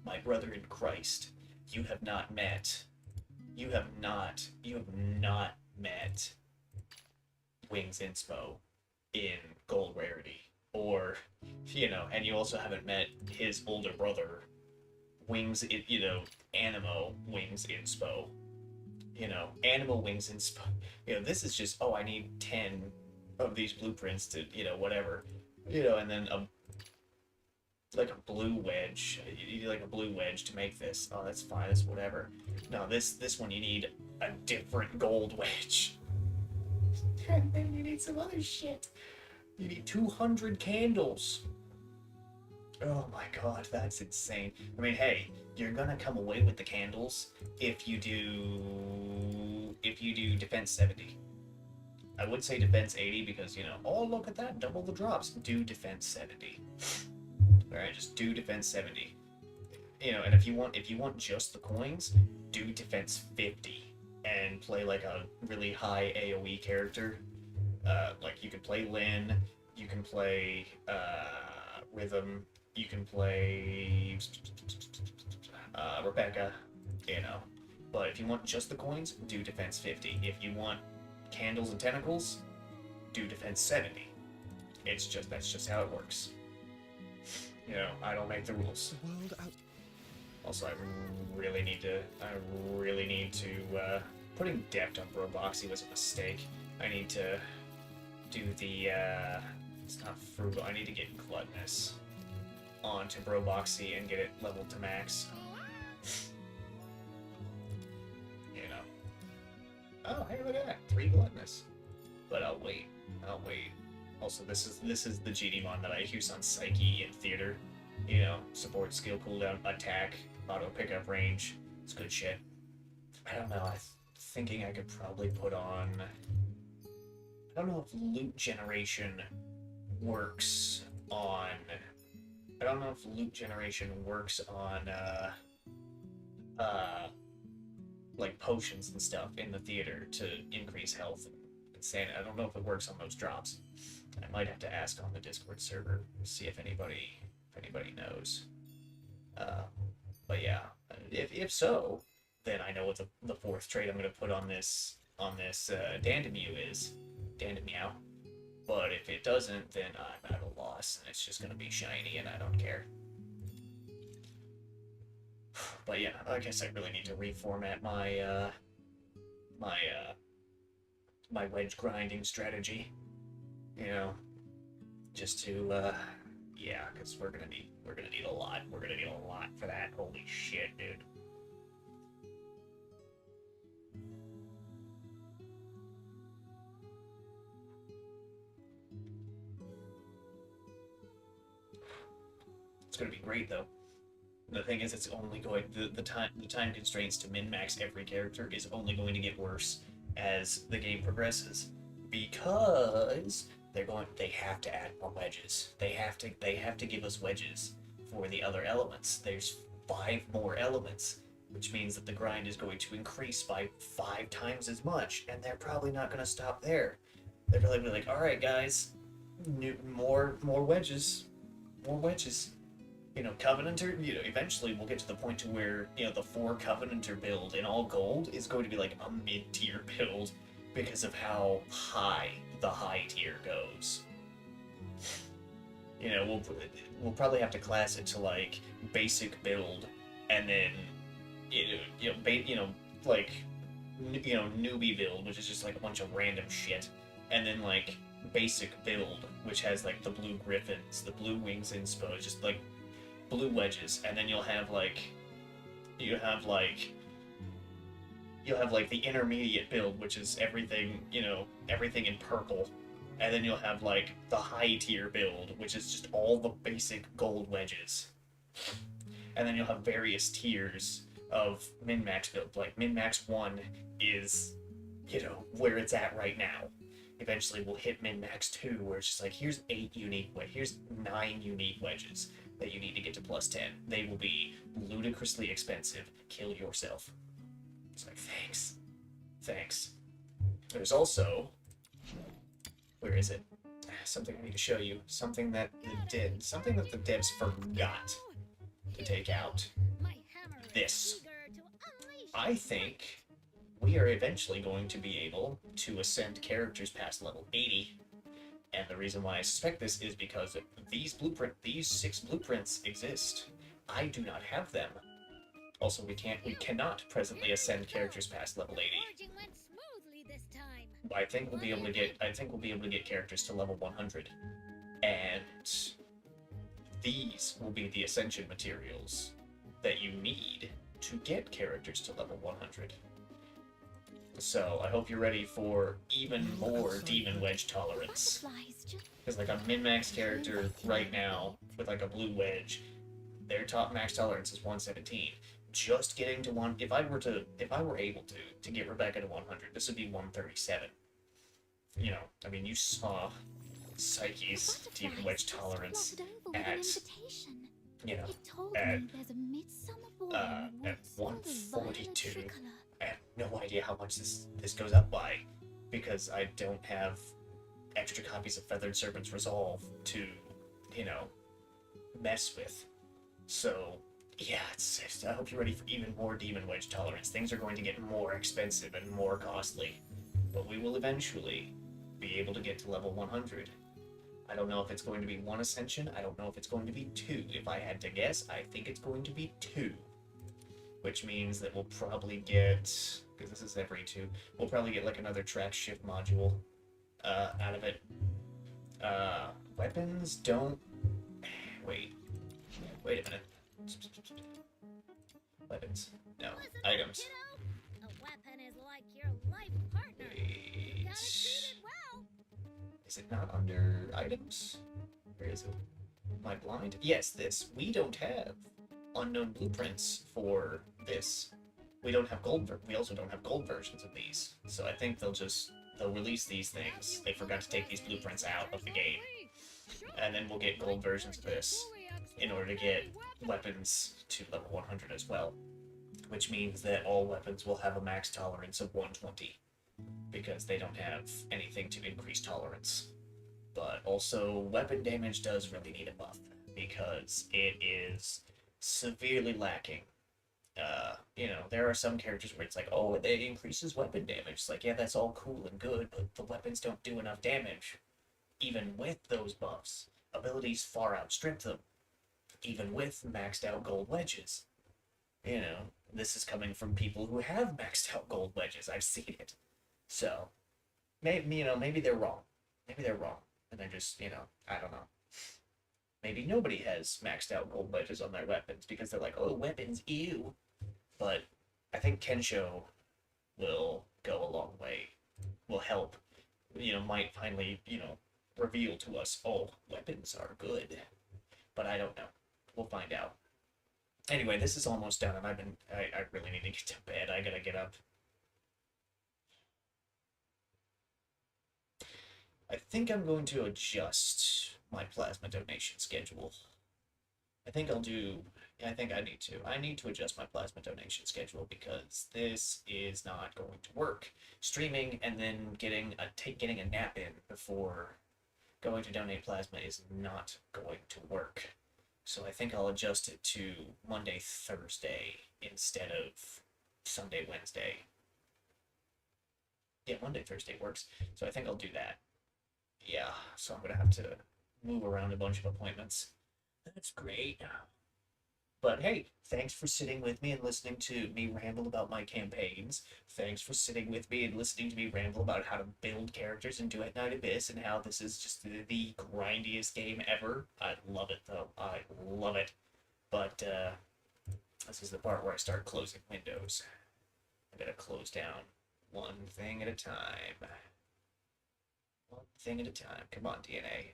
S1: My brother in Christ, you have not met Wings Inspo in gold rarity. Or, you know, and you also haven't met his older brother, Animo Wings Inspo. You know, Animal Wings Inspo. You know, this is just, oh, I need 10 of these blueprints to, you know, whatever. You know, and then a blue wedge. You need like a blue wedge to make this. Oh, that's fine, that's whatever. No, this one you need a different gold wedge. And then you need some other shit. You need 200 candles. Oh my god, that's insane. I mean, hey, you're gonna come away with the candles if you do defense 70. I would say defense 80 because, you know, oh look at that, double the drops. Do defense 70. Alright, just do defense 70. You know, and if you want just the coins, do defense 50 and play like a really high AoE character. Like you can play Lynn, you can play Rhythm, you can play Rebecca, you know. But if you want just the coins, do defense 50. If you want candles and tentacles, do defense 70. That's just how it works. You know, I don't make the rules.
S4: The world out.
S1: Also, I really need to putting Deft on Broboxy was a mistake. I need to do the it's not frugal. I need to get Gluttonous onto Broboxy and get it leveled to max. You know. Oh, hey, look at that. 3 Gluttonous. But I'll wait. Also, this is the GDmon that I use on Psyche in theater. You know, support, skill cooldown, attack, auto pickup range. It's good shit. I don't know. I'm thinking I could probably put on. I don't know if loot generation works on. Like potions and stuff in the theater to increase health and sanity. I don't know if it works on those drops. I might have to ask on the Discord server, see if anybody knows. But yeah, if so, then I know what the fourth trait I'm gonna put on this Dandamew is. Dandameow. But if it doesn't, then I'm at a loss, and it's just gonna be shiny, and I don't care. But yeah, I guess I really need to reformat my my wedge grinding strategy. You know, just to yeah, because we're gonna need a lot. We're gonna need a lot for that. Holy shit, dude. It's going to be great though. The thing is, it's only going the time constraints to min max every character is only going to get worse as the game progresses, because they have to add more wedges. They have to give us wedges for the other elements. There's 5 more elements, which means that the grind is going to increase by 5 times as much, and they're probably not going to stop there. They're probably gonna be like, all right, guys, more wedges, more wedges. You know, Covenanter, you know, eventually we'll get to the point to where, you know, the 4 Covenanter build in all gold is going to be like a mid-tier build because of how high the high tier goes. You know, we'll probably have to class it to like basic build, and then like newbie build, which is just like a bunch of random shit, and then like basic build, which has like the blue griffins, the blue wings inspo, just like blue wedges, and then you'll have like the intermediate build, which is everything, you know, everything in purple, and then you'll have like the high tier build, which is just all the basic gold wedges, and then you'll have various tiers of min-max build. Like min-max 1 is, you know, where it's at right now. Eventually we'll hit min-max 2, where it's just like, here's 9 unique wedges that you need to get to plus 10. They will be ludicrously expensive. Kill yourself. It's like, thanks. There's also, where is it? Something I need to show you. Something that the devs forgot to take out. This. I think we are eventually going to be able to ascend characters past level 80. And the reason why I suspect this is because these 6 blueprints exist. I do not have them. Also, we cannot presently ascend characters past level 80. I think we'll be able to get characters to level 100. And these will be the ascension materials that you need to get characters to level 100. So I hope you're ready for even more demon wedge tolerance. Because like a min-max character right now with like a blue wedge, their top max tolerance is 117. Just getting to one, if I were able to get Rebecca to 100, this would be 137. You know, I mean, you saw Psyche's demon wedge tolerance at, you know, at 142. I have no idea how much this goes up by, because I don't have extra copies of Feathered Serpent's Resolve to, you know, mess with. So, yeah, I hope you're ready for even more Demon Wedge tolerance. Things are going to get more expensive and more costly, but we will eventually be able to get to level 100. I don't know if it's going to be 1 ascension, I don't know if it's going to be 2. If I had to guess, I think it's going to be 2. Which means that we'll probably get, because this is every 2, we'll probably get like another track shift module out of it. Weapons don't... Wait a minute. Weapons. No. Items.
S2: A weapon is like your life partner.
S1: Wait.
S2: You gotta treat it well.
S1: Is it not under items? Where is it? Am I blind? Yes, this. We don't have unknown blueprints for this. We don't have we also don't have gold versions of these. So I think they'll release these things. They forgot to take these blueprints out of the game. And then we'll get gold versions of this in order to get weapons to level 100 as well. Which means that all weapons will have a max tolerance of 120. Because they don't have anything to increase tolerance. But also, weapon damage does really need a buff, because it is severely lacking. You know, there are some characters where it's like, oh, it increases weapon damage. It's like, yeah, that's all cool and good, but the weapons don't do enough damage. Even with those buffs, abilities far outstrip them. Even with maxed out gold wedges. You know, this is coming from people who have maxed out gold wedges. I've seen it. So, maybe they're wrong. Maybe they're wrong. And they're just, you know, I don't know. Maybe nobody has maxed out gold wedges on their weapons because they're like, oh, weapons, ew. But I think Kensho will go a long way. Will help. You know, might finally, you know, reveal to us, oh, weapons are good. But I don't know. We'll find out. Anyway, this is almost done, and I really need to get to bed. I gotta get up. I think I'm going to adjust my plasma donation schedule. I think I'll do. I think I need to. I need to adjust my plasma donation schedule because this is not going to work. Streaming and then getting a nap in before going to donate plasma is not going to work. So I think I'll adjust it to Monday, Thursday instead of Sunday, Wednesday. Yeah, Monday, Thursday works. So I think I'll do that. Yeah, so I'm gonna have to move around a bunch of appointments. That's great. But hey, thanks for sitting with me and listening to me ramble about my campaigns. Thanks for sitting with me and listening to me ramble about how to build characters in Duet Night Abyss and how this is just the grindiest game ever. I love it though. I love it. But this is the part where I start closing windows. I gotta close down one thing at a time. One thing at a time. Come on, DNA.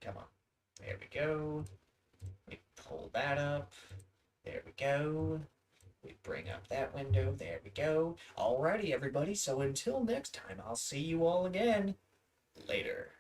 S1: Come on. There we go. We pull that up. There we go. We bring up that window. There we go. Alrighty, everybody. So until next time, I'll see you all again later.